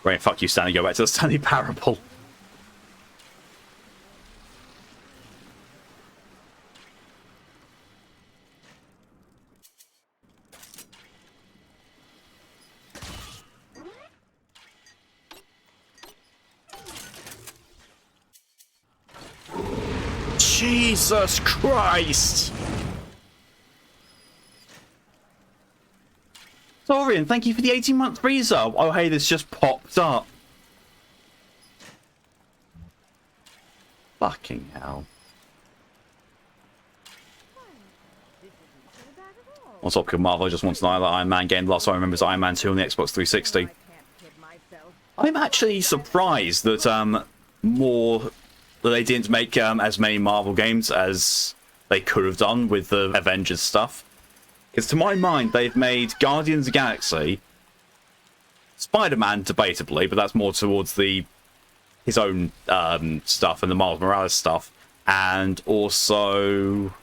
Right, fuck you, Stanley. Go back to the Stanley Parable. Jesus Christ! Dorian, thank you for the 18-month freezer. Oh, hey, this just popped up. Fucking hell. On topic of Marvel, I just want to know that Iron Man game. The last time I remember is Iron Man 2 on the Xbox 360. I'm actually surprised that that they didn't make as many Marvel games as they could have done with the Avengers stuff. Because to my mind, they've made Guardians of the Galaxy, Spider-Man, debatably, but that's more towards his own stuff and the Miles Morales stuff, and also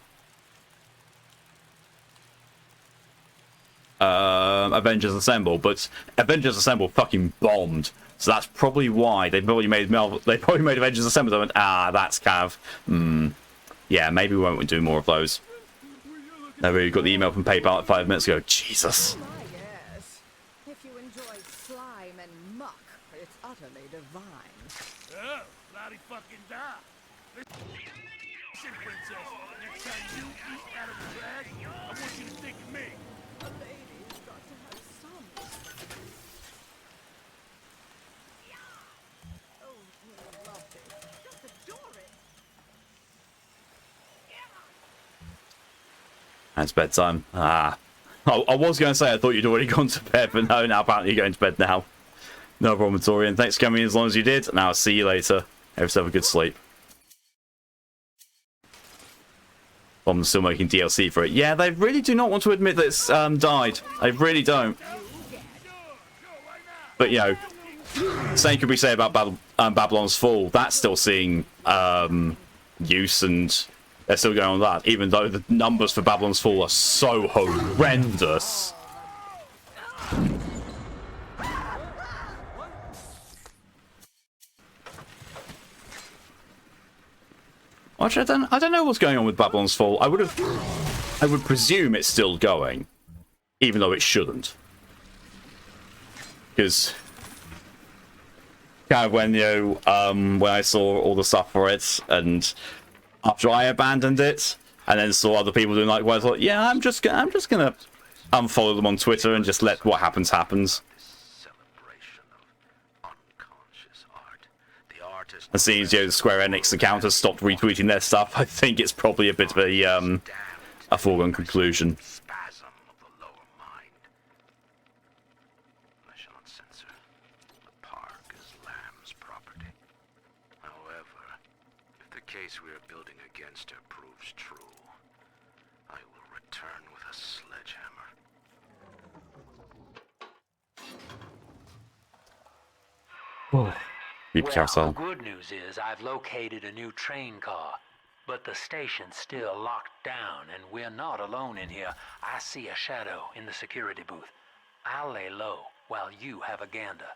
Avengers Assemble. But Avengers Assemble fucking bombed, so that's probably why they probably made Avengers Assemble. They went, that's Cav. Yeah, maybe we won't do more of those. No, we got the email from PayPal like 5 minutes ago. Jesus. Yes. If you enjoy slime and muck, it's utterly divine. Oh, bloody fucking die. Listen, princess, next time you eat out of the bag, I want you to think of me. A lady's got to have some. Oh, you love it. Just adore it. It's bedtime. I was going to say I thought you'd already gone to bed, but no, now apparently you're going to bed now. No problem, Torian. Thanks for coming as long as you did. Now I'll see you later. Have yourself a good sleep. I'm still making DLC for it. Yeah, they really do not want to admit that it's died. They really don't. But, you know, same could be said about Babylon's Fall. That's still seeing use, and they're still going on that, even though the numbers for Babylon's Fall are so horrendous. Actually, I don't know what's going on with Babylon's Fall. I would presume it's still going, even though it shouldn't. because kind of when when I saw all the stuff for it, and after I abandoned it, and then saw other people doing likewise, I thought, yeah, I'm just gonna unfollow them on Twitter and just let what happens happens. And seeing as the Square Enix account has stopped retweeting their stuff, I think it's probably a bit of a foregone conclusion. Case we are building against her proves true, I will return with a sledgehammer. Well, the good news is I've located a new train car, but the station's still locked down, and we're not alone in here. I see a shadow in the security booth. I'll lay low while you have a gander.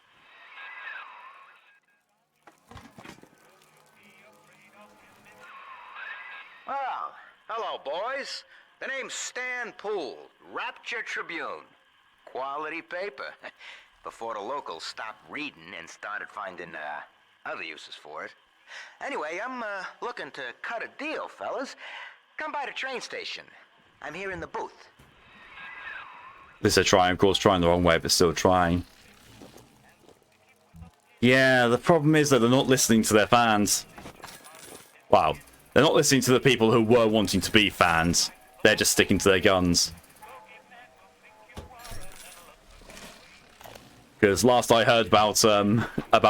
Well, hello, boys. The name's Stan Poole, Rapture Tribune. Quality paper. Before the locals stopped reading and started finding other uses for it. Anyway, I'm looking to cut a deal, fellas. Come by the train station. I'm here in the booth. This is a try, of course, trying the wrong way, but still trying. Yeah, the problem is that they're not listening to their fans. Wow. They're not listening to the people who were wanting to be fans. They're just sticking to their guns. Because last I heard about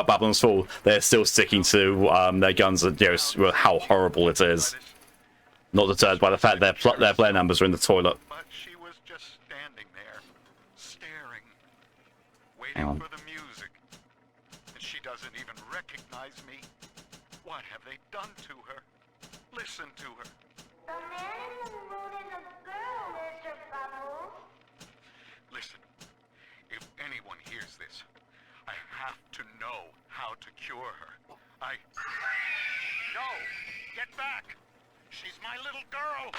Babylon's Fall, they're still sticking to their guns and how horrible it is. Not deterred by the fact their player numbers are in the toilet. But she was just standing there, staring, waiting Hang on. for the music. And she doesn't even recognize me. What have they done to her? Listen to her. The man in the moon is a girl, Mr. Bubbles. Listen, if anyone hears this, I have to know how to cure her. No! Get back! She's my little girl!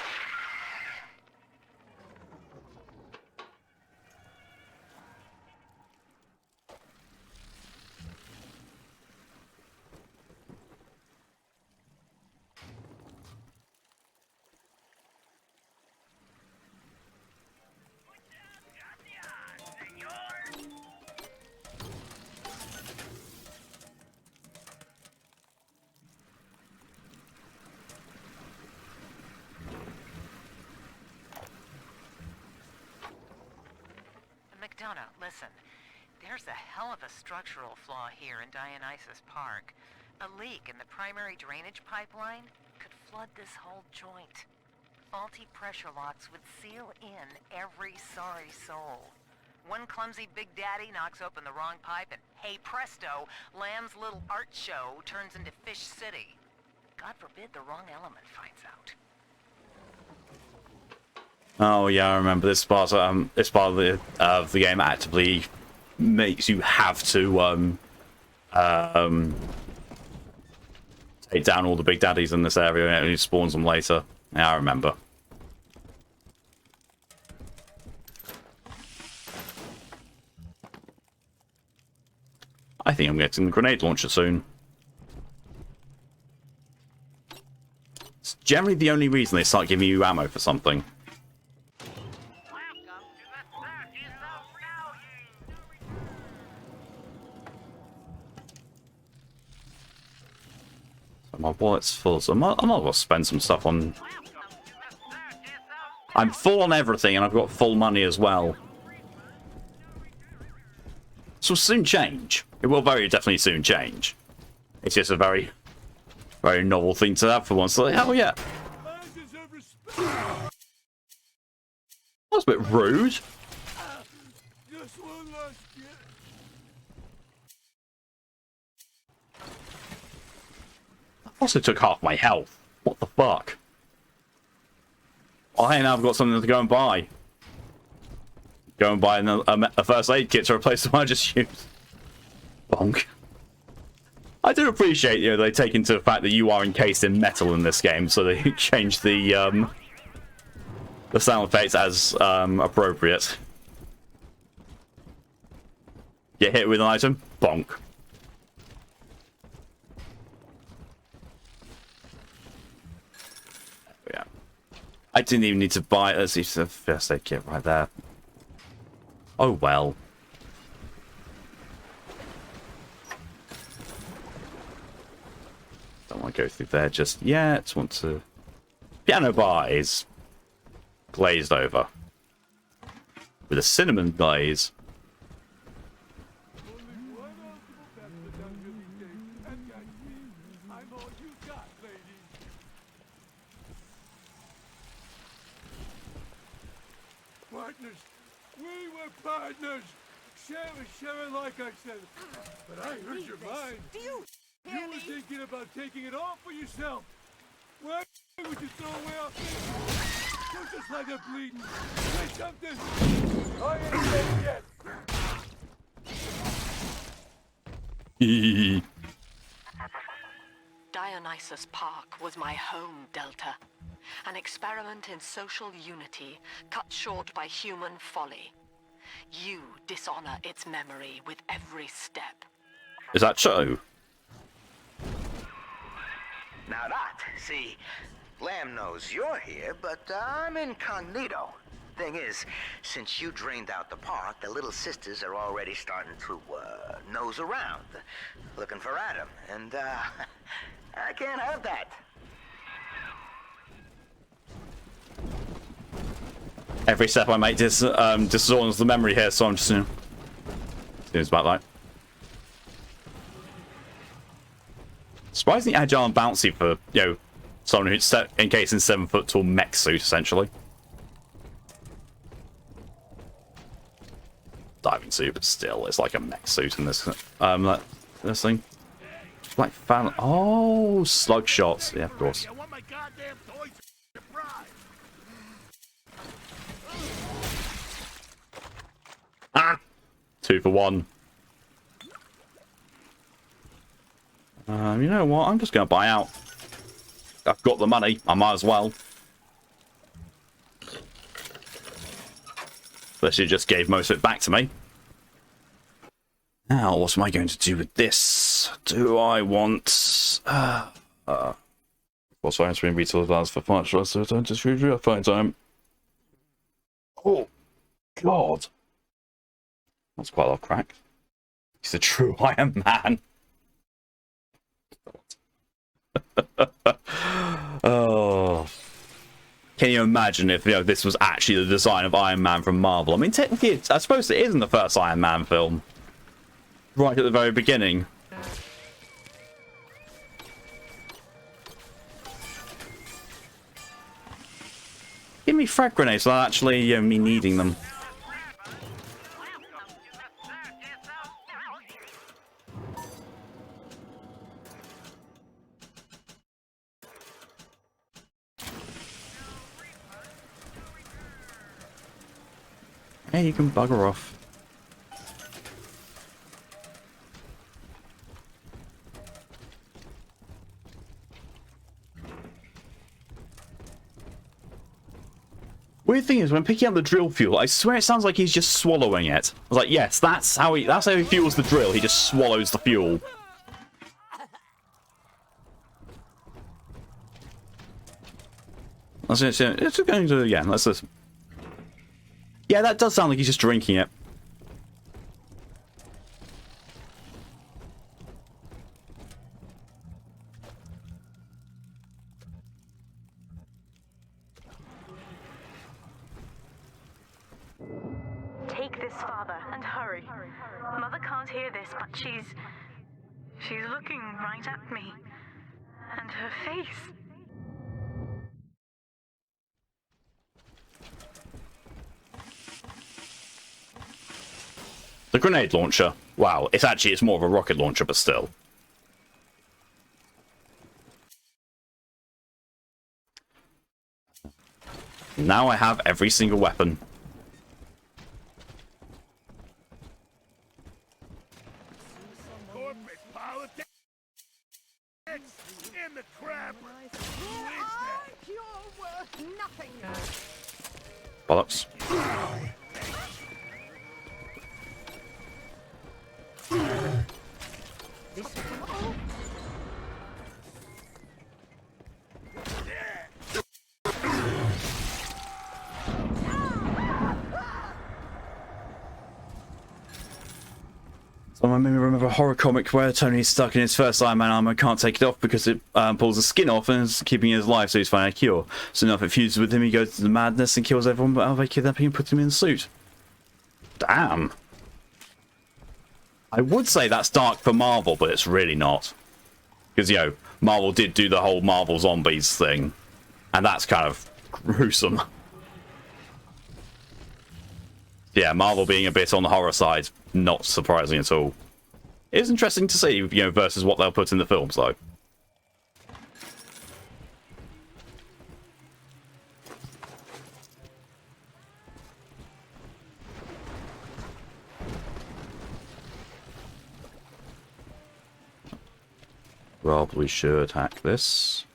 McDonough, listen. There's a hell of a structural flaw here in Dionysus Park. A leak in the primary drainage pipeline could flood this whole joint. Faulty pressure locks would seal in every sorry soul. One clumsy Big Daddy knocks open the wrong pipe and, hey presto, Lamb's little art show turns into Fish City. God forbid the wrong element finds out. Oh yeah, I remember this part. This part of the game actively makes you have to take down all the big daddies in this area, and it only spawns them later. Yeah, I remember. I think I'm getting the grenade launcher soon. It's generally the only reason they start giving you ammo for something. My wallet's full, so I might as well spend some stuff on... I'm full on everything, and I've got full money as well. This will soon change. It will very definitely soon change. It's just a very, very novel thing to have for once. Like, oh yeah. That was a bit rude. Also took half my health. What the fuck? Oh, hey, now I've got something to go and buy. Go and buy a first aid kit to replace the one I just used. Bonk. I do appreciate, they take into the fact that you are encased in metal in this game, so they change the sound effects as appropriate. Get hit with an item, bonk. Yeah. I didn't even need to buy it. Let's see the first aid kit right there. Oh well. Don't want to go through there just yet. Want to... Piano bar is glazed over with a cinnamon glaze. Partners. We were partners. Share like I said. But I heard your mind. You were thinking about taking it all for yourself. Why would you throw away our things? You're just like a bleeding. Say something. I ain't dead yet. Dionysus Park was my home, Delta. An experiment in social unity, cut short by human folly. You dishonor its memory with every step. Is that so? Now that, see, Lamb knows you're here, but I'm incognito. Thing is, since you drained out the park, the little sisters are already starting to, nose around, looking for Adam, and, I can't have that. Every step I make disorders the memory here, so I'm just, seems about that. Surprisingly agile and bouncy for, someone who's encased in 7-foot tall mech suit, essentially. Diving suit, but still, it's like a mech suit in this, this thing. Like fan. Oh, slug shots. Yeah, of course. Ah! 2 for 1. You know what? I'm just going to buy out. I've got the money. I might as well. But she just gave most of it back to me. Now, what am I going to do with this? Do I want... What's science being retail advance for financial so time to future fine time? Oh, God. That's quite a lot of crack. He's a true Iron Man. Oh. Can you imagine if this was actually the design of Iron Man from Marvel? I mean, technically, I suppose it isn't the first Iron Man film. Right at the very beginning. Give me frag grenades without actually me needing them. Hey, you can bugger off. Weird thing is, when picking up the drill fuel, I swear it sounds like he's just swallowing it. I was like, yes, that's how he fuels the drill. He just swallows the fuel. It's going to again. Let's listen. Yeah, that does sound like he's just drinking it. Take this, Father, and hurry. Mother can't hear this, but she's looking right at me. And her face. The grenade launcher. Wow, it's more of a rocket launcher, but still. Now I have every single weapon. Corporate politics in the crap. You're worth nothing. Bollocks. This So I remember a horror comic where Tony's stuck in his first Iron Man armor, can't take it off because it pulls the skin off and is keeping him alive, so he's finding a cure. So now if it fuses with him, he goes to the madness and kills everyone, but they kidnap him and put him in the suit. Damn. I would say that's dark for Marvel, but it's really not. Because, you know, Marvel did do the whole Marvel Zombies thing, and that's kind of gruesome. Yeah, Marvel being a bit on the horror side, not surprising at all. It's interesting to see, you know, versus what they'll put in the films, though. Probably should hack this.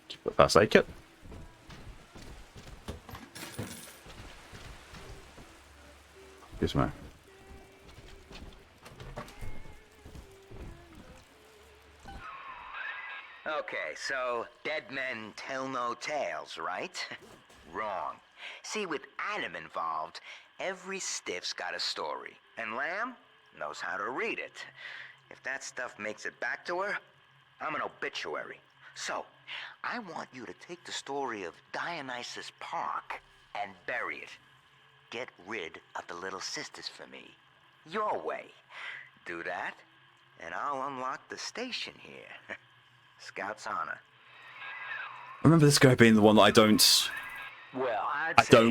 Keep the first aid kit. Yes, ma'am. Okay, so dead men tell no tales, right? Wrong. See, with Adam involved, every stiff's got a story. And Lamb knows how to read it. If that stuff makes it back to her, I'm an obituary. So, I want you to take the story of Dionysus Park and bury it. Get rid of the little sisters for me. Your way. Do that, and I'll unlock the station here. Scout's honor. I remember this guy being the one that I don't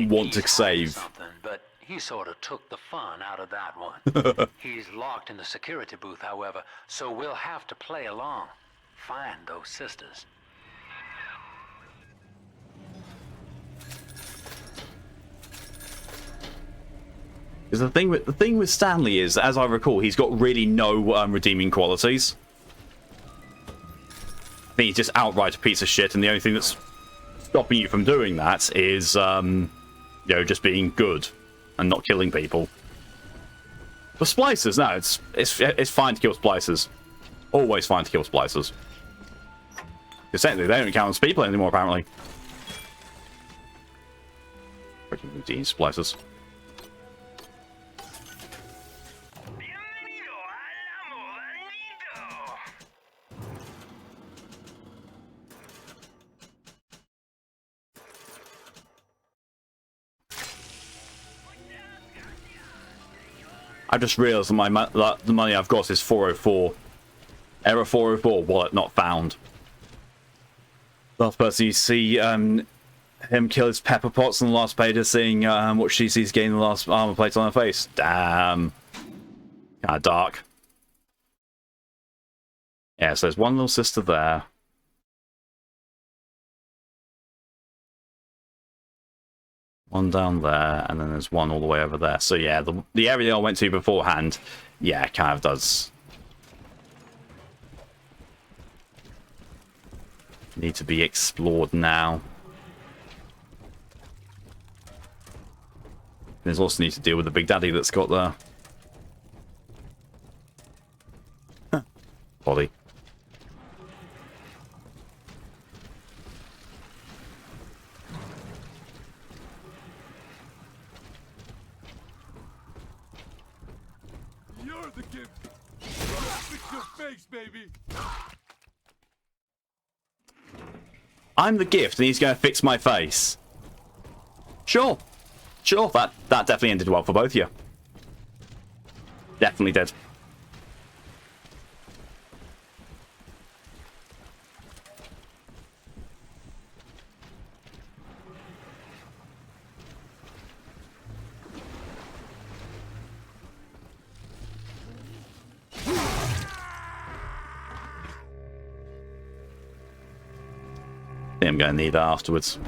want to save. Something, but he sort of took the fun out of that one. He's locked in the security booth, however, so we'll have to play along. Find those sisters. Because the thing with Stanley is, as I recall, he's got really no redeeming qualities. I think he's just outright a piece of shit, and the only thing that's stopping you from doing that is, you know, just being good and not killing people. For splicers, no, it's fine to kill splicers. Always fine to kill splicers. Because technically, they don't count as people anymore, apparently. Freaking routine splicers. I just realised that the money I've got is 404. Error 404, wallet not found. Last person you see him kill his Pepper Potts on the last page is seeing what she sees getting the last armor plate on her face. Damn. Kind of dark. Yeah, so there's one little sister there. One down there, and then there's one all the way over there. So yeah, the area I went to beforehand, yeah, kind of does need to be explored now. There's also need to deal with the Big Daddy that's got there. Huh. Body. The gift. Fix your face, baby. I'm the gift, and he's going to fix my face. Sure. Sure, that definitely ended well for both of you. Definitely did. I'm going to need that afterwards.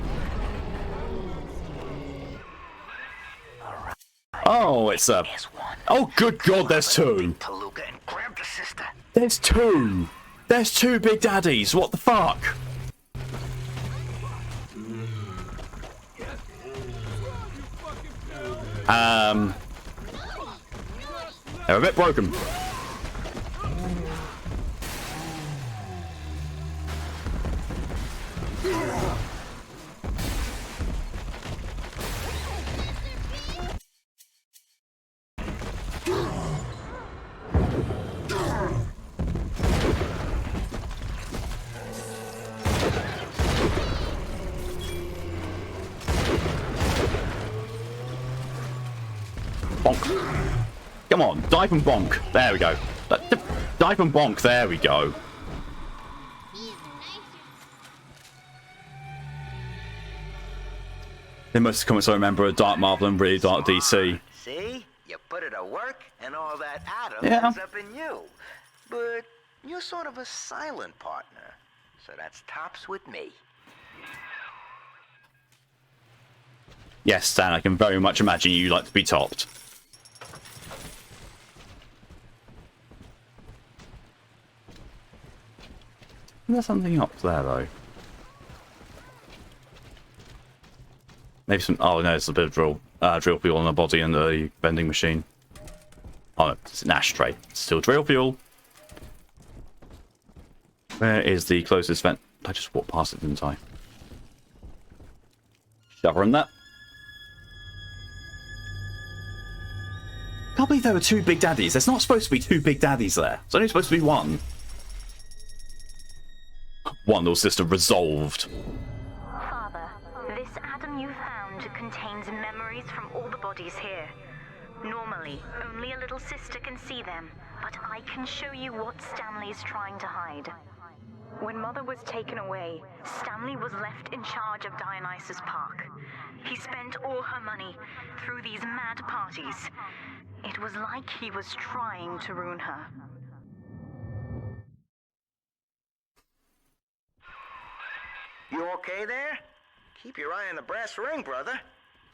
Oh, it's a... Oh, good God, there's two! There's two! There's two Big Daddies! What the fuck? They're a bit broken. Bonk. Come on, dive and bonk. There we go. Dive and bonk. There we go. In most of the comments I remember are Dark Marvel and really Dark DC. See? You put it to work, and all that Adam Yeah. ends up in you. But you're sort of a silent partner, so that's tops with me. Yes, Stan, I can very much imagine you like to be topped. There's something up there, though. Maybe some... Oh, no, it's a bit of drill fuel on the body and the vending machine. Oh, no, it's an ashtray. It's still drill fuel. Where is the closest vent? I just walked past it, didn't I? Shove her in that. Can't believe there were two Big Daddies. There's not supposed to be two Big Daddies there. It's only supposed to be one. One little sister resolved. Father, this Adam you found contains memories from all the bodies here. Normally, only a little sister can see them, but I can show you what Stanley's trying to hide. When Mother was taken away, Stanley was left in charge of Dionysus Park. He spent all her money through these mad parties. It was like he was trying to ruin her. You okay there? Keep your eye on the brass ring, brother.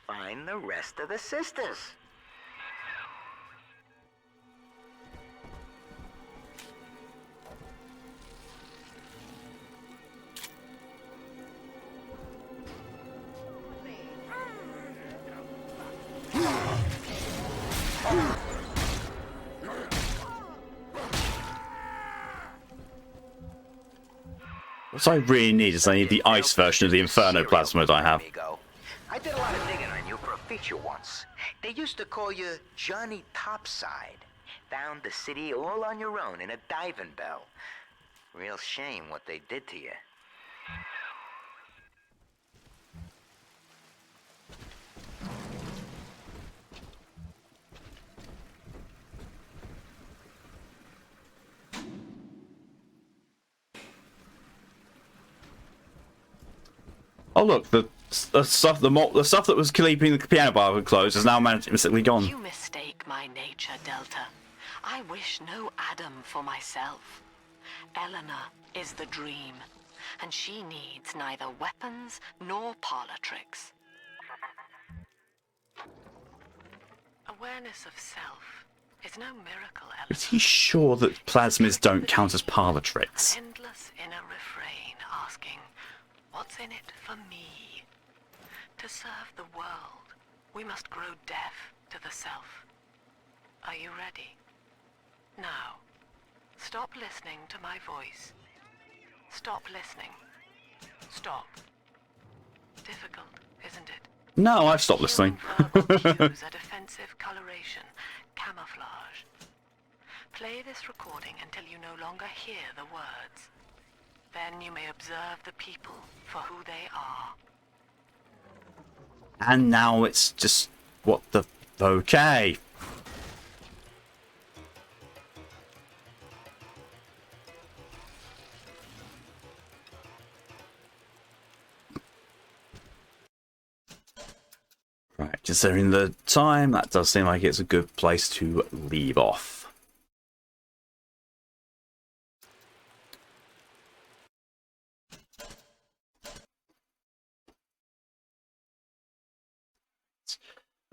Find the rest of the sisters. What I really need is I need the ice version of the Inferno plasmid I have. I did a lot of digging on you for a feature once. They used to call you Johnny Topside. Found the city all on your own in a diving bell. Real shame what they did to you. Oh look, the stuff that was keeping the piano bar closed is now magically gone. You mistake my nature, Delta. I wish no Adam for myself. Eleanor is the dream, and she needs neither weapons nor parlor tricks. Awareness of self is no miracle, Eleanor. Is he sure that plasmids don't count as parlor tricks? An endless inner refrain asking, what's in it for me? To serve the world, we must grow deaf to the self. Are you ready? Now, stop listening to my voice. Stop listening. Stop. Difficult, isn't it? No, I've stopped listening. Cues a defensive coloration, camouflage. Play this recording until you no longer hear the words. Then you may observe the people for who they are. And now it's just... what the... okay. Right, considering the time, that does seem like it's a good place to leave off.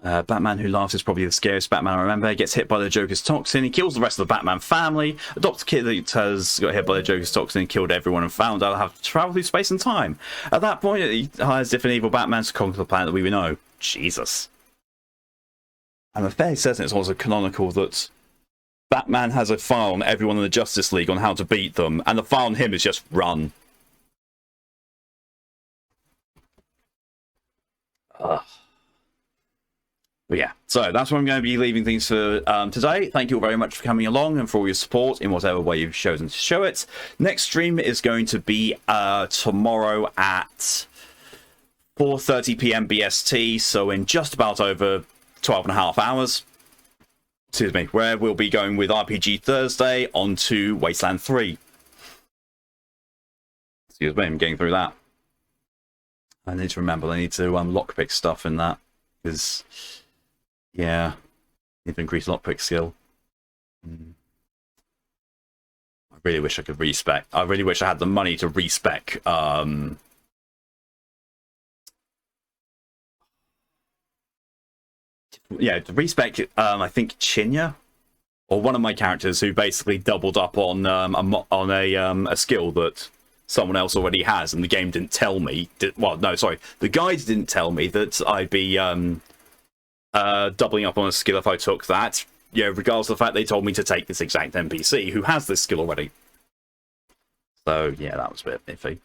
Batman Who Laughs is probably the scariest Batman I remember. He gets hit by the Joker's toxin. He kills the rest of the Batman family. A doctor kid that has got hit by the Joker's toxin and killed everyone and found out how to travel through space and time. At that point, he hires different evil Batmans to conquer the planet that we know. Jesus. I'm fairly certain it's also canonical that Batman has a file on everyone in the Justice League on how to beat them, and the file on him is just run. But yeah, so that's where I'm going to be leaving things for today. Thank you all very much for coming along and for all your support in whatever way you've chosen to show it. Next stream is going to be tomorrow at 4:30 p.m. BST, so in just about over 12.5 hours. Excuse me, where we'll be going with RPG Thursday onto Wasteland 3. Excuse me, I'm getting through that. I need to remember, I need to lockpick stuff in that, because, yeah, need to increase lockpick skill. I really wish I could respec. I really wish I had the money to respec, yeah, to respec, I think Chinya, or one of my characters who basically doubled up on a skill that someone else already has, and the game didn't tell me. Well, no, sorry, the guide didn't tell me that I'd be doubling up on a skill if I took that. Yeah, regardless of the fact they told me to take this exact NPC who has this skill already. So yeah, that was a bit iffy.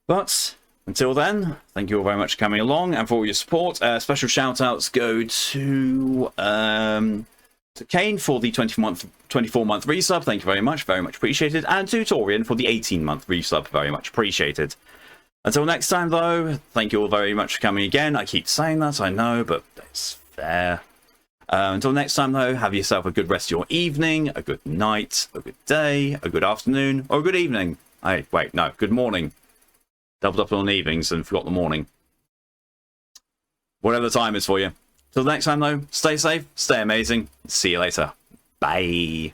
But until then, thank you all very much for coming along and for all your support. Special shout-outs go to Kane for the 24-month resub. Thank you very much appreciated. And to Torian for the 18-month resub. Very much appreciated. Until next time, though, thank you all very much for coming again. I keep saying that, I know, but it's fair. Until next time, though, have yourself a good rest of your evening, a good night, a good day, a good afternoon, or a good evening. Wait, no, good morning. Doubled up on evenings and forgot the morning. Whatever the time is for you. Till next time, though, stay safe, stay amazing. See you later. Bye.